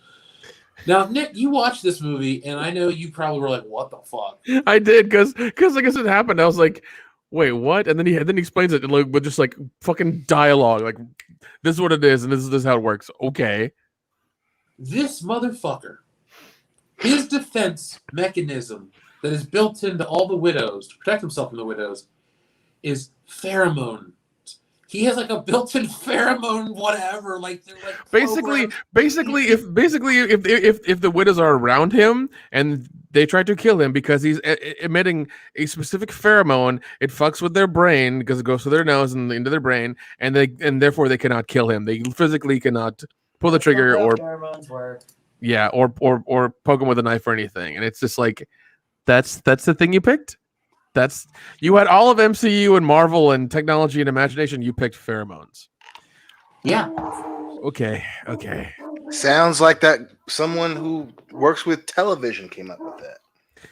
B: Now, Nick, you watched this movie, and I know you probably were like, what the fuck?
G: I did, because I guess it happened. I was like, wait, what? And then he explains it with just like fucking dialogue. Like, this is what it is, and this is how it works. Okay.
B: This motherfucker, his defense mechanism that is built into all the widows to protect himself from the widows is pheromone. He has like a built-in pheromone, whatever. Like they're like
G: basically, if the widows are around him and they try to kill him because he's emitting a specific pheromone, it fucks with their brain because it goes through their nose and into their brain, and therefore they cannot kill him. They physically cannot pull the trigger or
J: pheromones work.
G: Yeah, or poke him with a knife or anything. And it's just like that's the thing you picked. You had all of MCU and Marvel and technology and imagination. You picked pheromones.
B: Yeah.
G: Okay.
C: Sounds like that someone who works with television came up with that.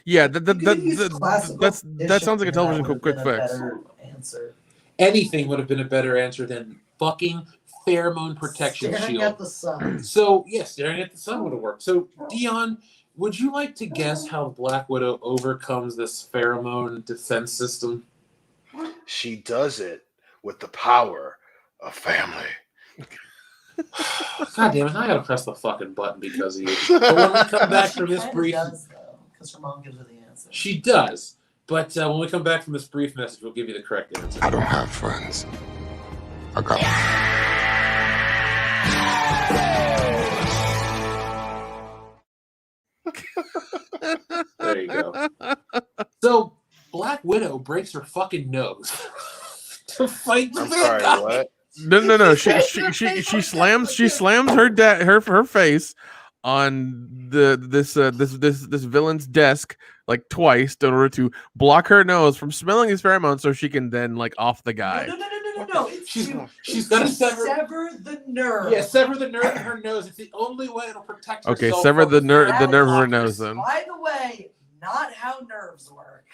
G: Yeah, that sounds like a television quick fix.
J: Answer.
B: Anything would have been a better answer than fucking pheromone protection
J: Staring
B: shield.
J: at the sun.
B: So staring at the sun would have worked. So Dion, would you like to guess how Black Widow overcomes this pheromone defense system?
C: She does it with the power of family.
B: God damn it! I gotta press the fucking button because of you. But when we come back from this brief,
J: Because her mom gives her the answer.
B: she does. But when we come back from this brief message, we'll give you the correct answer.
I: I don't have friends. I got
B: There you go. So Black Widow breaks her fucking nose to fight the
C: I'm
B: bad
C: sorry,
B: guy.
C: what?
G: No. She slams her face on this villain's desk like twice in order to block her nose from smelling his pheromones, so she can then like off the guy.
J: No.
B: She's got to sever
J: the nerve.
B: Yeah, sever the nerve in her nose. It's the only way it'll protect herself.
G: Okay, sever the nerve of her
J: Blockers.
G: nose then.
J: By the way, not how nerves work.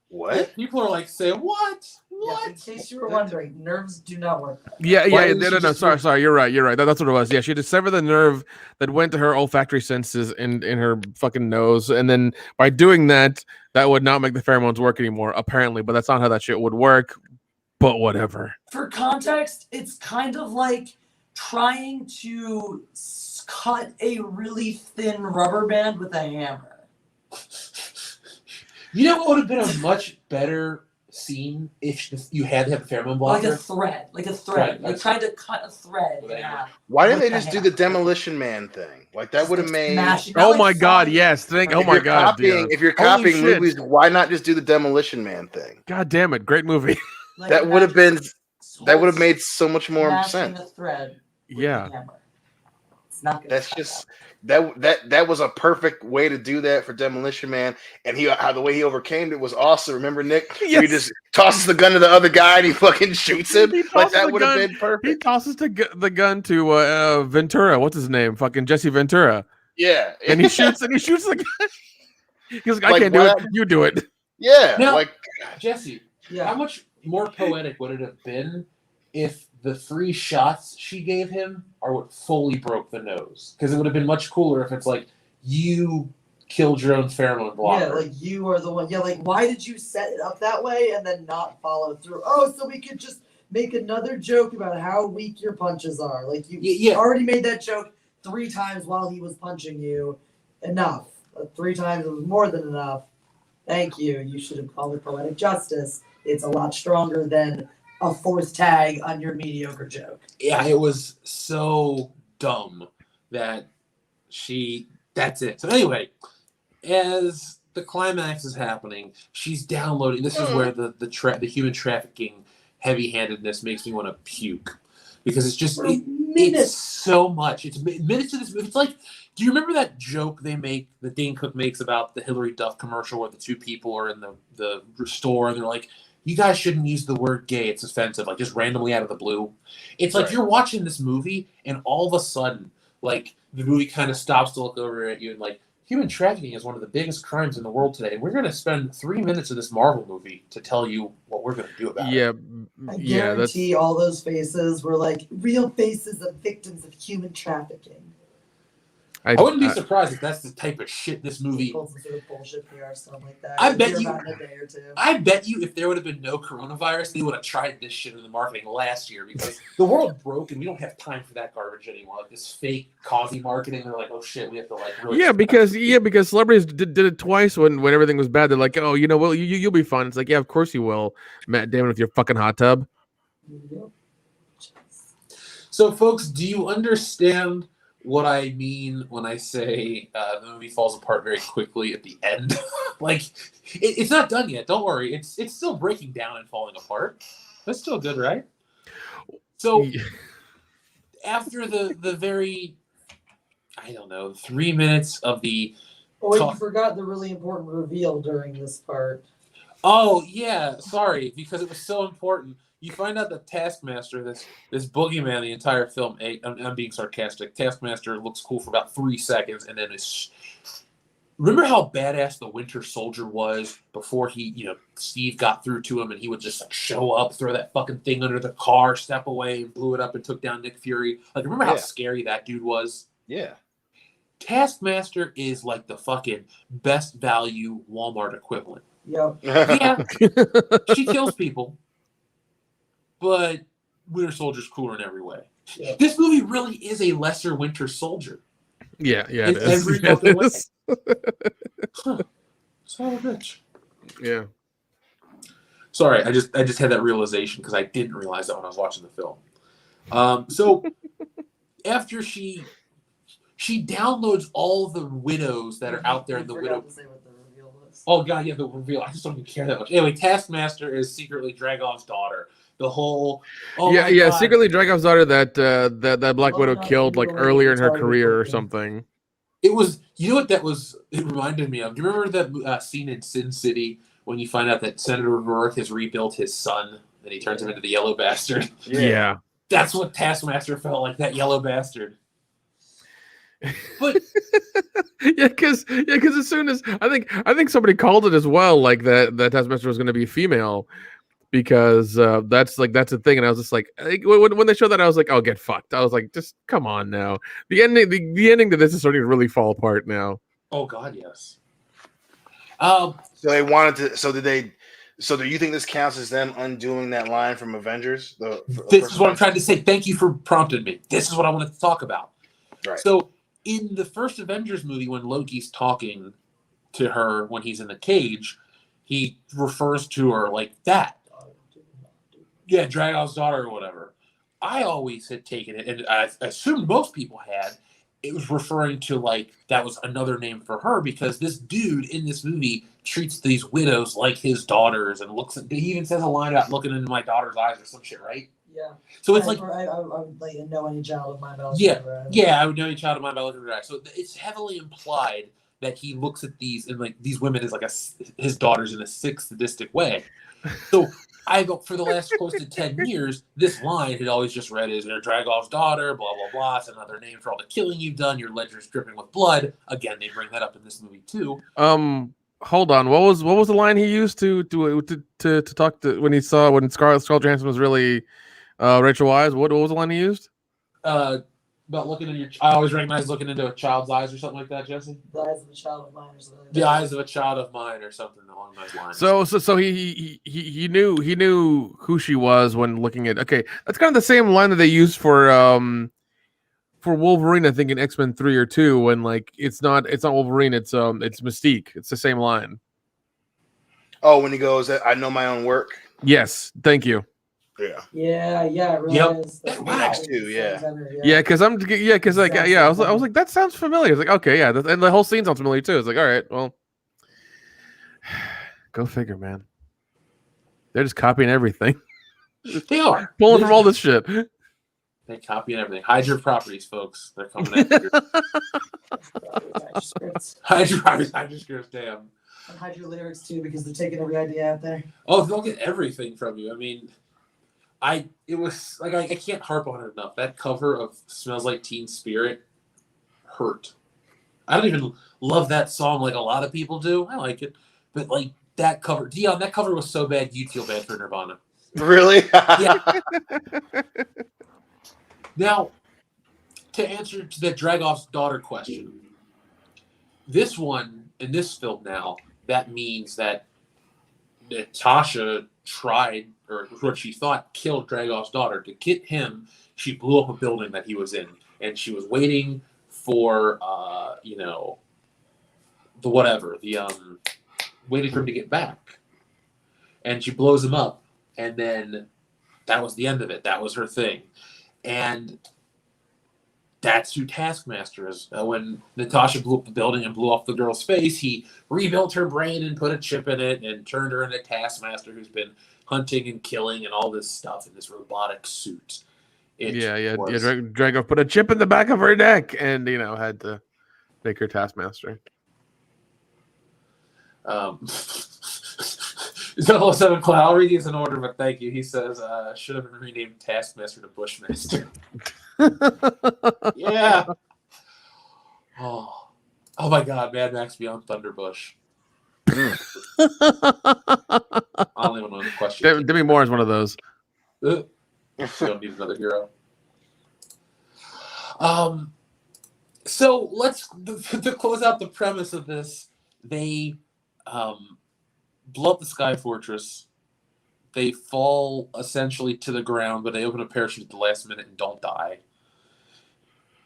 C: What?
B: People are like, say what?
J: Yeah, in case you were wondering, nerves do not work.
G: Yeah,
B: Why
G: yeah.
B: didn't
G: No,
B: she
G: no,
B: just
G: sorry, sorry. You're right. You're right. That's what it was. Yeah, she had to sever the nerve that went to her olfactory senses in her fucking nose, and then by doing that, that would not make the pheromones work anymore, apparently. But that's not how that shit would work. But whatever.
J: For context, it's kind of like trying to cut a really thin rubber band with a hammer.
B: You know what would have been a much better scene if you had to have a pheromone blocker?
J: Like a thread. Like
B: Right.
J: trying to cut a thread in
B: Yeah.
J: half.
C: Why didn't
J: with
C: they
J: the
C: just do
J: hammer.
C: the Demolition Man thing? Like that would have made.
J: Smashing.
G: Oh
J: Not
G: my
J: like
G: god,
J: falling-
G: yes. Thank. Oh
C: If
G: my
C: you're
G: god,
C: copying,
G: Dion.
C: if you're
G: Holy
C: copying
G: shit.
C: movies, why not just do the Demolition Man thing?
G: God damn it, great movie.
J: like
C: That would have been. That would have
J: imagine
C: made so much more
J: smashing
C: sense.
J: a thread with
G: Yeah.
J: the hammer. It's not gonna
C: That's
J: cut
C: just
J: out.
C: that was a perfect way to do that for Demolition Man, and how the way he overcame it was awesome. Remember, Nick? Where he
G: Yes.
C: just tosses the gun to the other guy and he fucking shoots him.
G: He
C: Like
G: tosses
C: that
G: the
C: would have
G: gun.
C: been
G: He
C: perfect.
G: tosses the gun to Ventura. What's his name? Fucking Jesse Ventura.
C: Yeah,
G: And he shoots the guy. He's like, I
C: Like,
G: can't do
C: why
G: it.
C: not-
G: You do it.
C: Yeah,
B: Now-
C: like
B: Jesse,
J: Yeah.
B: how much more poetic would it have been if the 3 shots she gave him are what fully broke the nose? Because it would have been much cooler if it's like, you killed your own pheromone blocker.
J: Yeah, like you are the one. Yeah, like why did you set it up that way and then not follow through? Oh, so we could just make another joke about how weak your punches are. Like you
B: Yeah.
J: already made that joke 3 times while he was punching you. Enough. 3 times was more than enough. Thank you. You should have called it poetic justice. It's a lot stronger than a 4th tag on your mediocre joke.
B: Yeah, it was so dumb that that's it. So anyway, as the climax is happening, she's downloading. This is where the human trafficking heavy-handedness makes me want to puke. Because it's just
J: For
B: it's
J: minutes.
B: so much. It's minutes of this movie. It's like, do you remember that joke that Dane Cook makes about the Hillary Duff commercial where the 2 people are in the store and they're like, you guys shouldn't use the word gay, it's offensive, like just randomly out of the blue. It's like you're watching this movie and all of a sudden, like the movie kind of stops to look over at you and like, human trafficking is one of the biggest crimes in the world today. And we're going to spend 3 minutes of this Marvel movie to tell you what we're going to do about it.
G: Yeah.
J: I
G: Yeah. That's.
J: guarantee all those faces were like real faces of victims of human trafficking.
B: I wouldn't be surprised if that's the type of shit this movie.
J: Pulled some sort of bullshit PR stuff like that.
B: I
J: You'll
B: bet
J: hear
B: you-
J: about it in a day or two.
B: I bet you if there would have been no coronavirus, they would have tried this shit in the marketing last year because the world broke and we don't have time for that garbage anymore. Like this fake causey marketing, they're like, oh shit, we have to like really.
G: Yeah, because celebrities did it twice when everything was bad. They're like, oh, you know, well, you'll be fine. It's like, yeah, of course you will, Matt Damon, with your fucking hot tub.
B: So, folks, do you understand what I mean when I say the movie falls apart very quickly at the end? Like, it's not done yet. Don't worry. It's still breaking down and falling apart. That's still good, right? So, after the very, I don't know, 3 minutes of the.
J: Oh, you forgot the really important reveal during this part.
B: Oh, yeah. Sorry, because it was so important. You find out that Taskmaster, this boogeyman the entire film, I'm being sarcastic, Taskmaster looks cool for about 3 seconds and then is. Remember how badass the Winter Soldier was before Steve got through to him and he would just like show up, throw that fucking thing under the car, step away, and blew it up and took down Nick Fury? Like, remember how scary that dude was?
C: Yeah.
B: Taskmaster is like the fucking best value Walmart equivalent.
J: Yep.
B: Yeah, she kills people, but Winter Soldier's cooler in every way.
J: Yeah.
B: This movie really is a lesser Winter Soldier.
G: Yeah,
B: In
G: it is.
B: every
G: Yeah, it
B: fucking way.
G: is.
B: Huh. Son of a bitch.
G: Yeah.
B: Sorry, I just had that realization because I didn't realize that when I was watching the film. So after she downloads all the widows that are out there in the widow.
J: To say what the reveal was.
B: Oh god, yeah, the reveal. I just don't even care that much. Anyway, Taskmaster is secretly Dragov's daughter. The whole my God.
G: Secretly Dragov's daughter that Black
J: Oh,
G: Widow
J: no,
G: killed like
J: you
G: earlier in her
J: already
G: career or
J: told me.
G: something.
B: It was, you know what that was? It reminded me of. Do you remember that scene in Sin City when you find out that Senator Rourke has rebuilt his son and he turns him into the yellow bastard?
G: Yeah.
B: That's what Taskmaster felt like, that yellow bastard. But
G: because as soon as I think somebody called it as well, like that Taskmaster was going to be female, because that's the thing. And I was just like when they showed that, I was like, oh, get fucked. I was like, just come on now. The ending to this is starting to really fall apart now.
B: Oh God, yes.
C: So they wanted to. So did they? So do you think this counts as them undoing that line from Avengers?
B: This is what I'm trying to say. Thank you for prompting me. This is what I wanted to talk about.
C: Right.
B: So in the first Avengers movie, when Loki's talking to her when he's in the cage, he refers to her like that. Yeah, Dragov's daughter or whatever. I always had taken it, and I assumed most people had. It was referring to like that was another name for her because this dude in this movie treats these widows like his daughters and looks at. He even says a line about looking into my daughter's eyes or some shit, right?
J: Yeah.
B: So it's
J: I would like know any child of mine.
B: Yeah, I would know any child of mine by looking at her eyes. So it's heavily implied that he looks at these and like these women as like his daughters in a sadistic way. So for the last close to 10 years, this line had always just read as Dragov's daughter, blah, blah, blah. It's another name for all the killing you've done. Your ledger's dripping with blood. Again, they bring that up in this movie too.
G: Hold on. What was the line he used to talk to when Scarlett Johansson was really Rachel Wise? What was the line he used?
B: About looking in I always recognize looking into a child's eyes or something like that, Jesse.
J: The eyes of a child of mine or something.
B: The eyes of a child of mine or something along those lines.
G: So he knew who she was when looking at. Okay, that's kind of the same line that they used for Wolverine, I think in X-Men 3 or 2, when like it's not Wolverine, it's Mystique. It's the same line.
C: Oh, when he goes, I know my own work.
G: Yes, thank you.
C: Yeah.
J: It really is.
C: Wax too, yeah.
G: Because I was like, that sounds familiar. It's like, okay, yeah, and the whole scene sounds familiar too. It's like, all right, well, go figure, man. They're just copying everything.
B: They are
G: pulling from all this shit.
B: They copying everything. Hide your properties, folks. They're coming after you. Hide your properties. Hide your scripts. Damn.
J: And hide your lyrics too, because they're taking every idea out there.
B: Oh, they'll get everything from you. I mean. It was like I can't harp on it enough. That cover of "Smells Like Teen Spirit" hurt. I don't even love that song like a lot of people do. I like it, but like that cover, Dion, that cover was so bad you'd feel bad for Nirvana.
C: Really?
B: Yeah. Now, to answer to the Dragov's daughter question, this one in this film now that means that Natasha tried, or what she thought killed Dragov's daughter. To get him, she blew up a building that he was in, and she was waiting for, waiting for him to get back. And she blows him up, and then that was the end of it. That was her thing. And that's who Taskmaster is. When Natasha blew up the building and blew off the girl's face, he rebuilt her brain and put a chip in it and turned her into Taskmaster, who's been hunting and killing and all this stuff in this robotic suit.
G: Dragov put a chip in the back of her neck and had to make her Taskmaster.
B: 007 Cloud, I'll read these in order, but thank you. He says, should have been renamed Taskmaster to Bushmaster. Yeah. Oh my God, Mad Max Beyond Thunderbush. I don't even know the question.
G: Demi Moore is one of those.
B: We don't need another hero. So let's to close out the premise of this. They blow up the Sky Fortress. They fall essentially to the ground, but they open a parachute at the last minute and don't die.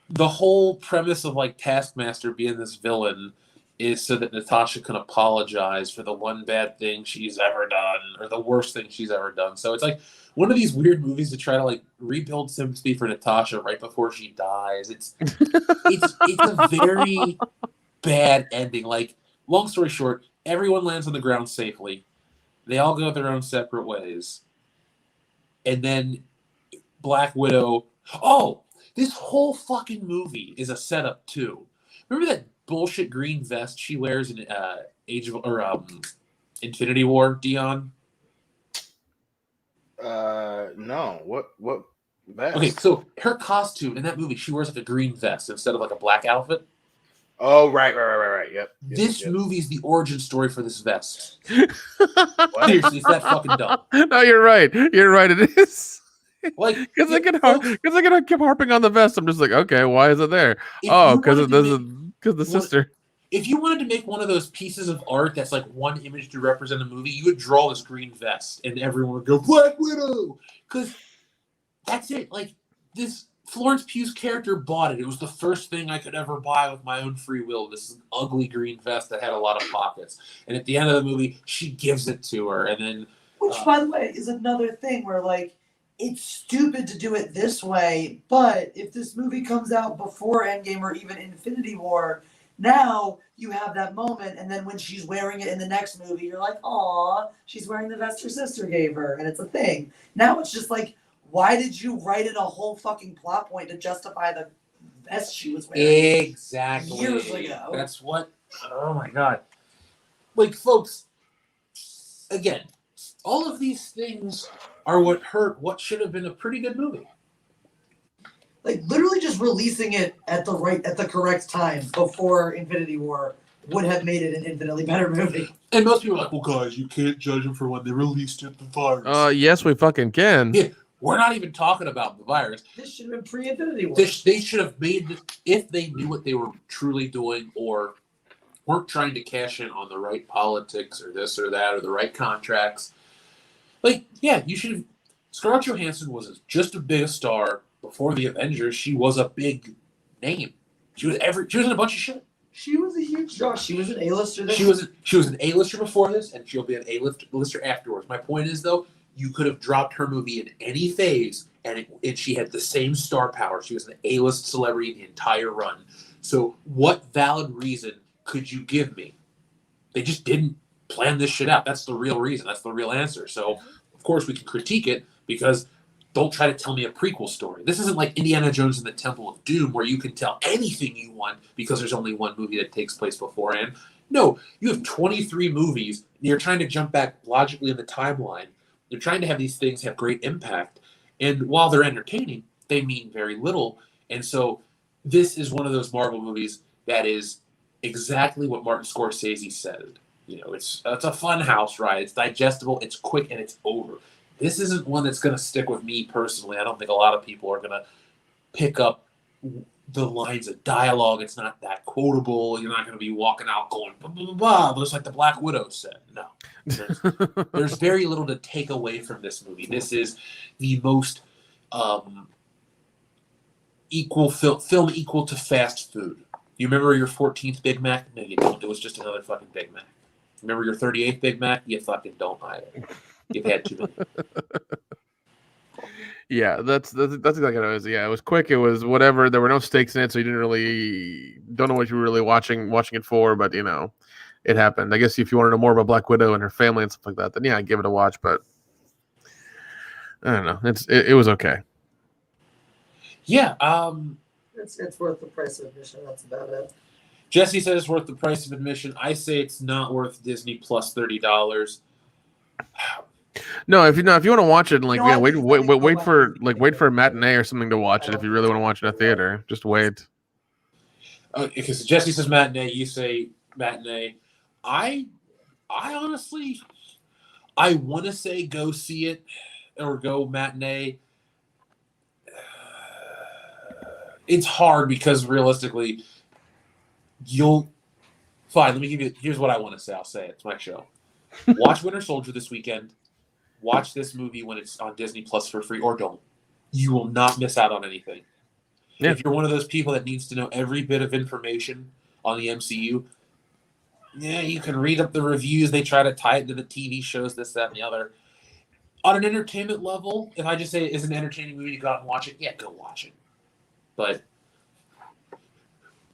B: The whole premise of like Taskmaster being this villain is so that Natasha can apologize for the one bad thing she's ever done, or the worst thing she's ever done. So it's like one of these weird movies to try to like rebuild sympathy for Natasha right before she dies. It's a very bad ending. Like, long story short, everyone lands on the ground safely. They all go their own separate ways. And then Black Widow. Oh, this whole fucking movie is a setup too. Remember that bullshit green vest she wears in Infinity War, Dion?
C: No. What vest?
B: Okay, so her costume in that movie, she wears like a green vest instead of like a black outfit.
C: Oh, right. Yep.
B: This movie is the origin story for this vest.
C: What?
B: Seriously, it's that fucking dumb.
G: No, you're right. You're right. It is.
B: Like,
G: Because
B: yeah, folks,
G: I keep harping on the vest. I'm just like, okay, why is it there?
B: if
G: Oh,
B: you
G: because
B: wanted to make
G: the
B: one-
G: sister.
B: if you wanted to make one of those pieces of art that's like one image to represent a movie, you would draw this green vest, and everyone would go Black Widow, because that's it. Like, this Florence Pugh's character bought it. It was the first thing I could ever buy with my own free will. This ugly green vest that had a lot of pockets, and at the end of the movie, she gives it to her, and then
J: Which, by the way, is another thing where, like, it's stupid to do it this way, but if this movie comes out before Endgame or even Infinity War, now you have that moment, and then when she's wearing it in the next movie, you're like, aw, she's wearing the vest her sister gave her, and it's a thing. Now it's just like, why did you write it a whole fucking plot point to justify the vest she was wearing?
B: exactly
J: Years ago.
B: That's what. Oh my god! Like, folks, again, all of these things are what hurt what should have been a pretty good movie.
J: Like, literally just releasing it at the correct time before Infinity War would have made it an infinitely better movie.
B: And most people are like, "Well, guys, you can't judge them for when they released it. The virus."
G: Yes, we fucking can.
B: Yeah, we're not even talking about the virus.
J: This should have been pre-Infinity War.
B: They should have made this if they knew what they were truly doing, or weren't trying to cash in on the right politics or this or that or the right contracts. Like, yeah, you should have. Scarlett Johansson was just as big a star before the Avengers. She was a big name. She was in a bunch of shit.
J: She was a huge star. She was an A-lister.
B: She was an A-lister before this, and she'll be an A-lister afterwards. My point is, though, you could have dropped her movie in any phase, and she had the same star power. She was an A-list celebrity the entire run. So what valid reason could you give me? They just didn't plan this shit out. That's the real reason. That's the real answer. So, of course, we can critique it, because don't try to tell me a prequel story. This isn't like Indiana Jones and the Temple of Doom, where you can tell anything you want because there's only one movie that takes place beforehand. No, you have 23 movies, and you're trying to jump back logically in the timeline. You're trying to have these things have great impact. And while they're entertaining, they mean very little. And so this is one of those Marvel movies that is exactly what Martin Scorsese said. You know, it's a fun house ride. It's digestible, it's quick, and it's over. This isn't one that's going to stick with me personally. I don't think a lot of people are going to pick up the lines of dialogue. It's not that quotable. You're not going to be walking out going, blah, blah, blah, blah, just like the Black Widow said. No. There's very little to take away from this movie. This is the most equal film equal to fast food. You remember your 14th Big Mac? No, you don't. It was just another fucking Big Mac. Remember your 38th Big Mac? You fucking don't either. You've had too many.
G: Yeah, that's exactly what it was. Yeah, it was quick. It was whatever. There were no stakes in it, so you don't know what you were really watching it for. But you know, it happened. I guess if you want to know more about Black Widow and her family and stuff like that, then yeah, I'd give it a watch. But I don't know. It was okay.
B: Yeah.
J: It's worth the price of admission. That's about it.
B: Jesse says it's worth the price of admission. I say it's not worth Disney plus $30.
G: No, if you want to watch it, like,
J: You know,
G: wait for a matinee or something to watch it. If you really want to watch it in a theater, just wait.
B: Because Jesse says matinee, you say matinee. I honestly, I want to say go see it or go matinee. It's hard because realistically, fine. Let me give you. Here's what I want to say. I'll say it. It's my show. Watch Winter Soldier this weekend. Watch this movie when it's on Disney Plus for free, or don't. You will not miss out on anything. Yeah. If you're one of those people that needs to know every bit of information on the MCU, yeah, you can read up the reviews. They try to tie it to the TV shows, this, that, and the other. On an entertainment level, if I just say it is an entertaining movie, you go out and watch it. Yeah, go watch it. But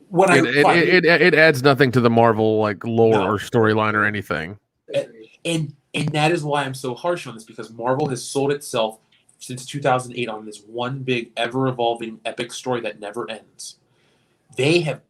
B: when
G: it adds nothing to the Marvel like lore or storyline or anything.
B: And that is why I'm so harsh on this, because Marvel has sold itself since 2008 on this one big, ever-evolving, epic story that never ends. They have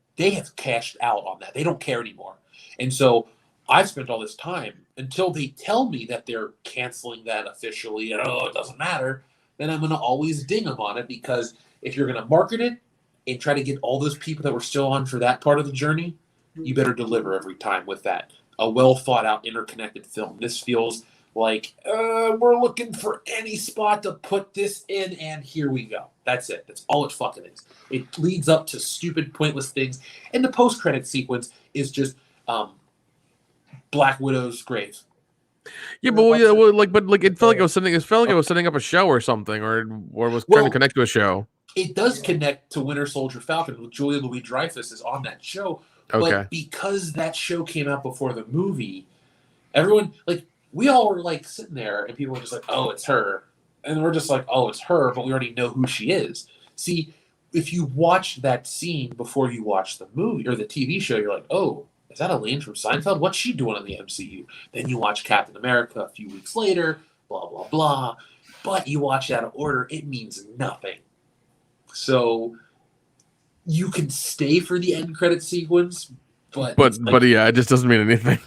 B: cashed out on that. They don't care anymore. And so I've spent all this time until they tell me that they're canceling that officially and, it doesn't matter, then I'm going to always ding them on it, because if you're going to market it and try to get all those people that were still on for that part of the journey, you better deliver every time with that. A well thought out, interconnected film. This feels like we're looking for any spot to put this in, and here we go. That's it. That's all it fucking is. It leads up to stupid, pointless things, and the post-credit sequence is just Black Widow's grave.
G: Yeah, but it felt like it was setting. It felt like it was setting up a show or something, or was trying to connect to a show.
B: It does connect to Winter Soldier Falcon. With Julia Louis-Dreyfus is on that show, but because that show came out before the movie, everyone we all were like sitting there, and people were just like, "Oh, it's her," and we're just like, "Oh, it's her," but we already know who she is. See, if you watch that scene before you watch the movie or the TV show, you're like, "Oh, is that Elaine from Seinfeld? What's she doing in the MCU?" Then you watch Captain America a few weeks later, blah, blah, blah. But you watch it out of order, it means nothing. So you can stay for the end credit sequence, but
G: yeah, it just doesn't mean anything.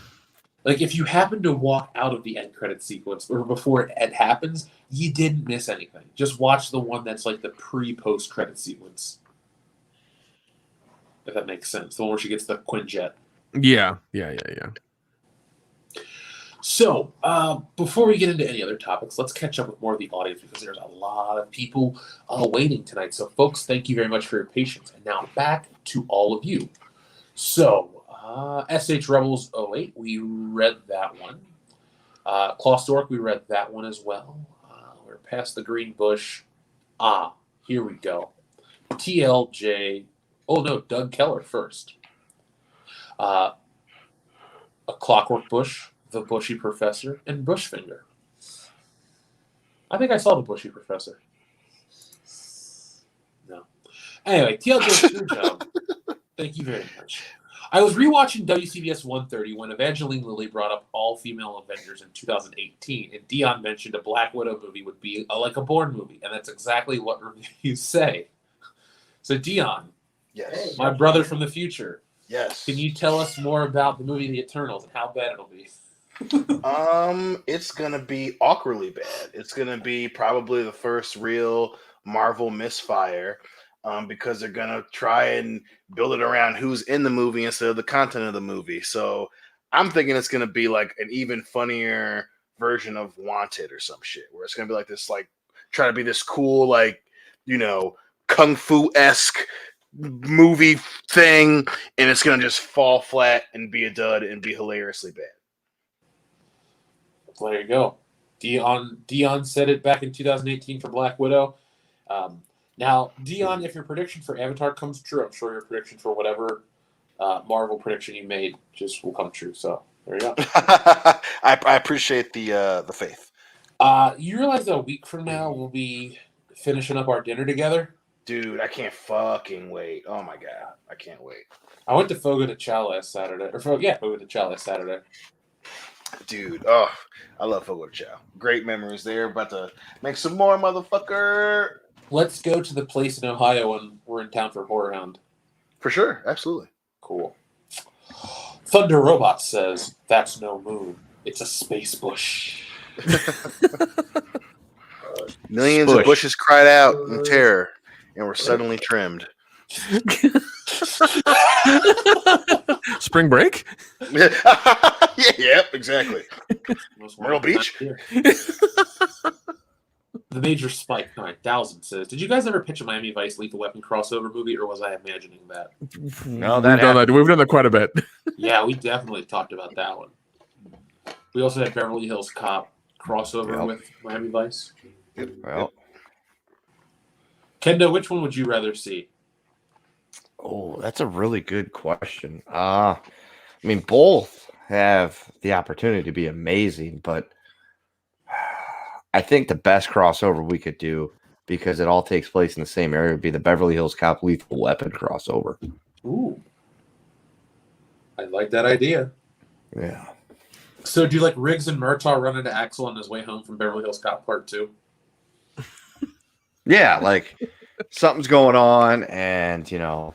B: Like if you happen to walk out of the end credit sequence or before it happens, you didn't miss anything. Just watch the one that's like the pre-post credit sequence. If that makes sense. The one where she gets the Quinjet.
G: Yeah.
B: So, before we get into any other topics, let's catch up with more of the audience because there's a lot of people waiting tonight. So, folks, thank you very much for your patience. And now back to all of you. So, SH Rebels 08, we read that one. Klaus Dork, we read that one as well. We're past the green bush. Here we go. TLJ. Oh, no, Doug Keller first. A Clockwork Bush, The Bushy Professor, and Bushfinger. I think I saw The Bushy Professor. No. Anyway, TLJ Screwjob. Thank you very much. I was rewatching WCBS 130 when Evangeline Lilly brought up all-female Avengers in 2018, and Dion mentioned a Black Widow movie would be like a Bourne movie, and that's exactly what reviews say. So, Dion,
C: yes,
B: my brother from the future,
C: yes,
B: can you tell us more about the movie The Eternals and how bad it'll be?
C: It's gonna be awkwardly bad. It's gonna be probably the first real Marvel misfire, because they're gonna try and build it around who's in the movie instead of the content of the movie. So I'm thinking it's gonna be like an even funnier version of Wanted or some shit, where it's gonna be like this, like try to be this cool, like, you know, kung fu-esque movie thing, and it's gonna just fall flat and be a dud and be hilariously bad.
B: Well, there you go. Dion said it back in 2018 for Black Widow. Now, Dion, if your prediction for Avatar comes true, I'm sure your prediction for whatever Marvel prediction you made just will come true. So there you go.
C: I appreciate the faith.
B: You realize that a week from now we'll be finishing up our dinner together?
C: Dude, I can't fucking wait. Oh my god, I can't wait.
B: I went to Fogo de Chao last Saturday. Fogo de Chao last Saturday.
C: Dude, oh, I love Fogo de Chao. Great memories there. About to make some more, motherfucker.
B: Let's go to the place in Ohio when we're in town for Horror Hound.
C: For sure, absolutely.
B: Cool. Thunder Robot says, "That's no moon. It's a space bush."
C: Millions of bushes cried out in terror and were suddenly trimmed.
G: Spring break?
C: Yep, exactly. Myrtle Beach?
B: The Major Spike 9000 says, "Did you guys ever pitch a Miami Vice Lethal Weapon crossover movie, or was I imagining that?"
D: No,
G: we've done that. We've done that quite a bit.
B: Yeah, we definitely talked about that one. We also had Beverly Hills Cop crossover with Miami Vice.
D: Well,
B: Kendo, which one would you rather see?
D: Oh, that's a really good question. I mean, both have the opportunity to be amazing, but I think the best crossover we could do, because it all takes place in the same area, would be the Beverly Hills Cop Lethal Weapon crossover.
B: Ooh. I like that idea.
D: Yeah.
B: So do you like Riggs and Murtaugh run into Axel on his way home from Beverly Hills Cop Part 2?
D: Yeah, like something's going on, and you know,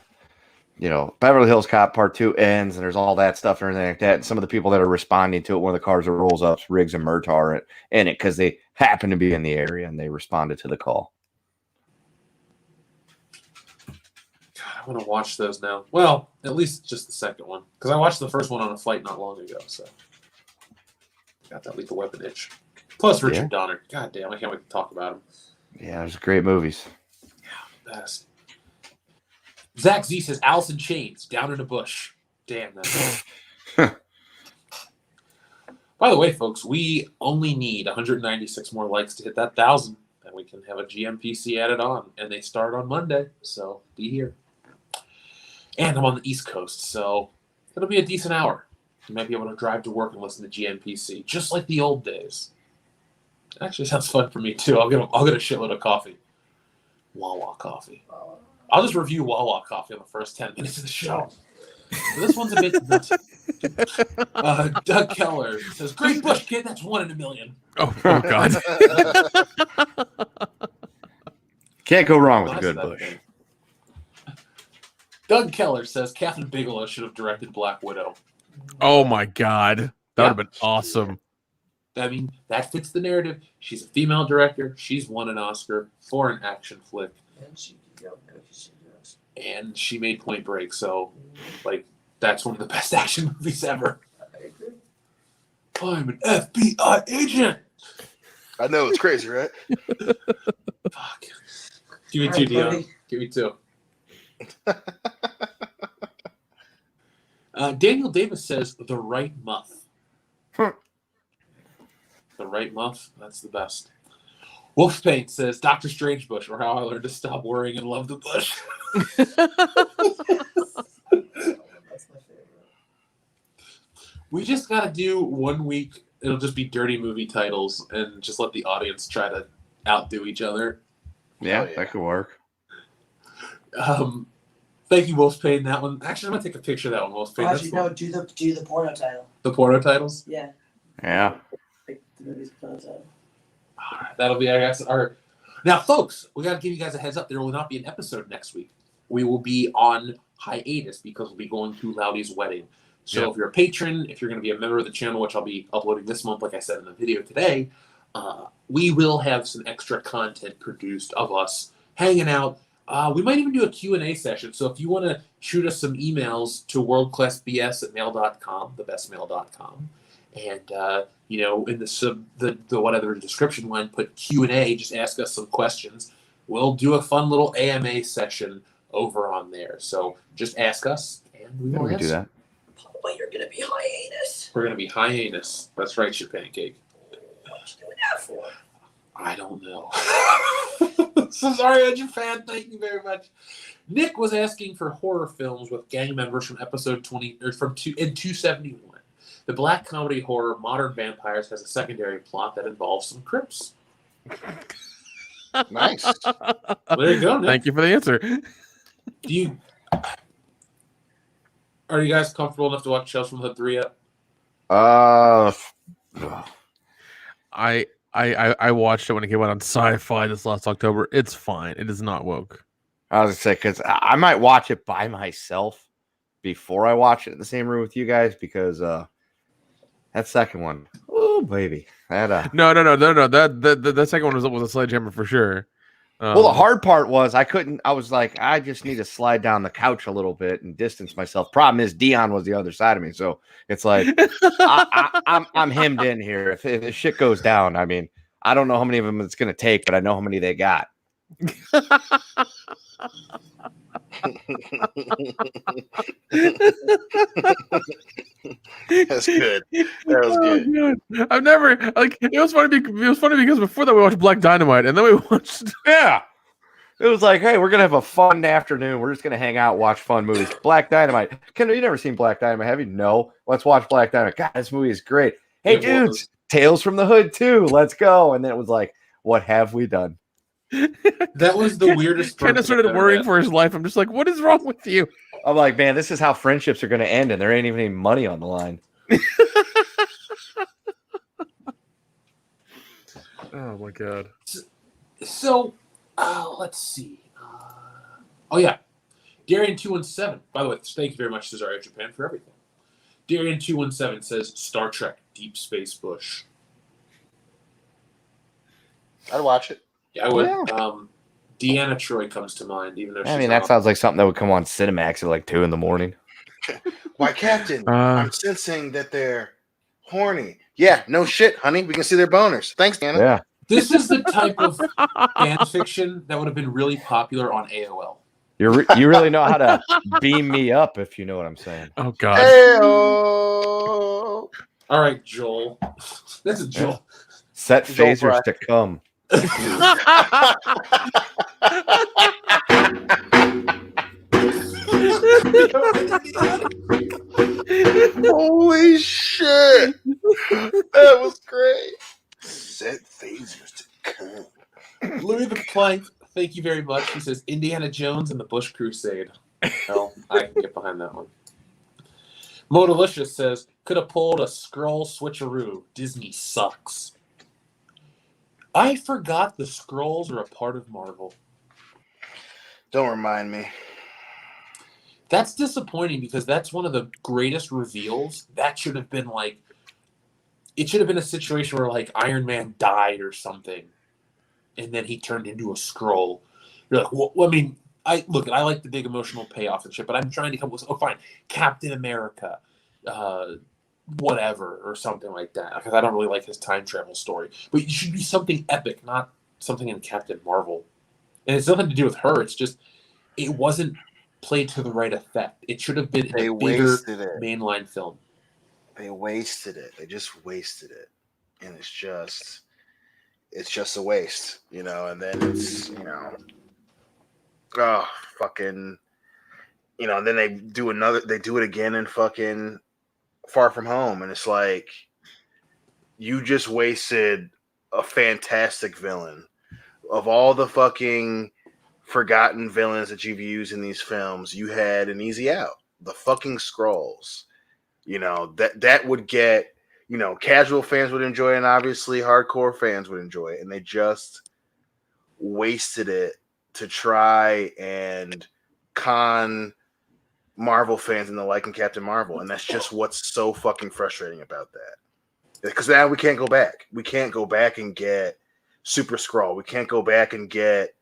D: Beverly Hills Cop Part 2 ends, and there's all that stuff and everything like that. And some of the people that are responding to it, one of the cars that rolls up, Riggs and Murtaugh are in it because they happen to be in the area and they responded to the call.
B: I'm gonna watch those now. Well, at least just the second one, because I watched the first one on a flight not long ago. So got that Lethal Weapon itch. Plus Richard Donner. God damn, I can't wait to talk about him.
D: Yeah, there's great movies.
B: Yeah, best. Zach Z says Alice in Chains, Down in a Bush. Damn that. By the way, folks, we only need 196 more likes to hit that 1,000, and we can have a GMPC added on. And they start on Monday, so be here. And I'm on the East Coast, so it'll be a decent hour. You might be able to drive to work and listen to GMPC, just like the old days. Actually, sounds fun for me too. I'll get a shitload of coffee. Wawa coffee. I'll just review Wawa coffee in the first 10 minutes of the show. This one's a bit nuts. Doug Keller says, "Great Bush, kid. That's 1 in a million."
G: Oh God.
D: Can't go wrong with a good Bush.
B: Thing. Doug Keller says Catherine Bigelow should have directed Black Widow.
G: Oh my God. That would have been awesome.
B: I mean, that fits the narrative. She's a female director. She's won an Oscar for an action flick. And she made Point Break, so like that's one of the best action movies ever. I'm an FBI agent.
C: I know, it's crazy, right?
B: Fuck. Give me two, Dion. Give me two. Daniel Davis says The Right Muff. The Right Muff? That's the best. Wolfpaint says Dr. Strange Bush, or How I Learned to Stop Worrying and Love the Bush.
J: That's my favorite.
B: We just got to do 1 week. It'll just be dirty movie titles and just let the audience try to outdo each other.
D: Yeah, that could work.
B: Thank you, Wolfpaint. That one. Actually, I'm going to take a picture of that one, Wolfpaint.
J: Actually, no, do the porno title.
B: The porno titles?
J: Yeah.
D: Yeah.
J: Like the movie's porno title.
B: All right, that'll be, I guess, our... Now, folks, we got to give you guys a heads up. There will not be an episode next week. We will be on hiatus because we'll be going to Loudy's wedding. So if you're a patron, if you're going to be a member of the channel, which I'll be uploading this month, like I said in the video today, we will have some extra content produced of us hanging out. We might even do a Q&A session. So if you want to shoot us some emails to worldclassbs@mail.com, thebestmail.com, and you know, in the whatever description line, put Q&A, just ask us some questions. We'll do a fun little AMA session over on there. So just ask us, and we will
D: do that.
J: But you're gonna be hiatus.
B: We're gonna be hiatus. That's right, your pancake.
J: What you doing that for?
B: I don't know. So sorry, Japan. Thank you very much. Nick was asking for horror films with gang members from episode 20 or from 271. The black comedy horror Modern Vampires has a secondary plot that involves some Crips.
C: Nice.
B: Well, there you go, Nick.
G: Thank you for the answer.
B: Are you guys comfortable enough to watch Tales from the Hood 3 yet?
G: I watched it when it came out on Sci-Fi this last October. It's fine. It is not woke.
D: I was gonna say, because I might watch it by myself before I watch it in the same room with you guys, because that second one, oh baby, that
G: No. That second one was a sledgehammer for sure.
D: Well, the hard part was I was like, I just need to slide down the couch a little bit and distance myself. Problem is, Dion was the other side of me, so it's like I'm hemmed in here. If shit goes down, I mean, I don't know how many of them it's gonna take, but I know how many they got.
C: That's good. That was good.
G: God. I've never like it was funny because before that we watched Black Dynamite and then we watched
D: It was like, hey, we're gonna have a fun afternoon. We're just gonna hang out, watch fun movies. Black Dynamite. You never seen Black Dynamite? Have you? No. Let's watch Black Dynamite. God, this movie is great. Hey, dudes, Tales from the Hood too. Let's go. And then it was like, what have we done?
B: That was the weirdest.
G: Kind of started worrying for his life. I'm just like, what is wrong with you?
D: I'm like, man, this is how friendships are going to end, and there ain't even any money on the line.
G: Oh my god.
B: So, let's see. Oh yeah, Darian217. By the way, thank you very much, Cesare Japan, for everything. Darian217 says Star Trek: Deep Space Bush.
C: I'd watch it.
B: Yeah, I would.
D: Yeah.
B: Deanna Troy comes to mind, even though she's
D: I mean, that
B: not.
D: sounds like something that would come on Cinemax at like 2 a.m.
C: Why, Captain? I'm sensing that they're horny. Yeah, no shit, honey. We can see their boners. Thanks, Deanna.
D: Yeah.
B: This is the type of fan fiction that would have been really popular on AOL.
D: You really know how to beam me up, if you know what I'm saying.
G: Oh God.
C: Hey-oh.
B: All right, Joel. That's a Joel.
D: Set
C: Joel
D: phasers
C: Fry.
D: to come.
C: Holy shit. That was great. Set phasers to come.
B: Louis the Plank, thank you very much. He says Indiana Jones and the Bush Crusade. Hell, I can get behind that one. Modalicious says, could have pulled a scroll switcheroo. Disney sucks. I forgot the scrolls are a part of Marvel.
C: Don't remind me.
B: That's disappointing because that's one of the greatest reveals. That should have been like, it should have been a situation where like Iron Man died or something, and then he turned into a scroll. You're like, well, I mean, I like the big emotional payoff and shit, but I'm trying to come with, fine, Captain America, whatever, or something like that, because I don't really like his time travel story. But it should be something epic, not something in Captain Marvel. And it's nothing to do with her. It's just, it wasn't played to the right effect. It should have been a bigger mainline film.
C: They wasted it. They just wasted it. And it's just a waste, you know, and then it's, you know, oh, fucking, you know, and then they do it again in fucking Far From Home, and it's like, you just wasted a fantastic villain. Of all the fucking forgotten villains that you've used in these films, you had an easy out. The fucking Skrulls. You know, that would get, you know, casual fans would enjoy it, and obviously hardcore fans would enjoy it, and they just wasted it to try and con Marvel fans into liking Captain Marvel, and that's just what's so fucking frustrating about that. Because now we can't go back. We can't go back and get Super Skrull. We can't go back and get,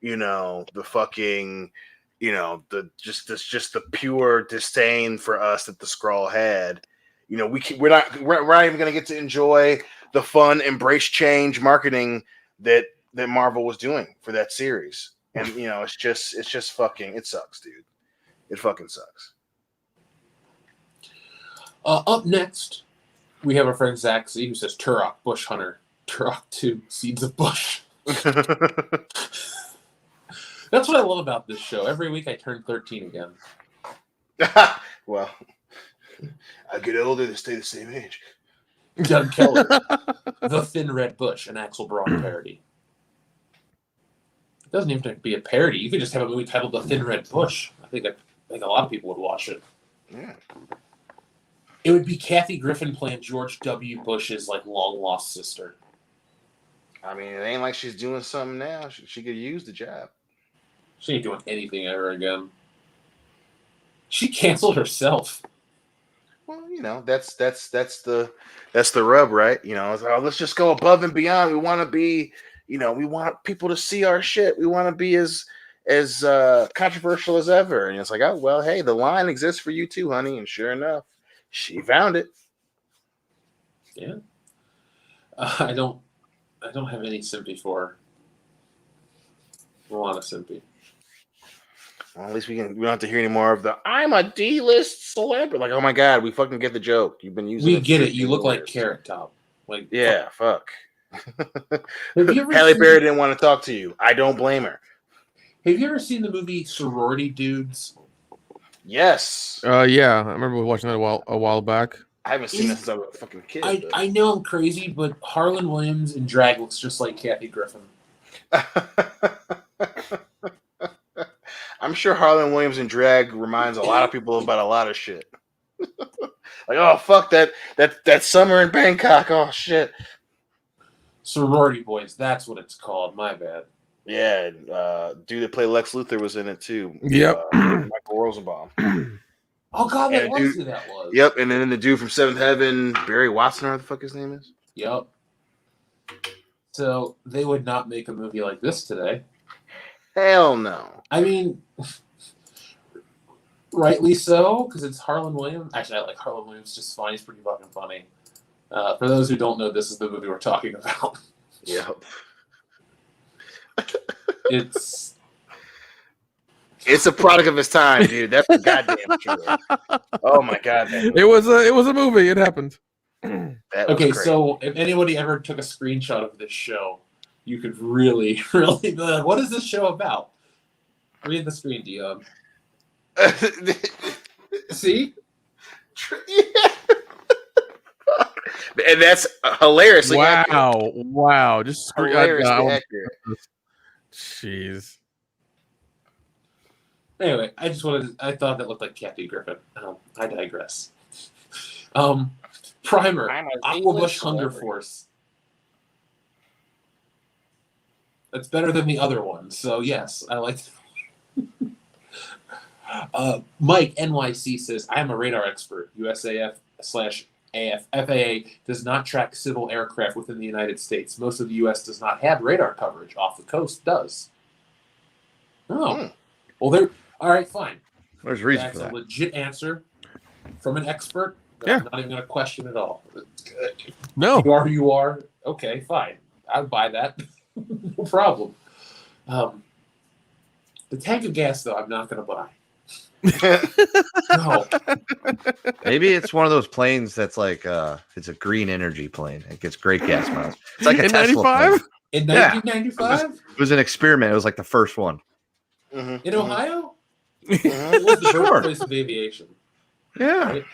C: you know, the fucking, you know, the the pure disdain for us that the Skrull had. You know, we're not even going to get to enjoy the fun embrace change marketing that Marvel was doing for that series. And you know, it's just fucking, it sucks, dude. It fucking sucks.
B: Up next, we have our friend Zach Z, who says Turok, Bush Hunter, Turok 2, Seeds of Bush. That's what I love about this show. Every week I turn 13 again.
C: Well, I get older to stay the same age.
B: Doug Keller, The Thin Red Bush, an Axl Braun parody. It doesn't even have to be a parody. You could just have a movie titled The Thin Red Bush. I think a lot of people would watch it.
C: Yeah.
B: It would be Kathy Griffin playing George W. Bush's like long lost sister.
C: I mean, it ain't like she's doing something now. She could use the job.
B: She ain't doing anything ever again. She canceled herself.
C: Well, you know, that's the rub, right? You know, it's like, oh, let's just go above and beyond. We want to be, you know, we want people to see our shit. We want to be as controversial as ever. And it's like, oh well, hey, the line exists for you too, honey. And sure enough, she found it.
B: Yeah. I don't have any sympathy for her. A lot of sympathy.
C: Well, at least we don't have to hear any more of the "I'm a D-list celebrity." Like, oh my god, we fucking get the joke. You've been using.
B: We get it. You look like Carrot Top. Like,
C: yeah, fuck.
B: Have you ever
C: Halle Berry didn't want to talk to you. I don't blame her.
B: Have you ever seen the movie Sorority Dudes?
C: Yes.
G: Yeah, I remember watching that a while back.
C: I haven't seen it since I was a fucking kid.
B: I know I'm crazy, but Harlan Williams in drag looks just like Kathy Griffin.
C: I'm sure Harlan Williams in drag reminds a lot of people about a lot of shit. Like, oh fuck that summer in Bangkok. Oh shit.
B: Sorority Boys, that's what it's called. My bad.
C: Yeah, dude that played Lex Luthor was in it too.
G: Yep.
C: Michael Rosenbaum.
B: Oh god, that was
C: dude,
B: who that was.
C: Yep, and then the dude from Seventh Heaven, Barry Watson, or what the fuck his name is.
B: Yep. So they would not make a movie like this today.
C: Hell no.
B: I mean, rightly so, because it's Harlan Williams. Actually, I like Harlan Williams just fine. He's pretty fucking funny. For those who don't know, this is the movie we're talking about.
C: Yep.
B: It's
C: a product of its time, dude. That's for goddamn sure. Oh my god.
G: It was a movie. It happened.
C: That was
B: okay.
C: great.
B: So if anybody ever took a screenshot of this show, you could really, really be like, "What is this show about?" Read the screen, Dion. See?
C: Yeah. And that's hilariously accurate.
G: Wow. Just
C: Hilariously accurate.
G: Jeez.
B: Anyway, I thought that looked like Kathy Griffin. I digress. Primer, Aquabush Hunger Force. That's better than the other one, so yes, I like Mike NYC says, I am a radar expert. USAF/FAA does not track civil aircraft within the United States. Most of the U.S. does not have radar coverage. Off the coast does. Oh. Well, they're... All right, fine.
D: There's a reason
B: That's
D: for that.
B: a legit answer from an expert.
G: Yeah.
B: I'm not even going to question at all.
G: No.
B: You are who you are. Okay, fine. I'll buy that. No problem. The tank of gas, though, I'm not going to buy. No.
D: Maybe it's one of those planes that's like it's a green energy plane. It gets great gas miles. It's like a
G: In
D: Tesla
G: 95?
D: plane.
B: In
D: Yeah.
B: 1995?
D: It was an experiment. It was like the first one.
B: In Ohio?
C: Mhm.
B: It was the
D: Sure.
B: birthplace of aviation.
D: Yeah.
B: Right?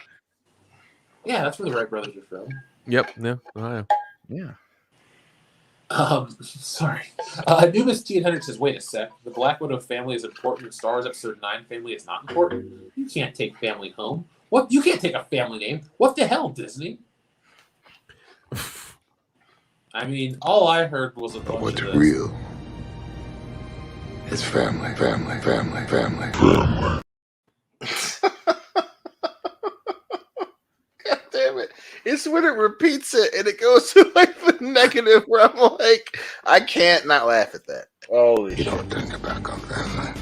B: Yeah, that's where the Wright brothers are from.
G: Yep. Yeah. Ohio.
D: Yeah.
B: Sorry. Nubis T100 says, wait a sec. The Black Widow family is important. The Star Wars Episode 9 family is not important. You can't take family home. What? You can't take a family name. What the hell, Disney? I mean, all I heard was a
I: But
B: bunch
I: what's
B: of this.
I: real is family, family, family, family, family.
C: God damn it. It's when it repeats it and it goes to like the negative where I'm like, I can't not laugh at that. Holy
I: You
C: shit.
I: don't think about our family.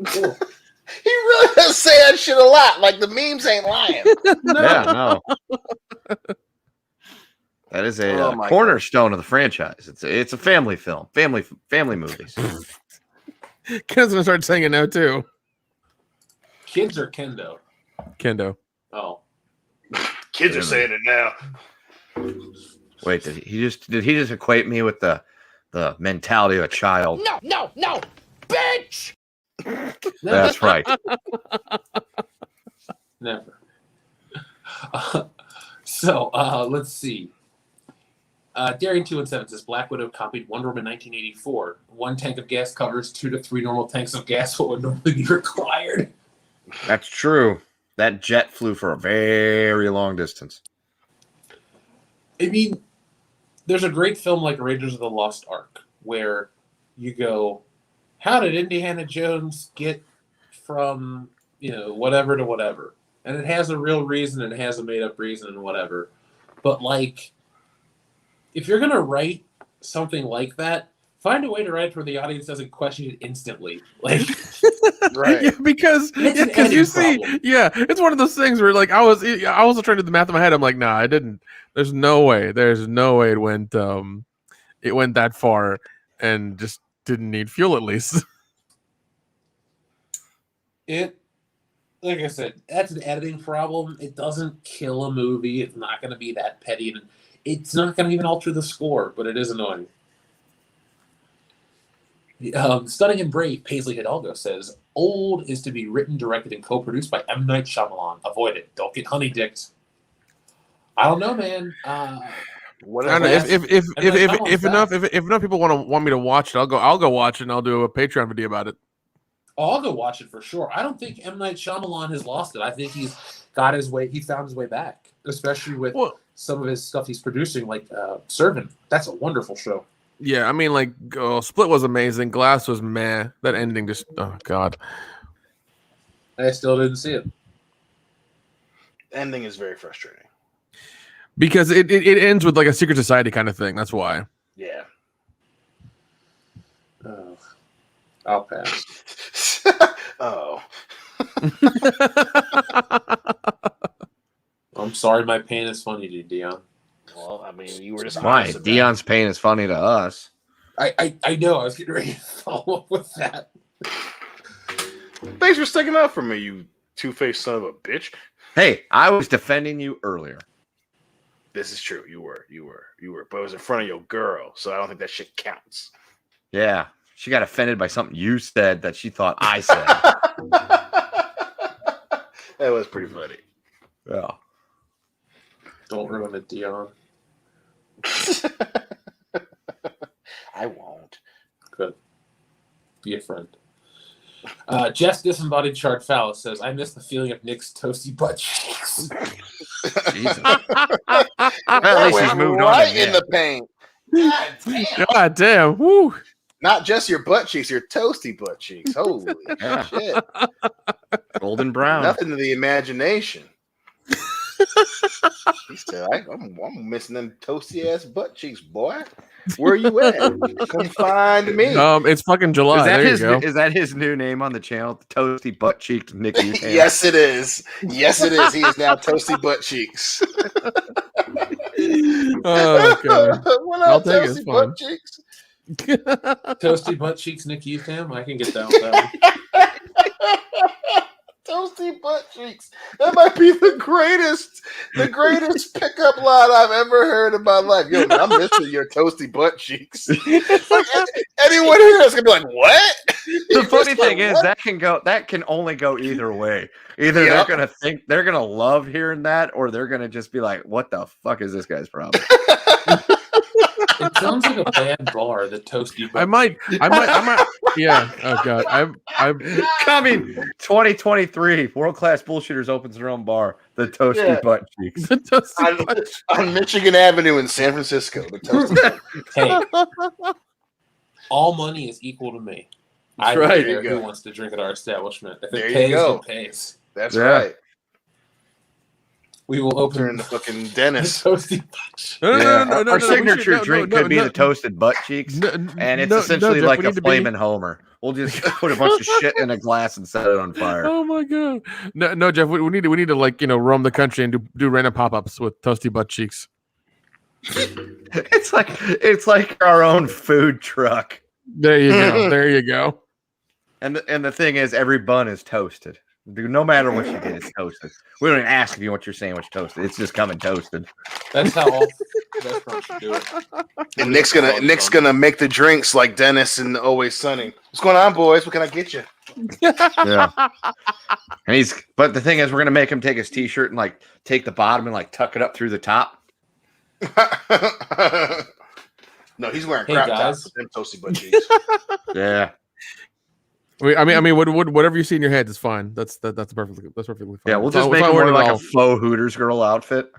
B: Cool.
C: He really does say that shit a lot. Like the memes ain't lying.
D: Yeah, no. That is a
C: Oh my
D: cornerstone of the franchise. It's a family film, family movies.
G: Ken's gonna start saying it now too.
B: Kids or Kendo?
G: Kendo.
B: Oh.
C: Kids are saying it now.
D: Wait, did he just equate me with the mentality of a child?
H: No, bitch!
D: That's right.
B: Never. Let's see. Darian217 says Black Widow copied Wonder Woman 1984. One tank of gas covers 2 to 3 normal tanks of gas. What would normally be required?
D: That's true. That jet flew for a very long distance.
B: I mean, there's a great film like Raiders of the Lost Ark where you go, how did Indiana Jones get from, whatever to whatever? And it has a real reason and it has a made-up reason and whatever. But, like, if you're going to write something like that, find a way to write it where the audience doesn't question it instantly. Like,
C: Right.
G: Yeah, because
B: It's an
G: you
B: editing
G: see,
B: problem.
G: yeah, it's one of those things where like I was trying to do the math in my head. I'm like, nah, I didn't. There's no way it went that far and just didn't need fuel at least.
B: Like I said, that's an editing problem. It doesn't kill a movie. It's not going to be that petty. And it's not going to even alter the score, but it is annoying. Stunning and Brave, Paisley Hidalgo says, Old is to be written, directed, and co-produced by M. Night Shyamalan. Avoid it. Don't get honey-dicked. I don't know, man.
C: What
G: I don't know,
C: is that?
G: if enough people want me to watch it, I'll go watch it and I'll do a Patreon video about it.
B: Oh, I'll go watch it for sure. I don't think M. Night Shyamalan has lost it. I think he's got his way. He found his way back, especially with some of his stuff he's producing, like Servant. That's a wonderful show.
G: Yeah, I mean, like, Split was amazing. Glass was meh. That ending just, oh god.
B: I still didn't see it.
C: Ending is very frustrating.
G: Because it ends with like a secret society kind of thing. That's why.
C: Yeah.
B: I'll pass.
C: Oh.
B: I'm sorry my pain is funny to you, Dion.
C: Well, I mean, you were just
D: Why?
C: honest about
D: Dion's pain is funny to us.
B: I know. I was getting ready to follow up with that.
C: it. Thanks for sticking up for me, you two-faced son of a bitch.
D: Hey, I was defending you earlier.
C: This is true. You were. But it was in front of your girl, so I don't think that shit counts.
D: Yeah, she got offended by something you said that she thought I said.
C: That was pretty funny.
D: Yeah.
B: Don't ruin it, Dion.
C: I won't.
B: Good. Be a friend. Jess Disembodied Chart Phallus says, I miss the feeling of Nick's toasty butt cheeks.
D: Jesus. At least he's moved on.
C: Right in the paint. God damn.
G: God damn. Woo.
C: Not just your butt cheeks, your toasty butt cheeks. Holy shit.
D: Golden brown.
C: Nothing to the imagination. He said, I'm missing them toasty ass butt cheeks, boy. Where you at? Come find me.
G: It's fucking July.
D: Is that his new name on the channel? Toasty butt cheeked Nick Utan.
C: Yes, it is. Yes, it is. He is now toasty butt cheeks.
G: Oh god.
C: I'll
G: take it, it's
C: toasty butt
G: fine.
C: cheeks.
B: Toasty butt cheeks, Nick Utham. I can get down with that one.
C: Toasty butt cheeks. That might be the greatest pickup line I've ever heard in my life. Yo, man, I'm missing your toasty butt cheeks. Like, anyone here is gonna be like, what?
D: The funny thing is that can only go either way. Either they're gonna think they're gonna love hearing that, or they're gonna just be like, what the fuck is this guy's problem?
B: It sounds like a bad bar, the toasty butt.
G: I might. Yeah. Oh god. I'm
D: Coming 2023, World Class Bullshitters opens their own bar, the Toasty Butt Cheeks.
G: the toasty
C: on Michigan Avenue in San Francisco. The toasty
B: Hey, all money is equal to me.
D: That's
B: I don't
D: right.
B: care
C: There you
B: who
C: go.
B: wants to drink at our establishment. If
C: There
B: it
C: you
B: pays,
C: go.
B: it pays.
C: That's
D: Yeah.
C: right.
B: We will open
C: Turn the fucking
B: the
C: Dennis.
B: toasty butt.
D: Our signature drink could be the Toasted Butt Cheeks, and it's essentially
G: Jeff,
D: like
G: we
D: a
G: need to be-
D: flaming Homer. We'll just put a bunch of shit in a glass and set it on fire.
G: Oh my god. No, Jeff, we need to like, roam the country and do random pop-ups with toasty butt cheeks.
D: It's like our own food truck.
G: There you go. There you go.
D: And the thing is, every bun is toasted. Dude, no matter what you get, it's toasted. We don't even ask if you want your sandwich toasted. It's just coming toasted.
B: That's how all restaurants should do it.
C: And Nick's gonna make the drinks like Dennis and Always Sunny. What's going on, boys? What can I get you?
D: Yeah. And but the thing is, we're gonna make him take his t-shirt and like take the bottom and like tuck it up through the top.
C: No, he's wearing
B: Hey,
C: crop
B: guys.
C: tops with them toasty butt cheeks.
D: Yeah.
G: I mean, whatever you see in your head is fine. That's perfectly fine.
D: Yeah, we'll
G: It's
D: just
G: not-
D: make
G: it's
D: him
G: not
D: wear
G: weird at
D: like a
G: all.
D: faux Hooters girl outfit.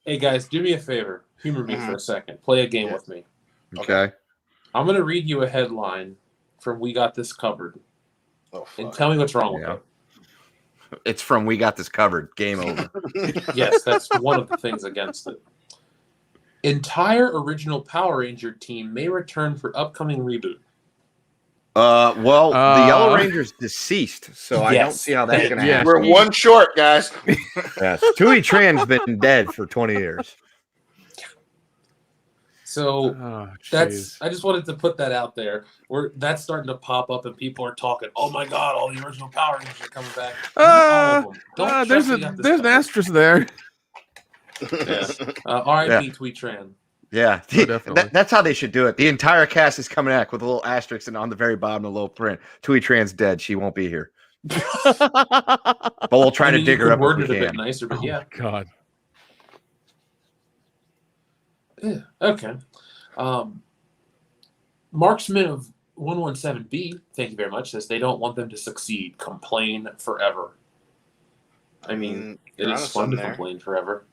B: Hey guys, do me a favor. Humor me for a second. Play a game with me.
D: Okay.
B: I'm going to read you a headline from We Got This Covered,
C: Oh,
B: and
C: fuck.
B: tell me what's wrong with
D: Yeah. It's from We Got This Covered. Game over.
B: it. Yes, that's one of the things against it. Entire original Power Ranger team may return for upcoming reboot.
D: Well, the Yellow Ranger's deceased, so I don't
B: Yes.
D: see how that's gonna
G: Yeah.
D: happen.
C: We're one short, guys.
D: Yes. Tui Tran's been dead for 20 years.
B: So
G: Oh,
B: that's.
G: jeez.
B: I just wanted to put that out there. That's starting to pop up, and people are talking. Oh my God! All the original Power Rangers are coming back. Not all of them. Don't
G: There's
B: check We Got This
G: an
B: Covered.
G: asterisk there.
B: Yeah. R.I.P. Tweet Tran.
D: Yeah,
G: Oh, definitely.
D: that's how they should do it. The entire cast is coming back with a little asterisk, and on the very bottom, a little print. Tui Tran's dead. She won't be here. But we'll try to dig her up
B: Word
D: if
B: it
D: we
B: a bit
D: can.
B: nicer, but
G: Oh
B: yeah.
G: my god.
B: Yeah. Okay. Marksman of 117B, thank you very much, says they don't want them to succeed. Complain forever. I mean, it
C: you're
B: is
C: onto
B: fun to
C: something there.
B: complain forever.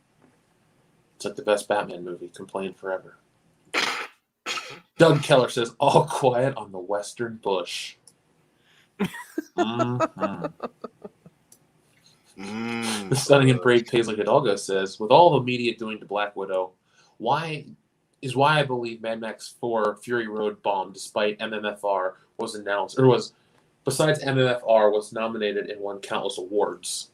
B: It's like the best Batman movie, Complain Forever. Doug Keller says, all quiet on the Western Bush. Mhm. The Stunning and Brave Paisley Hidalgo says, with all the media doing to Black Widow, why is why I believe Mad Max 4 Fury Road bombed despite MMFR was announced, or was, besides MMFR, was nominated and won countless awards.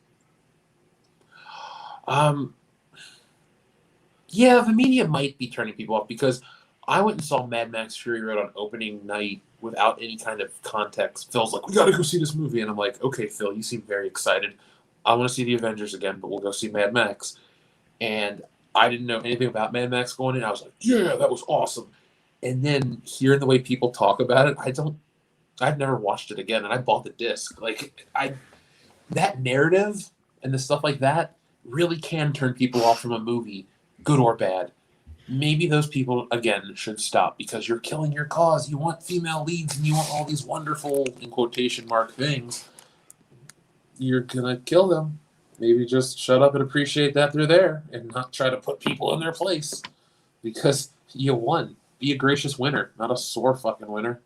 B: Yeah, the media might be turning people off because I went and saw Mad Max Fury Road on opening night without any kind of context. Phil's like, we gotta go see this movie. And I'm like, okay, Phil, you seem very excited. I want to see the Avengers again, but we'll go see Mad Max. And I didn't know anything about Mad Max going in. I was like, yeah, that was awesome. And then hearing the way people talk about it, I've never watched it again. And I bought the disc. That narrative and the stuff like that really can turn people off from a movie, good or bad. Maybe those people, again, should stop because you're killing your cause. You want female leads and you want all these wonderful, in quotation mark, things. You're going to kill them. Maybe just shut up and appreciate that they're there and not try to put people in their place because you won. Be a gracious winner, not a sore fucking winner.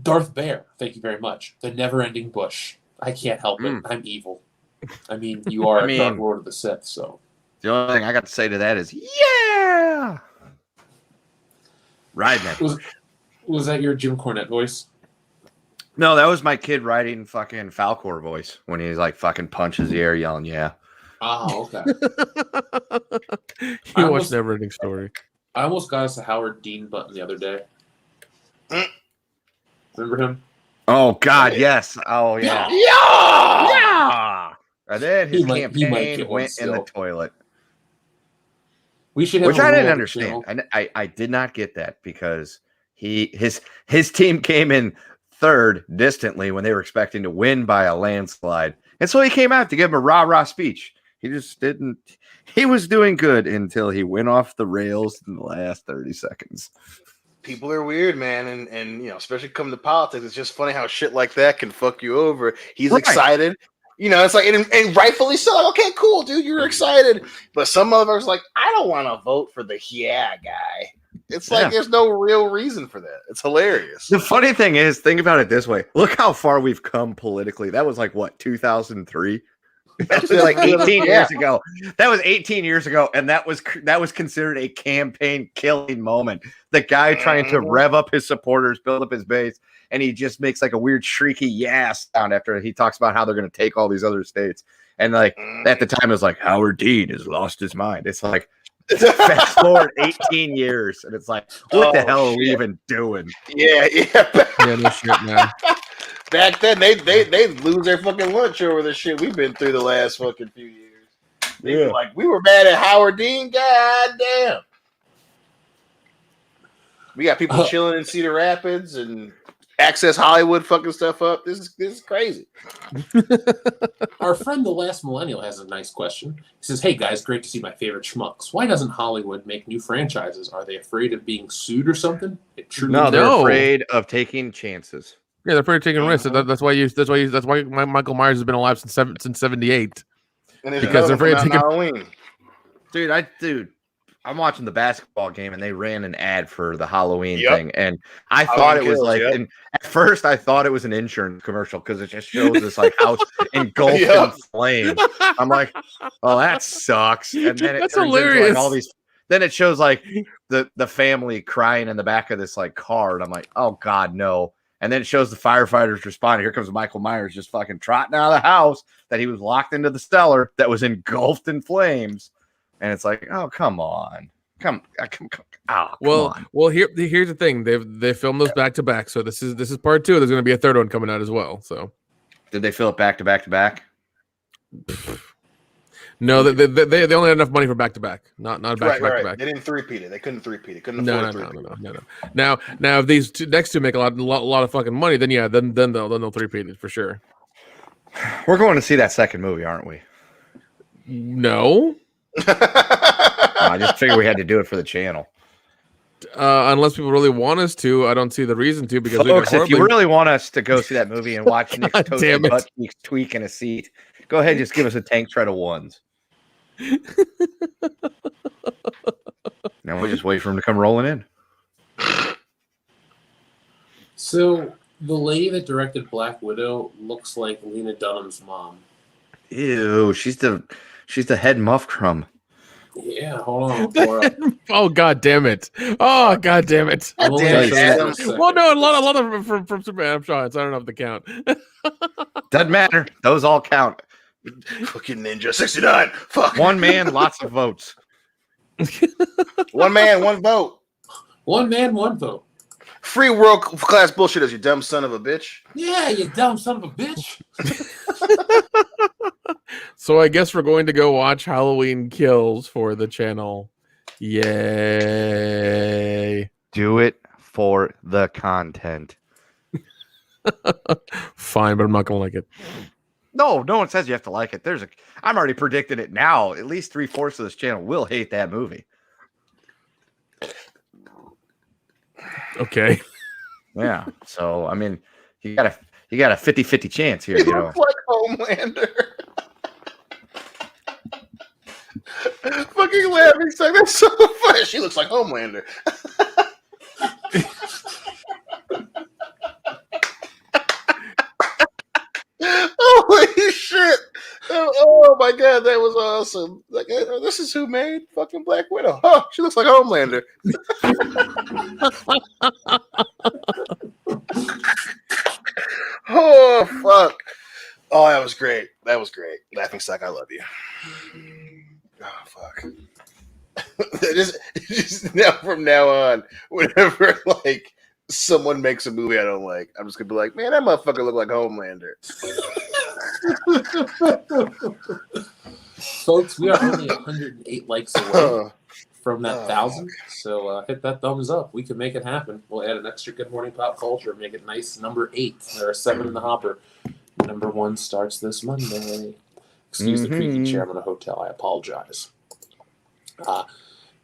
B: Darth Bear, thank you very much. The never-ending bush. I can't help it. I'm evil. I mean, you are a Dark Lord of the Sith, so.
D: The only thing I got to say to that is, yeah! Ride that.
B: Was that your Jim Cornette voice?
D: No, that was my kid writing fucking Falcor voice when he's like fucking punches the air yelling, yeah.
B: Oh, okay.
G: You watched Neverending Story.
B: I almost got us a Howard Dean button the other day. Remember him?
D: Oh, God, yes. Oh, yeah.
B: Yeah!
D: And then his
B: He
D: campaign
B: might
D: went in the toilet.
B: We should have
D: Which I didn't understand. I did not get that because his team came in third distantly when they were expecting to win by a landslide. And so he came out to give him a rah-rah speech. He just didn't. He was doing good until he went off the rails in the last 30 seconds.
C: People are weird, man, and you know, especially come to politics, it's just funny how shit like that can fuck you over. He's excited. You know, it's like, and rightfully so. Like, okay, cool, dude, you're excited. But some others like, I don't want to vote for the guy. It's like there's no real reason for that. It's hilarious.
D: The funny thing is, think about it this way. Look how far we've come politically. That was like, what, 2003? That was like 18 years ago. That was 18 years ago, and that was considered a campaign killing moment. The guy trying to rev up his supporters, build up his base, and he just makes like a weird shrieky yes sound after he talks about how they're going to take all these other states. And like at the time, it was like Howard Dean has lost his mind. It's like fast forward 18 years, and it's like, what the hell are we even doing?
C: Yeah.
G: No shit, man.
C: Back then, they lose their fucking lunch over the shit we've been through the last fucking few years. They were like, we were mad at Howard Dean. God damn. We got people chilling in Cedar Rapids and Access Hollywood fucking stuff up. This is crazy.
B: Our friend the Last Millennial has a nice question. He says, hey guys, great to see my favorite schmucks. Why doesn't Hollywood make new franchises? Are they afraid of being sued or something?
D: No, they're afraid of taking chances.
G: Yeah, they're afraid of taking risks. That's why Michael Myers has been alive since 78. Because they're afraid of taking
C: Halloween.
D: Dude, I'm watching the basketball game and they ran an ad for the Halloween thing, and I thought it was like. And at first, I thought it was an insurance commercial because it just shows this like house engulfed in flames. I'm like, oh, that sucks. And then it turns into like all these. Then it shows like the family crying in the back of this like car, and I'm like, oh God, no. And then it shows the firefighters responding. Here comes Michael Myers just fucking trotting out of the house that he was locked into the cellar that was engulfed in flames. And it's like, oh, come on. Come on.
G: Well, here's the thing. They filmed those back to back. So this is part 2. There's going to be a third one coming out as well. So
D: did they film it back to back to back?
G: No, they only had enough money for back to back, not back to back.
C: They didn't three-peat it. They couldn't three-peat it. Couldn't
G: No.
C: afford it.
G: Now if these next two make a lot of fucking money, then yeah, then they'll three-peat it for sure.
D: We're going to see that second movie, aren't we?
G: No.
D: I just figured we had to do it for the channel.
G: Unless people really want us to, I don't see the reason to. Because
D: folks, if you really want us to go see that movie and watch Nick's toasted butt cheeks tweak in a seat, go ahead and just give us a tank tread of ones. Now we just wait for him to come rolling in.
B: So the lady that directed Black Widow looks like Lena Dunham's mom.
D: Ew, she's the head muff crumb.
B: Yeah, hold on.
G: Oh god damn it! Oh god damn it!
B: I'm only
C: Damn
B: gonna show
C: it,
B: you for
C: Adam.
B: a second.
G: Well, no, a lot of them from Superman shots. I don't know if they count.
D: Doesn't matter. Those all count.
C: Fucking Ninja 69. Fuck.
D: One man, lots of votes.
C: One man, one vote.
B: One man, one vote.
C: Free world class bullshitters, you dumb son of a bitch.
B: Yeah, you dumb son of a bitch.
G: So I guess we're going to go watch Halloween Kills for the channel. Yay!
D: Do it for the content.
G: Fine, but I'm not gonna like it.
D: No one says you have to like it. I'm already predicting it now. At least 3/4 of this channel will hate that movie.
G: Okay.
D: Yeah. So I mean, you got a 50-50 chance here.
C: He
D: You know.
C: looks like Homelander. Fucking laughing. Like, that's so funny. She looks like Homelander. Holy shit. Oh my god, that was awesome. Like, this is who made fucking Black Widow. Oh, she looks like Homelander. Oh fuck. Oh, that was great. That was great. Laughing Stock, I love you. Oh fuck. just now from now on, whenever like someone makes a movie I don't like, I'm just gonna be like, man, that motherfucker look like Homelander.
B: Folks, we are only 108 likes away from that 1,000. So hit that thumbs up. We can make it happen. We'll add an extra Good Morning Pop Culture, make it nice. Number 8. There are 7 in the hopper. Number 1 starts this Monday. Excuse the creaky chair. I'm in a hotel. I apologize.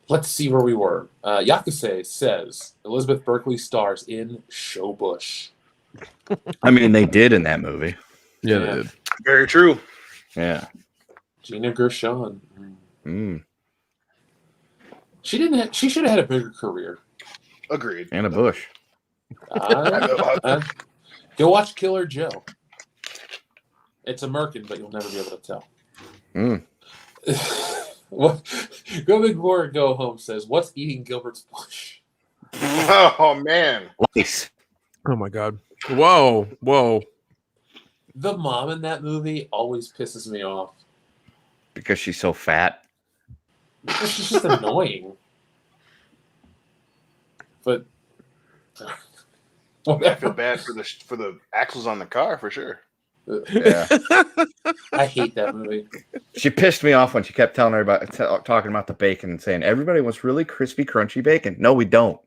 B: Let's see where we were. Yakuse says Elizabeth Berkley stars in Showbush.
D: I mean, they did in that movie.
G: Yeah, they did.
C: Very true.
D: Yeah.
B: Gina Gershon.
D: Mm.
B: She didn't. She should have had a bigger career.
C: Agreed.
D: And a bush.
B: Go watch Killer Joe. It's American, but you'll never be able to tell.
D: Mm.
B: What? Go Big War, Go Home says, "What's eating Gilbert's bush?"
C: Oh man.
D: Nice.
G: Oh my god. Whoa.
B: The mom in that movie always pisses me off.
D: Because she's so fat.
B: She's just annoying. But
C: I
B: whatever.
C: feel bad for the axles on the car for sure.
D: Yeah.
B: I hate that movie.
D: She pissed me off when she kept telling her talking about the bacon and saying everybody wants really crispy, crunchy bacon. No, we don't.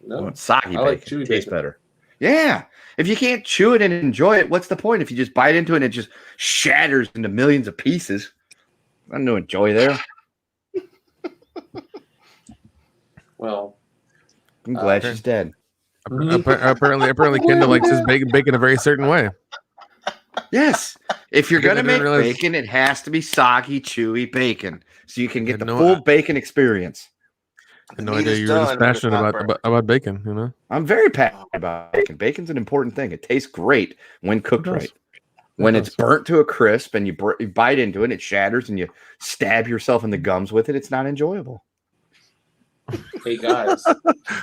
B: No,
D: We want soggy
B: I like
D: bacon.
B: chewy
D: It tastes
B: bacon.
D: better. Yeah. If you can't chew it and enjoy it, what's the point? If you just bite into it and it just shatters into millions of pieces, I'm no enjoy there.
B: Well,
D: I'm glad she's dead.
G: Apparently, Kendall likes his bacon a very certain way.
D: Yes. If you're
G: I
D: going to
G: didn't
D: make
G: realize-
D: bacon, it has to be soggy, chewy bacon so you can get the
G: No,
D: full bacon experience.
G: I had no
C: Meat
G: idea
C: is
G: you were this
C: done when it's
G: passionate
C: not burnt.
G: about bacon. You know.
D: I'm very passionate about bacon. Bacon's an important thing. It tastes great when cooked
G: It does.
D: right. When
G: It
D: it's
G: does.
D: burnt to a crisp and you bite into it, it shatters and you stab yourself in the gums with it. It's not enjoyable.
B: hey guys,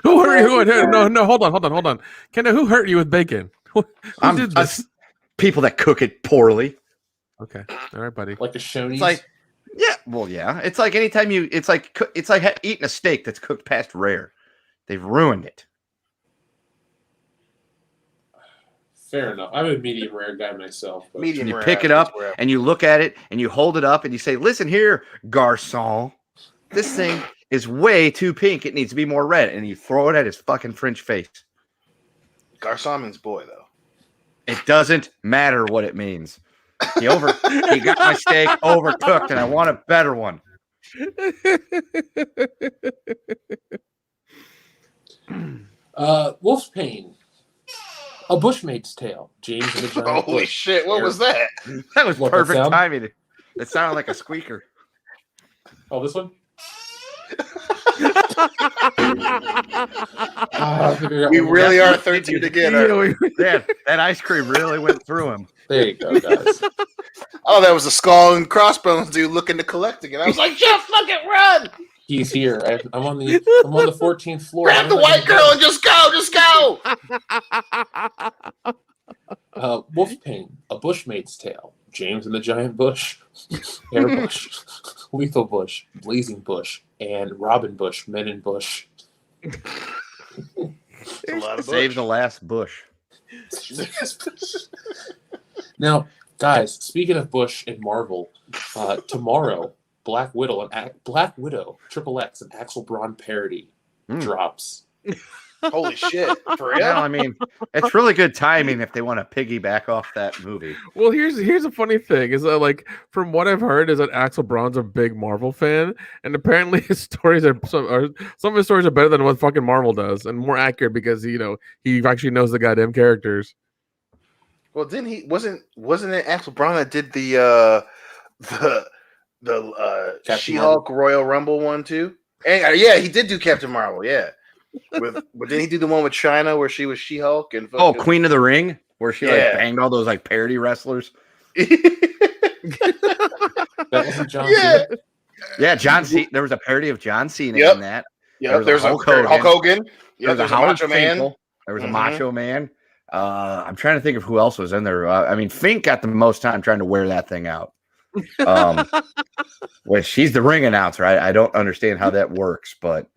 G: Who hurt you? No, hold on. Kendall, who hurt you with bacon? Who did this?
D: People that cook it poorly.
G: Okay, all right, buddy.
B: like a Shoney's.
D: It's like, yeah, well, yeah. It's like anytime it's like eating a steak that's cooked past rare. They've ruined it.
B: fair enough. I'm a medium rare guy myself. But
C: Medium
D: You
C: rare,
D: pick it
C: that's
D: up
C: where-
D: and you look at it and you hold it up and you say, "Listen here, garçon, this thing is way too pink. It needs to be more red." And you throw it at his fucking French face.
C: Garçon means boy though.
D: It doesn't matter what it means. He got my steak overcooked, and I want a better one.
B: Wolf's Pain, A Bushmaid's Tale, James and the Giant
C: Holy
B: Bush.
C: shit! What was that?
D: That was
B: What, that
D: perfect
B: sound?
D: timing. It sounded like a squeaker.
B: Oh, this one.
C: We really are 13 again.
D: Yeah, that ice cream really went through him.
B: There you go, guys.
C: Oh, that was a skull and crossbones dude looking to collect again. I was like, Jeff, fucking run!
B: He's here. I'm on the 14th floor.
C: Grab the white girl and just go!
B: Wolfpain, A Bushmaid's Tale, James and the Giant Bush, Air Bush, Lethal Bush, Blazing Bush, and Robin Bush, Men in Bush.
C: A lot of
D: Save
C: bush.
D: the last bush.
B: Now, guys, speaking of Bush and Marvel, tomorrow, Black Widow, Triple X, an Axel Braun parody drops.
C: Holy shit. For real?
D: Well, I mean, it's really good timing if they want to piggyback off that movie.
G: Well, here's a funny thing is that, like, from what I've heard is that Axel Braun's a big Marvel fan, and apparently his stories some of his stories are better than what fucking Marvel does and more accurate because he actually knows the goddamn characters.
C: Well, wasn't it Axel Braun that did the She-Hulk Royal Rumble one too? And, yeah, he did do Captain Marvel, yeah. But didn't he do the one with China where she was She-Hulk and
D: Queen of the Ring, where she like banged all those like parody wrestlers?
B: That wasn't John Cena.
D: Yeah, John Cena. There was a parody of John Cena in that.
C: Yeah, there's Hulk Hogan. Yeah,
D: there's a Macho Man. There was a Macho Man. I'm trying to think of who else was in there. I mean, Fink got the most time trying to wear that thing out. Which she's the ring announcer. I don't understand how that works, but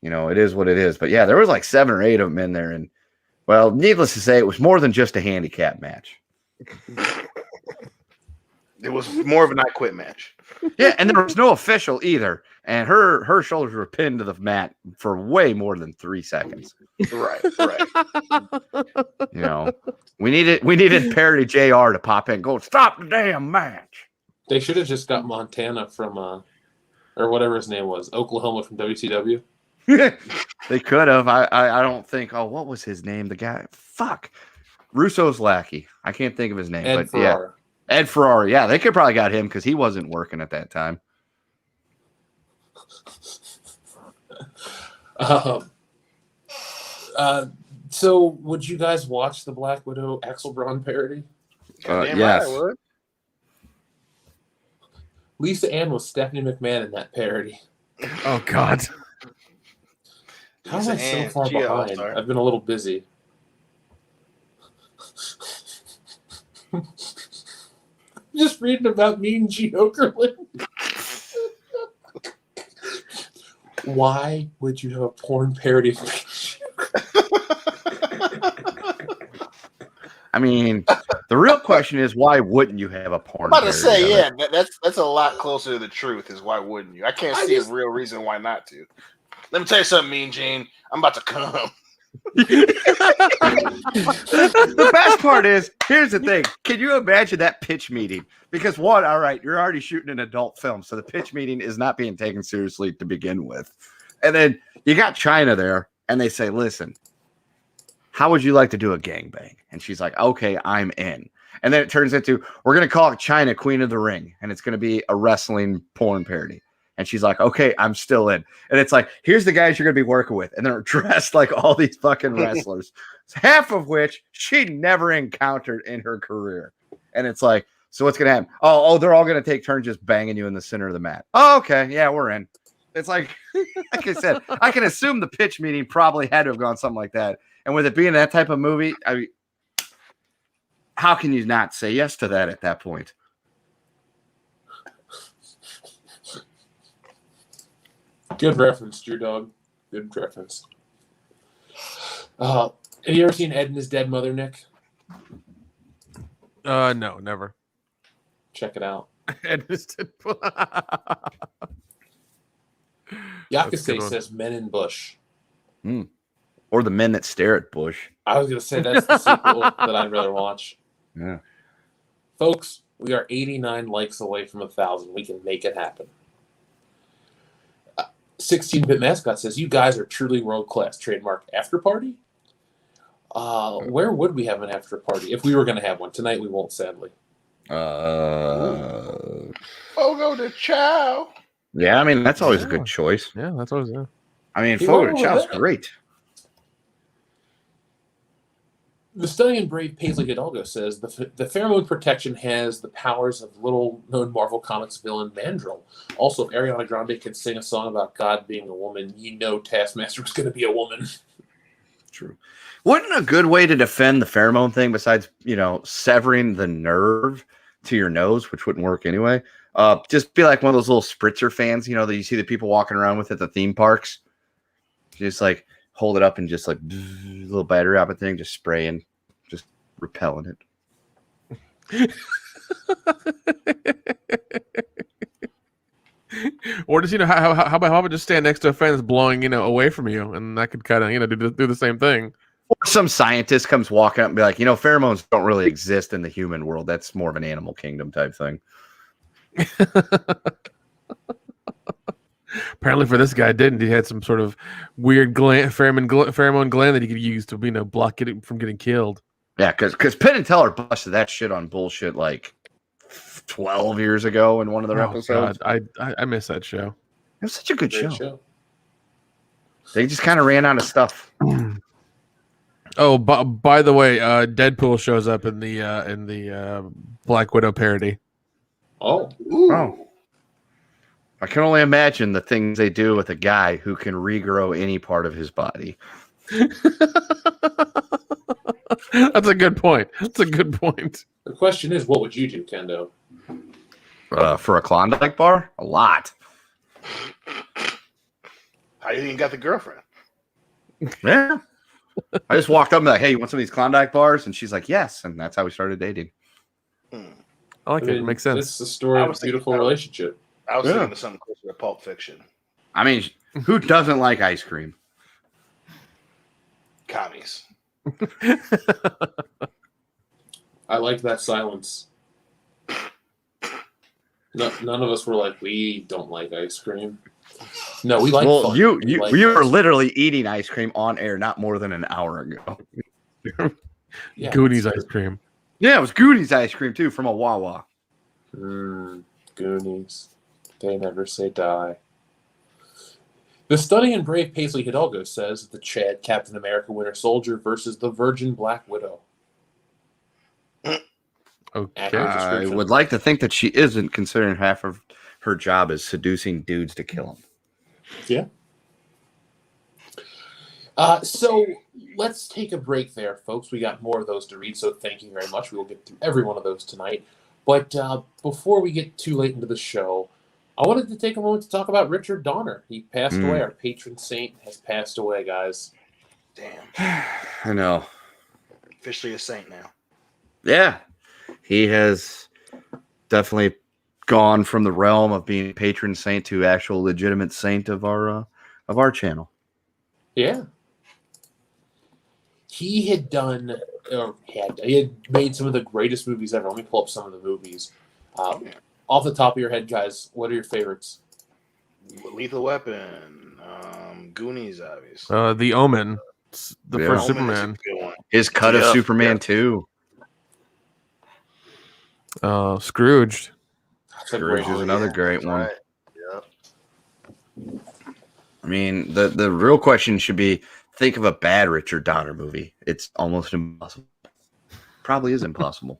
D: it is what it is. But yeah, there was like 7 or 8 of them in there, and well, needless to say, it was more than just a handicap match.
C: It was more of an I Quit match.
D: Yeah, and there was no official either. And her shoulders were pinned to the mat for way more than 3 seconds.
C: Right.
D: We needed Parody JR to pop in and go, stop the damn match.
B: They should have just got Montana from or whatever his name was, Oklahoma from WCW.
D: They could have. I don't think. Oh, what was his name? The guy. Fuck. Russo's lackey. I can't think of his name.
B: Ed Ferrara.
D: Yeah. Ed Ferrara. Yeah, they could probably got him because he wasn't working at that time.
B: So, would you guys watch the Black Widow Axel Braun parody?
C: Damn
D: yes.
C: right I would.
B: Lisa Ann was Stephanie McMahon in that parody.
G: Oh God.
B: How am I so far behind? I've been a little busy. Just reading about me and Gene Okerlund. Why would you have a porn parody of me?
D: I mean, the real question is, why wouldn't you have a porn?
C: I'm about to say, yeah, that's a lot closer to the truth. Is why wouldn't you? I can't see a real reason why not to. Let me tell you something, Mean Gene. I'm about to come.
D: The best part is, here's the thing. Can you imagine that pitch meeting? Because one, all right, you're already shooting an adult film, so the pitch meeting is not being taken seriously to begin with. And then you got China there, and they say, listen, how would you like to do a gangbang? And she's like, okay, I'm in. And then it turns into, we're going to call it China Queen of the Ring, and it's going to be a wrestling porn parody. And she's like, okay, I'm still in. And it's like, here's the guys you're going to be working with. And they're dressed like all these fucking wrestlers, half of which she never encountered in her career. And it's like, so what's going to happen? Oh, they're all going to take turns just banging you in the center of the mat. Oh, okay. Yeah, we're in. It's like I said, I can assume the pitch meeting probably had to have gone something like that. And with it being that type of movie, I mean, how can you not say yes to that at that point?
B: Good reference, Drew Dog. Good reference. Have you ever seen Ed and His Dead Mother, Nick?
G: No, never.
B: Check it out.
G: Ed His Dead.
B: Yakase says Men in Bush.
D: Or The Men That Stare at Bush.
B: I was going to say that's the sequel that I'd rather watch.
D: Yeah.
B: Folks, we are 89 likes away from 1,000. We can make it happen. 16-Bit Mascot says, you guys are truly world-class. Trademark after party? Where would we have an after party if we were going to have one? Tonight we won't, sadly.
C: Fogo de Chao.
D: Yeah, I mean, that's always a good choice.
G: Yeah, that's always
D: I mean,
B: He
D: Fogo
B: went
D: de Chao's
B: with it.
D: great.
B: The study in Brave Paisley Hidalgo says the pheromone protection has the powers of little-known Marvel Comics villain Mandrill. Also, if Ariana Grande can sing a song about God being a woman, you know Taskmaster was going to be a woman.
D: True. Wouldn't a good way to defend the pheromone thing, besides severing the nerve to your nose, which wouldn't work anyway, just be like one of those little spritzer fans, that you see the people walking around with at the theme parks. Just like hold it up and just like little battery opposite thing, just spraying, just repelling it.
G: Or just how about just stand next to a fan that's blowing away from you, and that could kind of do the same thing.
D: Or some scientist comes walking up and be like, pheromones don't really exist in the human world. That's more of an animal kingdom type thing.
G: Apparently, for this guy, it didn't. He had some sort of weird pheromone gland that he could use to block it from getting killed.
D: Yeah, because Penn and Teller busted that shit on bullshit like 12 years ago in one of their episodes.
G: God, I miss that show.
D: It was such a good
B: Great
D: show. They just kind of ran out of stuff.
G: Oh, by the way, Deadpool shows up in the Black Widow parody.
B: Oh.
D: Oh. I can only imagine the things they do with a guy who can regrow any part of his body.
G: That's a good point. That's a good point.
B: The question is, what would you do, Kendo?
D: For a Klondike bar? A lot.
C: How do you think you got the girlfriend?
D: Yeah. I just walked up and be like, hey, you want some of these Klondike bars? And she's like, yes. And that's how we started dating.
G: I like it. It makes sense.
B: It's the story of a beautiful relationship.
C: I was thinking of something closer to Pulp Fiction.
D: I mean, who doesn't like ice cream?
C: Commies.
B: I like that silence. None of us were like, we don't like ice cream. No, we like.
D: Well,
B: fun.
D: you
B: like
D: were literally eating ice cream on air not more than an hour ago.
B: Yeah,
G: Goonies ice cream.
D: Yeah, it was Goonies ice cream too from a Wawa.
B: Goonies. They never say die. The study in Brave Paisley Hidalgo says the Chad Captain America Winter Soldier versus the Virgin Black Widow.
G: Okay.
D: I would like to think that she isn't, considering half of her job is seducing dudes to kill them.
B: Yeah. So let's take a break there, folks. We got more of those to read, so thank you very much. We will get through every one of those tonight. But before we get too late into the show, I wanted to take a moment to talk about Richard Donner. He passed away. Our patron saint has passed away, guys.
C: Damn.
D: I know.
C: Officially a saint now.
D: Yeah. He has definitely gone from the realm of being patron saint to actual legitimate saint of our channel.
B: Yeah. He had done, he had made some of the greatest movies ever. Let me pull up some of the movies. Off the top of your head, guys, what are your favorites?
C: Lethal Weapon, Goonies, obviously.
G: The Omen, the first
C: Omen is a
G: Superman.
C: good one.
D: His cut of Superman 2.
G: Scrooged.
D: Scrooge is another great one.
C: Right. Yep.
D: I mean, the real question should be, think of a bad Richard Donner movie. It's almost impossible. Probably is impossible.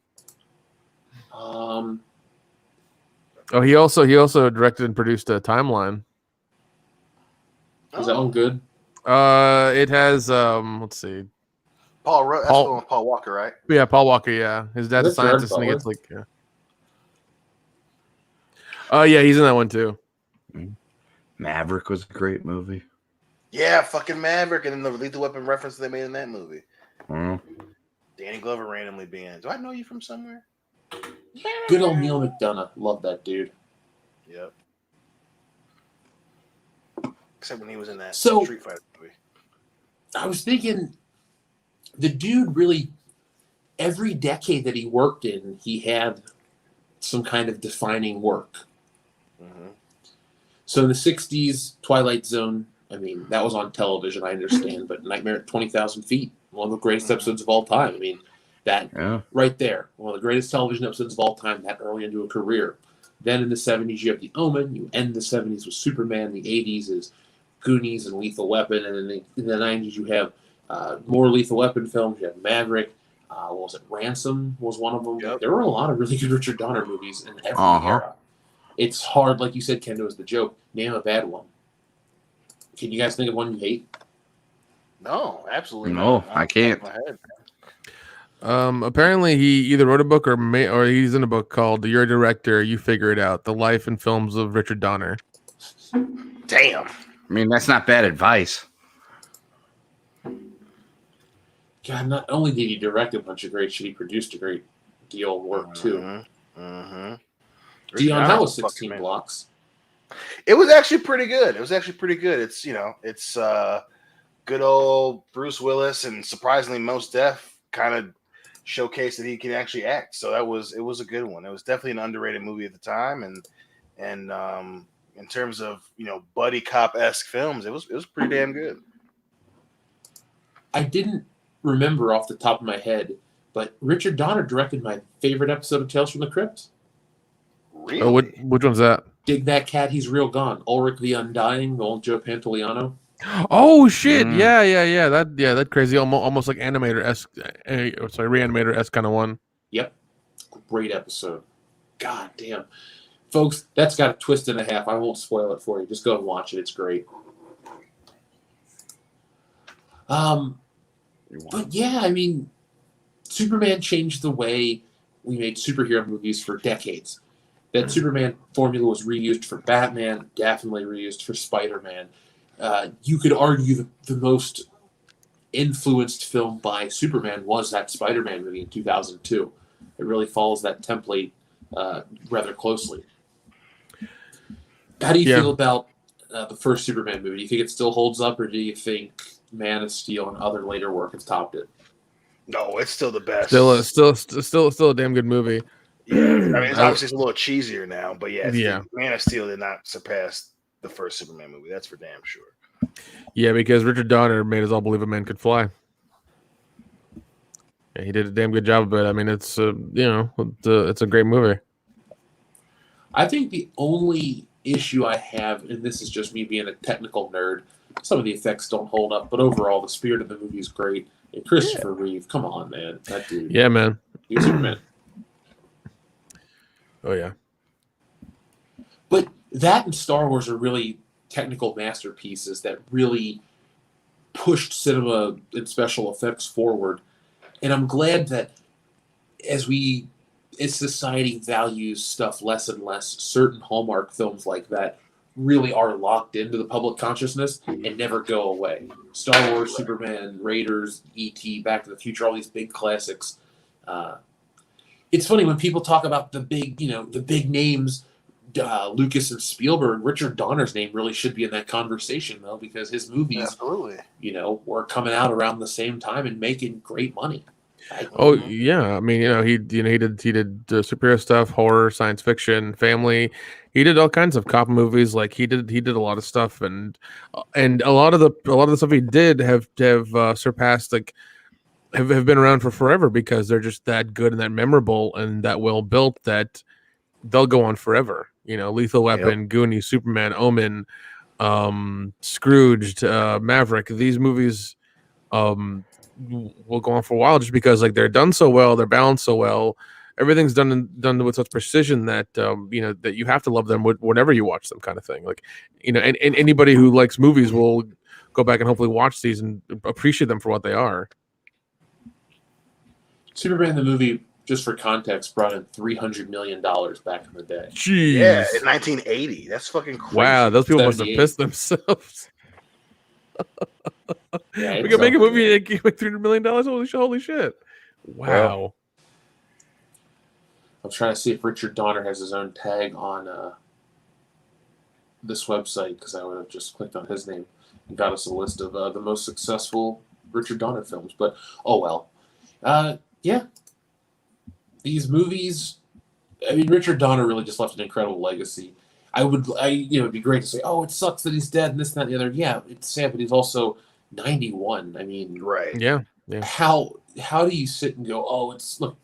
G: He also directed and produced a Timeline.
B: Is that one good?
G: It has let's see.
C: That's the one with Paul Walker, right?
G: Yeah, Paul Walker. Yeah, his dad's a
B: Is that Gerard
G: scientist, and he gets
B: Butler?
G: like. Yeah, he's in that one too.
D: Maverick was a great movie.
C: Yeah, fucking Maverick, and then the Lethal Weapon reference they made in that movie. Danny Glover randomly being, do I know you from somewhere?
B: Good old Neil McDonough. Love that dude.
C: Yep. Except when he was in that
B: So-
C: Street Fighter movie.
B: I was thinking, the dude really, every decade that he worked in, he had some kind of defining work. So in the 60s, Twilight Zone, I mean, that was on television, I understand, but Nightmare at 20,000 Feet, one of the greatest episodes of all time. I mean, that right there, one of the greatest television episodes of all time, that early into a career. Then in the 70s, you have The Omen. You end the 70s with Superman. The 80s is Goonies and Lethal Weapon, and then in the 90s you have more Lethal Weapon films. You have Maverick. What was it? Ransom was one of them.
C: Yep.
B: There were a lot of really good Richard Donner movies in every era. It's hard, like you said, Kendo, is the joke. Name a bad one. Can you guys think of one you hate?
C: No, absolutely
D: No,
C: not.
D: I can't.
G: Apparently he either wrote a book or he's in a book called "You're a Director, You Figure It Out: The Life and Films of Richard Donner."
C: Damn.
D: I mean, that's not bad advice.
B: God, not only did he direct a bunch of great shit, he produced a great deal of work too. Dion, how was 16 Blocks?
C: It was actually pretty good. It's it's good old Bruce Willis, and surprisingly, Mos Def kind of showcased that he can actually act. So it was a good one. It was definitely an underrated movie at the time, and in terms of buddy cop-esque films, it was pretty damn good.
B: I didn't remember off the top of my head, but Richard Donner directed my favorite episode of Tales from the Crypt.
C: Really?
G: Oh, which one's that?
B: Dig That Cat, He's Real Gone. Ulrich the Undying, the old Joe Pantoliano.
G: Oh shit! Yeah. That crazy, almost like animator-esque. Reanimator-esque kind of one.
B: Yep, great episode. God damn, folks, that's got a twist and a half. I won't spoil it for you. Just go and watch it. It's great. But yeah, I mean, Superman changed the way we made superhero movies for decades. That Superman formula was reused for Batman, definitely reused for Spider-Man. You could argue the most influenced film by Superman was that Spider-Man movie in 2002. It really follows that template rather closely. How do you feel about the first Superman movie? Do you think it still holds up, or do you think Man of Steel and other later work have topped it?
C: No, it's still the best.
G: Still a damn good movie.
C: Yeah, I mean, it's obviously a little cheesier now, but yeah, Man of Steel did not surpass the first Superman movie. That's for damn sure.
G: Yeah, because Richard Donner made us all believe a man could fly. Yeah, he did a damn good job of it. I mean, it's it's a great movie.
B: I think the only issue I have, and this is just me being a technical nerd, some of the effects don't hold up, but overall the spirit of the movie is great. And Christopher Reeve, come on, man, that dude.
G: Yeah, man.
B: He's Superman.
G: Oh yeah.
B: But that and Star Wars are really technical masterpieces that really pushed cinema and special effects forward. And I'm glad that as society values stuff less and less, certain Hallmark films like that really are locked into the public consciousness and never go away. Star Wars, Superman, Raiders, E.T., Back to the Future, all these big classics. It's funny when people talk about the big names, Lucas and Spielberg. Richard Donner's name really should be in that conversation, though, because his movies,
C: absolutely,
B: were coming out around the same time and making great money.
G: Oh yeah, I mean, he did superhero stuff, horror, science fiction, family. He did all kinds of cop movies. Like he did a lot of stuff, and a lot of the stuff he did have surpassed, like have been around for forever because they're just that good and that memorable and that well built that they'll go on forever. Lethal Weapon, Goonies, Superman, Omen, Scrooged, Maverick. These movies will go on for a while just because they're done so well, they're balanced so well, everything's done with such precision that that you have to love them whenever you watch them, kind of thing. And anybody who likes movies will go back and hopefully watch these and appreciate them for what they are.
B: Superman the movie, just for context, brought in $300 million back in the day.
G: Jeez.
C: Yeah, in 1980. That's fucking crazy.
G: Wow, those people must have pissed themselves. We can make a movie and make $300 million. Holy shit! Wow.
B: Well, I'm trying to see if Richard Donner has his own tag on this website, because I would have just clicked on his name and got us a list of the most successful Richard Donner films. But oh well. Yeah. These movies, I mean, Richard Donner really just left an incredible legacy. It'd be great to say, oh, it sucks that he's dead and this, that, and the other. Yeah, it's sad, but he's also 91. I mean,
C: right.
G: Yeah.
B: How do you sit and go, oh, look,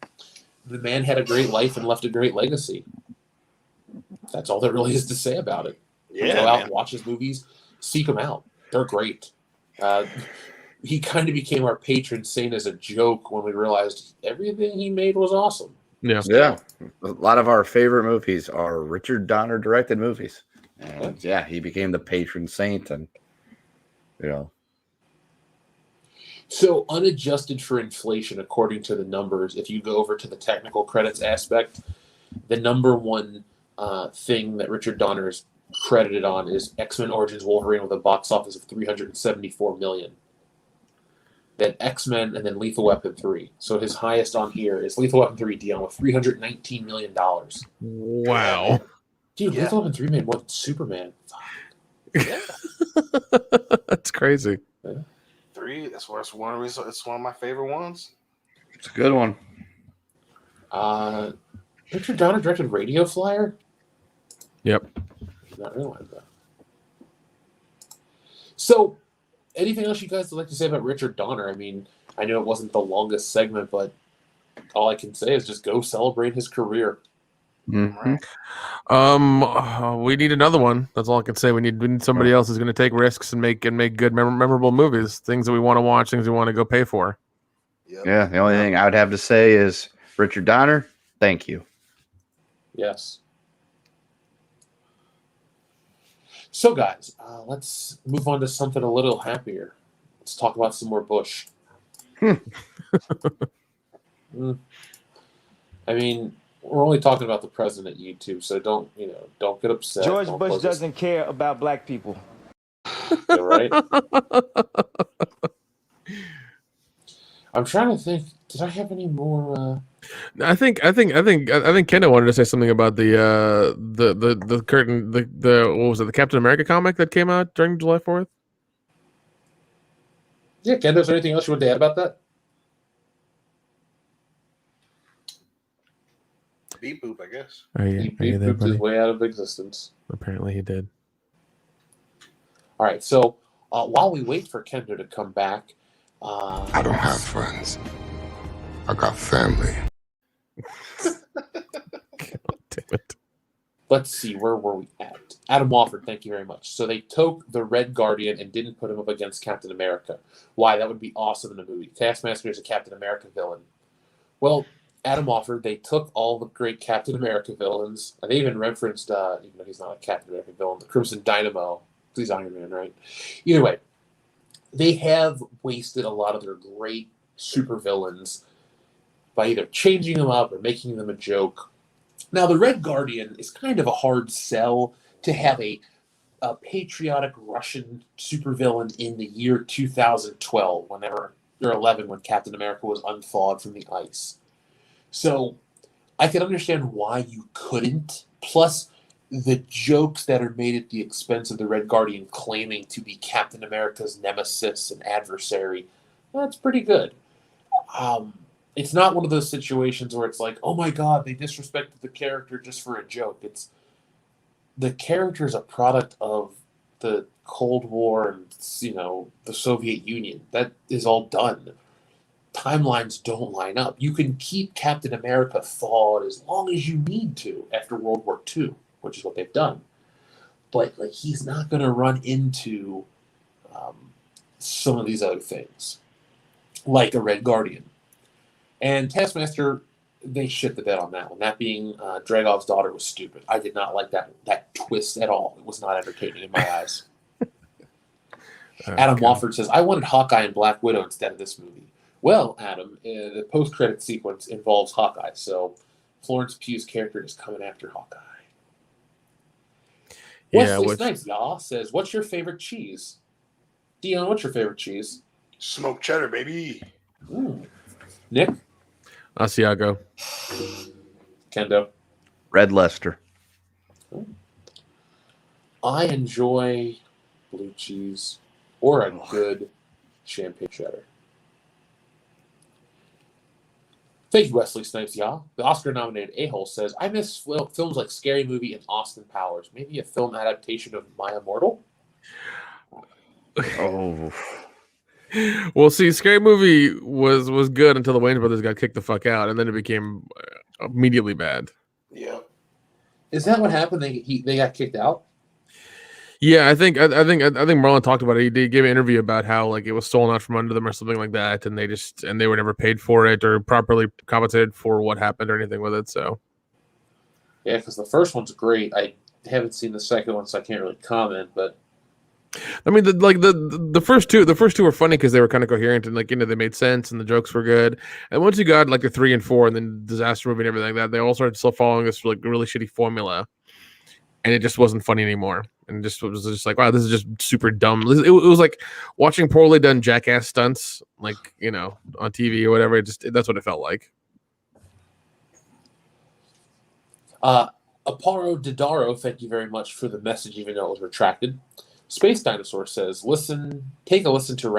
B: the man had a great life and left a great legacy. That's all there really is to say about it.
C: Yeah.
B: Go out and watch his movies. seek them out. They're great. He kind of became our patron saint as a joke when we realized everything he made was awesome.
G: Yeah.
D: Yeah. A lot of our favorite movies are Richard Donner directed movies. And yeah, he became the patron saint, and you know.
B: So unadjusted for inflation, according to the numbers, if you go over to the technical credits aspect, the number one thing that Richard Donner is credited on is X-Men Origins Wolverine with a box office of $374 million. Then X-Men and then Lethal Weapon 3. So his highest on here is Lethal Weapon 3 Dion with $319 million.
G: Wow.
B: Dude, Lethal Weapon 3 made more than Superman.
C: Yeah.
G: That's crazy.
B: Yeah.
C: 3. It's one of my favorite ones.
D: It's a good one.
B: Richard Donner directed Radio Flyer?
G: Yep.
B: Not realize that. So, anything else you guys would like to say about Richard Donner? I mean, I know it wasn't the longest segment, but all I can say is just go celebrate his career.
D: Mm-hmm.
G: We need another one. That's all I can say. We need somebody else who's going to take risks and make good, memorable movies. Things that we want to watch. Things we want to go pay for.
C: Yep.
D: Yeah. The only thing I would have to say is Richard Donner, thank you.
B: Yes. So, guys, let's move on to something a little happier. Let's talk about some more Bush. I mean, we're only talking about the president at YouTube, so don't get upset.
A: George
B: Don't
A: Bush
B: focus.
A: doesn't care about black people.
B: Yeah, right? I'm trying to think. Did I have any more?
G: I think Kendall wanted to say something about the curtain the what was it, the Captain America comic that came out during July 4th?
B: Yeah, Ken, is there anything else you want to add about that?
C: Beep boop, I guess.
G: Are you there,
B: Beep
G: buddy?
B: his way out of existence.
G: Apparently he did.
B: All right, so while we wait for Kendo to come back,
I: I don't have friends. I got family.
G: God damn it.
B: let's see, where were we at? Adam Wofford, thank you very much. So they took the Red Guardian and didn't put him up against Captain America. Why? That would be awesome in a movie. Taskmaster is a Captain America villain. Well, Adam Wofford, they took all the great Captain America villains, and they even referenced, even though he's not a Captain America villain, the Crimson Dynamo. He's Iron Man, right? Either way, they have wasted a lot of their great supervillains by either changing them up or making them a joke. Now, the Red Guardian is kind of a hard sell to have a patriotic Russian supervillain in the year 2012, or 11, when Captain America was unthawed from the ice. So I can understand why you couldn't. Plus, the jokes that are made at the expense of the Red Guardian claiming to be Captain America's nemesis and adversary, that's pretty good. It's not one of those situations where it's like, oh my God, they disrespected the character just for a joke. It's the character is a product of the Cold War and, the Soviet Union. That is all done. Timelines don't line up. You can keep Captain America thawed as long as you need to after World War II, which is what they've done. But he's not going to run into some of these other things, like a Red Guardian. And Taskmaster, they shit the bed on that one. That being Dragov's daughter was stupid. I did not like that twist at all. It was not entertaining in my eyes. Adam Wofford says, I wanted Hawkeye and Black Widow instead of this movie. Well, Adam, the post-credit sequence involves Hawkeye, so Florence Pugh's character is coming after Hawkeye.
G: Yeah,
B: Wesley Snipes, y'all, says, what's your favorite cheese? Dion, what's your favorite cheese?
C: Smoked cheddar, baby.
B: Ooh. Nick?
G: Asiago.
B: Kendo?
D: Red Leicester.
B: I enjoy blue cheese or a good champagne cheddar. Thank you, Wesley Snipes, y'all. The Oscar-nominated A-hole says, I miss films like Scary Movie and Austin Powers. Maybe a film adaptation of My Immortal?
D: Oh.
G: Well, see, Scary Movie was good until the Wayne brothers got kicked the fuck out, and then it became immediately bad.
C: Yeah.
B: Is that what happened? They got kicked out?
G: Yeah, I think Marlon talked about it. He did give an interview about how like it was stolen out from under them or something like that, and they were never paid for it or properly compensated for what happened or anything with it. So
B: Yeah, because the first one's great. I haven't seen the second one, so I can't really comment. But
G: I mean, the first two were funny because they were kind of coherent and like they made sense and the jokes were good. And once you got like the 3 and 4 and then disaster movie and everything like that, they all started still following this like really shitty formula, and it just wasn't funny anymore. And it was just like, wow, this is just super dumb. It was like watching poorly done jackass stunts, like on TV or whatever. That's what it felt like.
B: Aparo Didaro, thank you very much for the message, even though it was retracted. Space Dinosaur says, take a listen to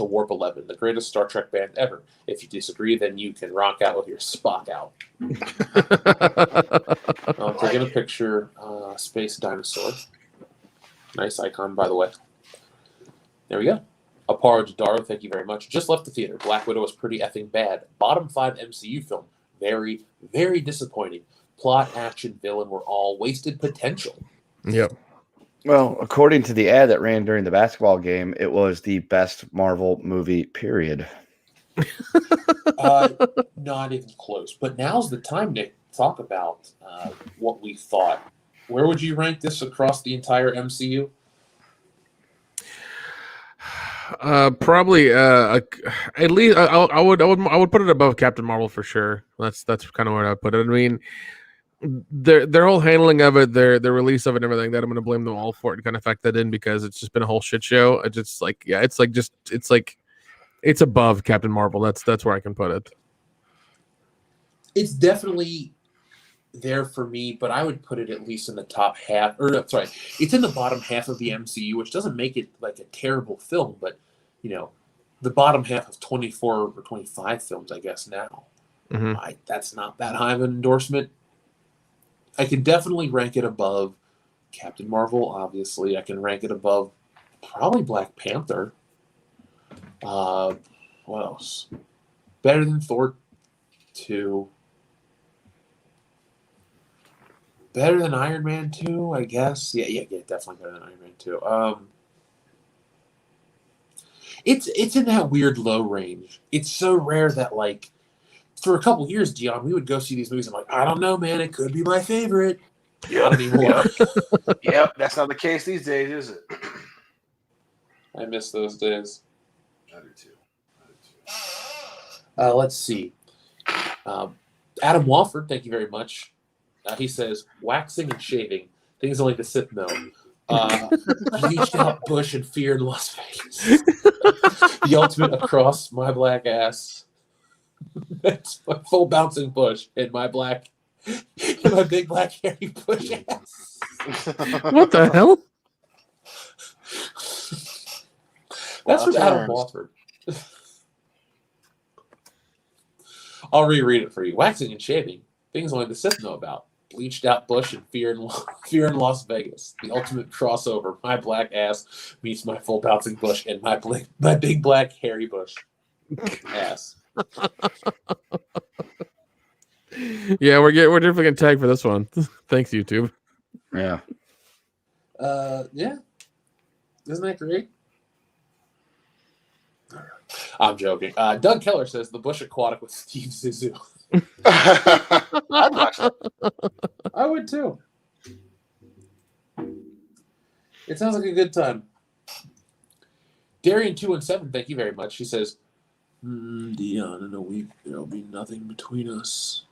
B: Warp 11, the greatest Star Trek band ever. If you disagree, then you can rock out with your Spock out. I'm taking a picture. Space Dinosaur. Nice icon, by the way. There we go. Aparo Didaro, thank you very much. Just left the theater. Black Widow was pretty effing bad. Bottom 5 MCU film. Very, very disappointing. Plot, action, villain were all wasted potential.
G: Yep.
D: Well, according to the ad that ran during the basketball game, it was the best Marvel movie, period.
B: Not even close. But now's the time to talk about what we thought. Where would you rank this across the entire MCU?
G: Probably at least I would put it above Captain Marvel for sure. That's kind of where I would put it. I mean, their whole handling of it, their release of it, and everything that I'm going to blame them all for it. Kind of factor that in because it's just been a whole shit show. It's just like it's above Captain Marvel. That's where I can put it.
B: It's definitely there for me, but I would put it at least in the top half. It's in the bottom half of the MCU, which doesn't make it like a terrible film, but the bottom half of 24 or 25 films, I guess now.
G: Mm-hmm.
B: That's not that high of an endorsement. I can definitely rank it above Captain Marvel, obviously. I can rank it above probably Black Panther. What else? Better than Thor 2. Better than Iron Man 2, I guess. Yeah, definitely better than Iron Man 2. It's in that weird low range. It's so rare that like for a couple years, Dion, we would go see these movies. I'm like, I don't know, man. It could be my favorite. Not anymore.
C: Yep, that's not the case these days, is it?
B: I miss those days.
C: I do too.
B: Let's see. Adam Wofford, thank you very much. He says, waxing and shaving. Things only the Sith know. Bleached out bush and fear in Las Vegas. The ultimate across my black ass. That's my full bouncing bush and my big black hairy bush ass.
G: What the hell?
B: That's from Adam Wofford. I'll reread it for you. Waxing and shaving. Things only the Sith know about. Bleached out bush and fear in Las Vegas. The ultimate crossover. My black ass meets my full bouncing bush and my big black hairy bush ass.
G: Yeah, we're definitely gonna tag for this one. Thanks, YouTube.
D: Yeah.
B: Yeah. Isn't that great? I'm joking. Doug Keller says the Bush Aquatic with Steve Zissou.
C: I'd watch that.
B: I would too. It sounds like a good time. Darian217, thank you very much. He says, Dion, in a week there'll be nothing between us.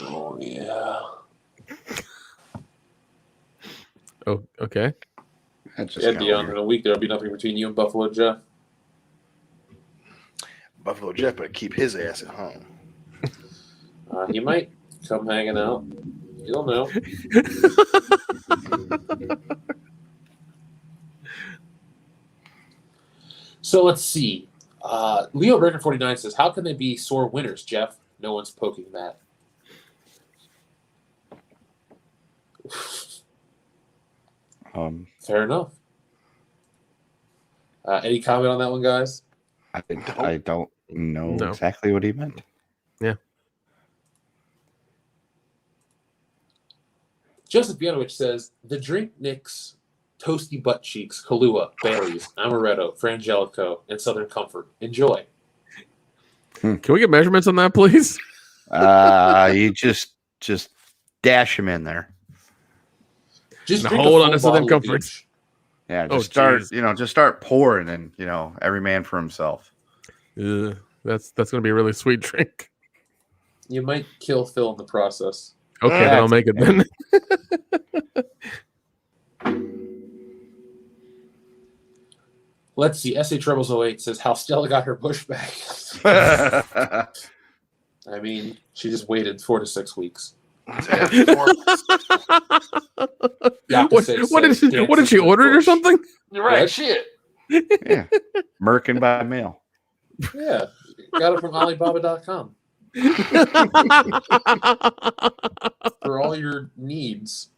B: Oh yeah.
G: Oh, okay.
B: Yeah, Dion, in a week there'll be nothing between you and Buffalo Jeff.
C: Buffalo Jeff better keep his ass at home.
B: He might come hanging out. You don't know. So let's see. Leo Breaker 49 says, how can they be sore winners, Jeff? No one's poking that. Fair enough. Any comment on that one, guys?
D: I don't know exactly what he meant.
G: Yeah.
B: Joseph Bianowicz says, the drink nicks toasty butt cheeks, Kahlua, Bailey's, Amaretto, Frangelico, and Southern Comfort. Enjoy.
G: Can we get measurements on that, please?
D: You just dash them in there.
B: Just
G: Now
B: drink
G: hold
B: a
G: on
B: full
G: to Southern
B: bottle of
G: Comforts.
B: each.
D: Yeah,
G: Oh,
D: just start,
G: geez.
D: just start pouring, and every man for himself.
G: That's gonna be a really sweet drink.
B: You might kill Phil in the process.
G: Okay, then I'll make it then.
B: Let's see. SA Trebles 08 says how Stella got her bush back. I mean, she just waited 4 to 6 weeks.
G: What did she order it or something?
C: You're right.
B: What?
C: Shit.
D: Yeah, Merkin by mail.
B: Yeah, got it from Alibaba.com for all your needs.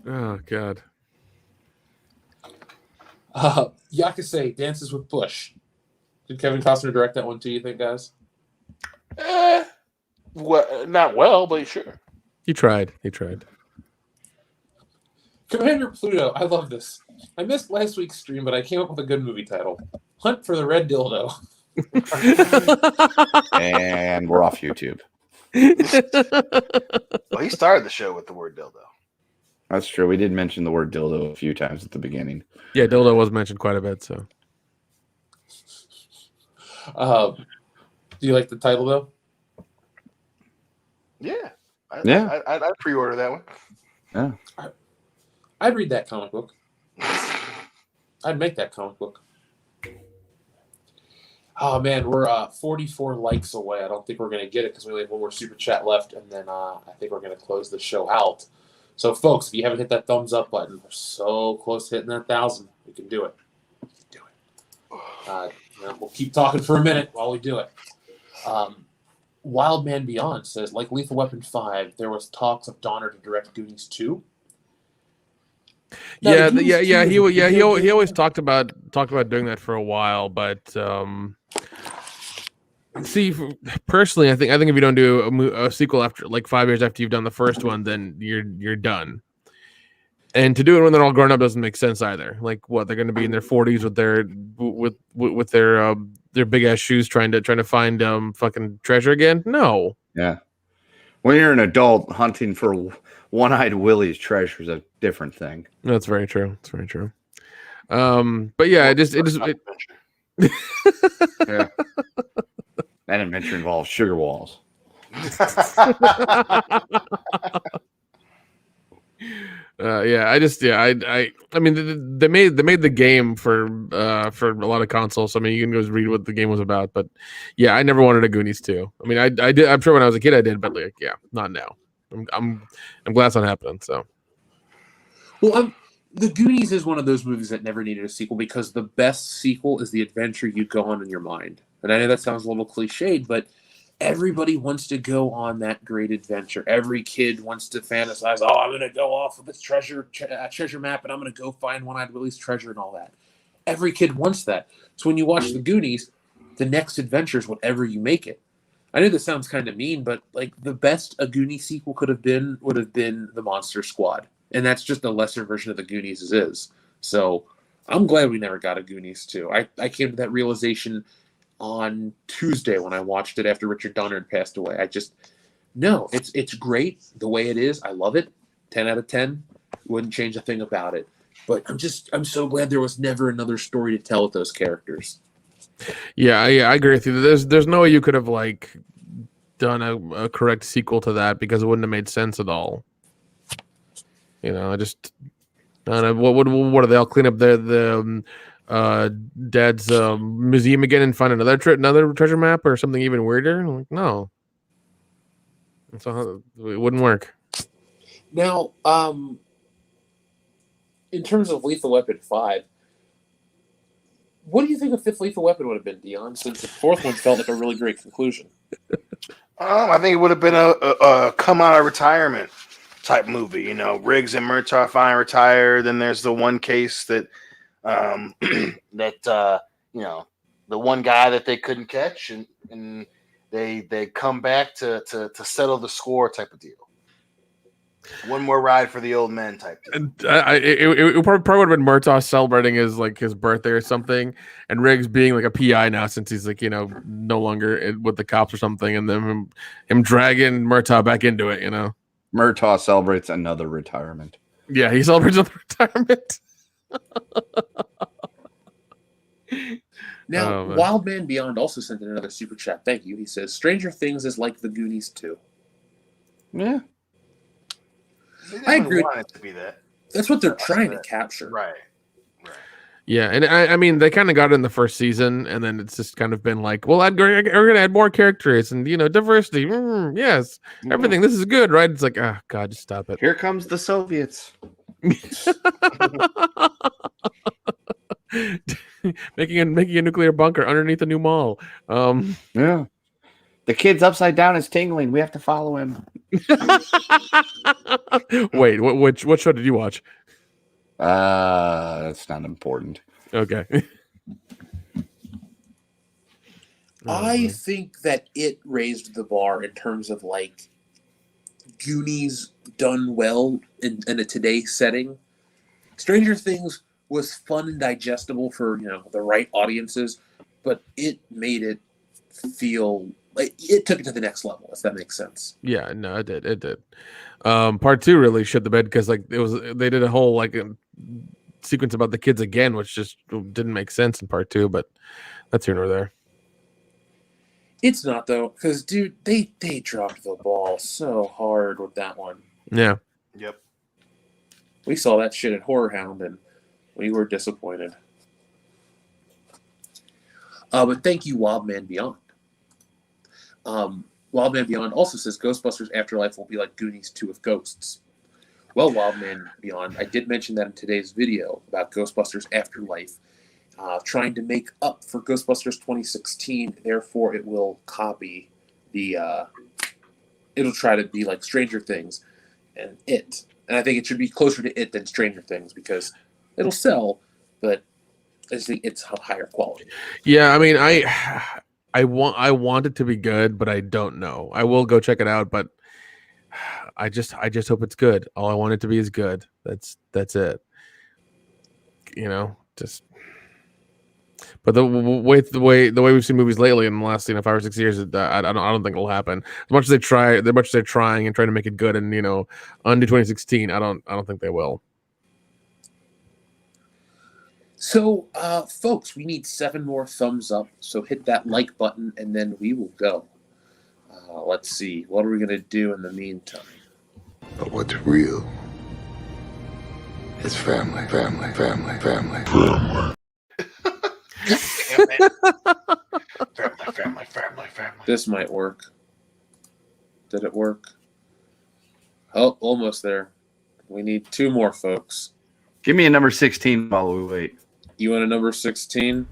G: Oh God.
B: Yakase Dances with Bush. Did Kevin Costner direct that one too, you think, guys?
C: Not well, but sure.
G: He tried.
B: Commander Pluto, I love this. I missed last week's stream, but I came up with a good movie title. Hunt for the Red Dildo.
D: And we're off YouTube.
C: Well, he started the show with the word dildo.
D: That's true. We did mention the word dildo a few times at the beginning.
G: Yeah, dildo was mentioned quite a bit. So,
B: Do you like the title though?
C: Yeah.
D: Yeah.
C: I'd pre-order that one.
D: Yeah.
B: I'd read that comic book. I'd make that comic book. Oh man, we're 44 likes away. I don't think we're gonna get it because we only have one more super chat left, and then I think we're gonna close the show out. So, folks, if you haven't hit that thumbs up button, we're so close to hitting that 1,000. We can do it. We'll keep talking for a minute while we do it. Wildman Beyond says, like Lethal Weapon 5, there was talks of Donner to direct Goonies 2.
G: He always talked about doing that for a while, but see, personally, I think if you don't do a sequel after like 5 years after you've done the first one, then you're done. And to do it when they're all grown up doesn't make sense either. Like, what, they're going to be in their 40s with their big ass shoes trying to find fucking treasure again? No.
D: Yeah. When you're an adult, hunting for one-eyed Willie's treasure is a different thing.
G: That's very true. It's very true. But yeah, it just
D: Yeah. That adventure involves sugar walls.
G: I mean, they made the game for a lot of consoles. I mean, you can go read what the game was about, but yeah, I never wanted a Goonies 2. I mean, I did. I'm sure when I was a kid I did, but like, yeah, not now. I'm glad it's not happening. So,
B: well, the Goonies is one of those movies that never needed a sequel because the best sequel is the adventure you go on in your mind. And I know that sounds a little cliched, but everybody wants to go on that great adventure. Every kid wants to fantasize, oh, I'm going to go off of this treasure map and I'm going to go find One-Eyed Willie's treasure and all that. Every kid wants that. So when you watch the Goonies, the next adventure is whatever you make it. I know this sounds kind of mean, but like the best a Goonies sequel would have been the Monster Squad. And that's just a lesser version of the Goonies as is. So I'm glad we never got a Goonies 2. I came to that realization on Tuesday when I watched it after Richard Donner had passed away. It's great the way it is. I love it. 10 out of 10. Wouldn't change a thing about it. But I'm so glad there was never another story to tell with those characters.
G: Yeah, I agree with you. There's no way you could have like done a correct sequel to that because it wouldn't have made sense at all. You know, I don't know what are they all clean up the dad's museum again and find another treasure map or something even weirder? I'm like, no, so it wouldn't work.
B: Now, in terms of Lethal Weapon 5, what do you think a fifth Lethal Weapon would have been, Dion? Since the fourth one felt like a really great conclusion.
C: I think it would have been a come out of retirement type movie. You know, Riggs and Murtaugh finally retire. Then there's the one case that the one guy that they couldn't catch, and they come back to settle the score type of deal. One more ride for the old men type deal.
G: And it probably would have been Murtaugh celebrating his birthday or something, and Riggs being like a PI now since he's no longer with the cops or something, and then him dragging Murtaugh back into it.
D: Murtaugh celebrates another retirement.
G: Yeah, he celebrates another retirement.
B: Now,
G: Oh, man.
B: Wild Man Beyond also sent in another super chat. Thank you. He says, Stranger Things is like the Goonies too.
D: Yeah.
B: I agree.
C: Want it to be that.
B: That's what they're trying to capture.
C: Right.
G: Yeah, and I mean they kind of got it in the first season, and then it's just kind of been like, well, we're gonna add more characters and diversity. Yes, everything. This is good, right? It's like, oh God, just stop it.
D: Here comes the Soviets.
G: making a nuclear bunker underneath a new mall.
D: Yeah. The kid's upside down is tingling. We have to follow him.
G: Wait, what show did you watch?
D: That's not important.
G: Okay.
B: I think that it raised the bar in terms of Goonies done well in a today setting. Stranger Things was fun and digestible for the right audiences, but it made it feel like it took it to the next level, if that makes sense.
G: Yeah, no, it did. Part 2 really shit the bed because they did a whole sequence about the kids again, which just didn't make sense in part 2, but that's here nor there.
B: It's not though, because dude, they dropped the ball so hard with that one.
G: Yeah.
C: Yep.
B: We saw that shit at Horror Hound and we were disappointed. But thank you, Wild Man Beyond. Wild Man Beyond also says Ghostbusters Afterlife will be like Goonies 2 with ghosts. Well, Wild Man Beyond, I did mention that in today's video about Ghostbusters Afterlife, trying to make up for Ghostbusters 2016. Therefore, it will copy it'll try to be like Stranger Things and It. And I think it should be closer to It than Stranger Things because it'll sell, but I think it's higher quality.
G: Yeah, I mean, I want it to be good, but I don't know. I will go check it out, but I just hope it's good. All I want it to be is good. That's it. Just. But the way we've seen movies lately in the last 5 or 6 years, I don't think it'll happen. As much as they're trying and trying to make it good, and undo 2016, I don't think they will.
B: So, folks, we need 7 more thumbs up. So hit that like button, and then we will go. Let's see. What are we going to do in the meantime?
I: But what's real is family, family, family, family, family.
C: Family.
B: This might work. Did it work? Oh, almost there. We need 2 more, folks.
D: Give me a number 16 while we wait.
B: You want a number 16?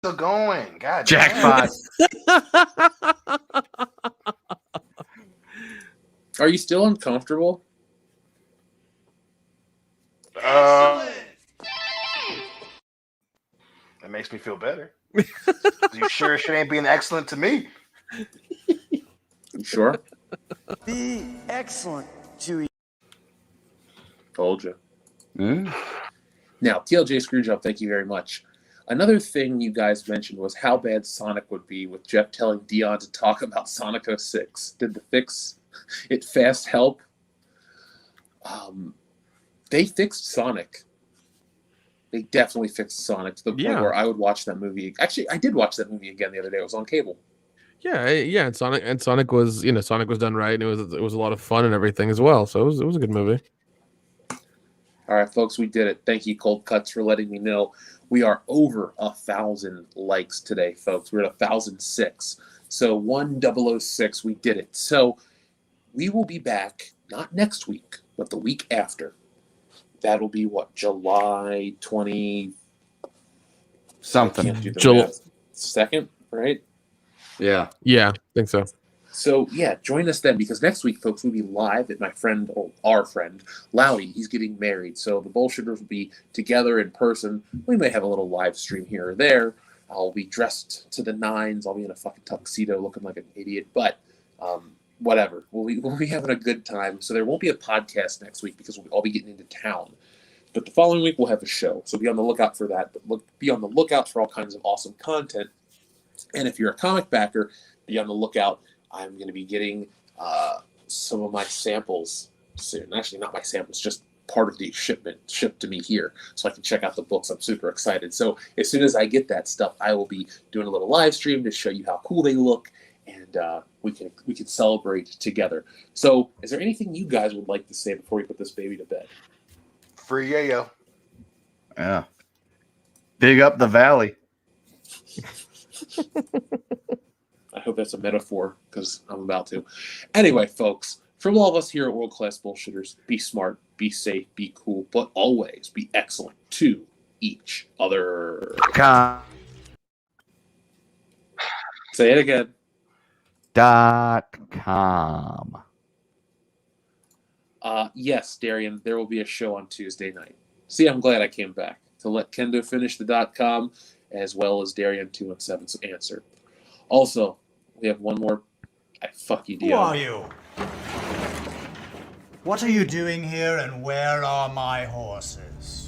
C: Still going. God.
D: Jackpot.
B: Are you still uncomfortable?
C: That makes me feel better. You sure shit ain't being excellent to me?
B: You sure?
K: Be excellent, Chewie.
B: Told you. Now, TLJ Screwjob, thank you very much. Another thing you guys mentioned was how bad Sonic would be with Jeff telling Dion to talk about Sonic 06. Did the fix it fast help? They fixed Sonic. They definitely fixed Sonic to the point where I would watch that movie. Actually, I did watch that movie again the other day. It was on cable.
G: Yeah, and Sonic was Sonic was done right, and it was a lot of fun and everything as well. So it was a good movie.
B: All right, folks, we did it. Thank you, Cold Cuts, for letting me know. We are over 1,000 likes today, folks. We're at 1,006. So 1006, we did it. So we will be back, not next week, but the week after. That'll be what, July 20
D: something.
B: July 2nd, right?
D: Yeah.
G: Yeah, I think so.
B: So yeah, join us then, because next week, folks, we'll be live at our friend Loudy. He's getting married, so the bullshitters will be together in person. We may have a little live stream here or there. I'll be dressed to the nines. I'll be in a fucking tuxedo, looking like an idiot, but whatever. We'll be having a good time. So there won't be a podcast next week because we'll all be getting into town. But the following week we'll have a show, so be on the lookout for that. But be on the lookout for all kinds of awesome content. And if you're a comic backer, be on the lookout. I'm going to be getting some of my samples soon. Actually, not my samples, just part of the shipment shipped to me here, so I can check out the books. I'm super excited. So as soon as I get that stuff, I will be doing a little live stream to show you how cool they look, and we can celebrate together. So, is there anything you guys would like to say before we put this baby to bed?
C: Free yayo.
D: Yeah. Big up the valley.
B: I hope that's a metaphor, because I'm about to. Anyway, folks, from all of us here at World Class Bullshitters, be smart, be safe, be cool, but always be excellent to each other. Say it again.
D: .com.
B: Yes, Darian, there will be a show on Tuesday night. See, I'm glad I came back to let Kendo finish the .com, as well as Darian217's answer. Also, we have one more. Fuck you, Dion.
L: Who are you? What are you doing here, and where are my horses?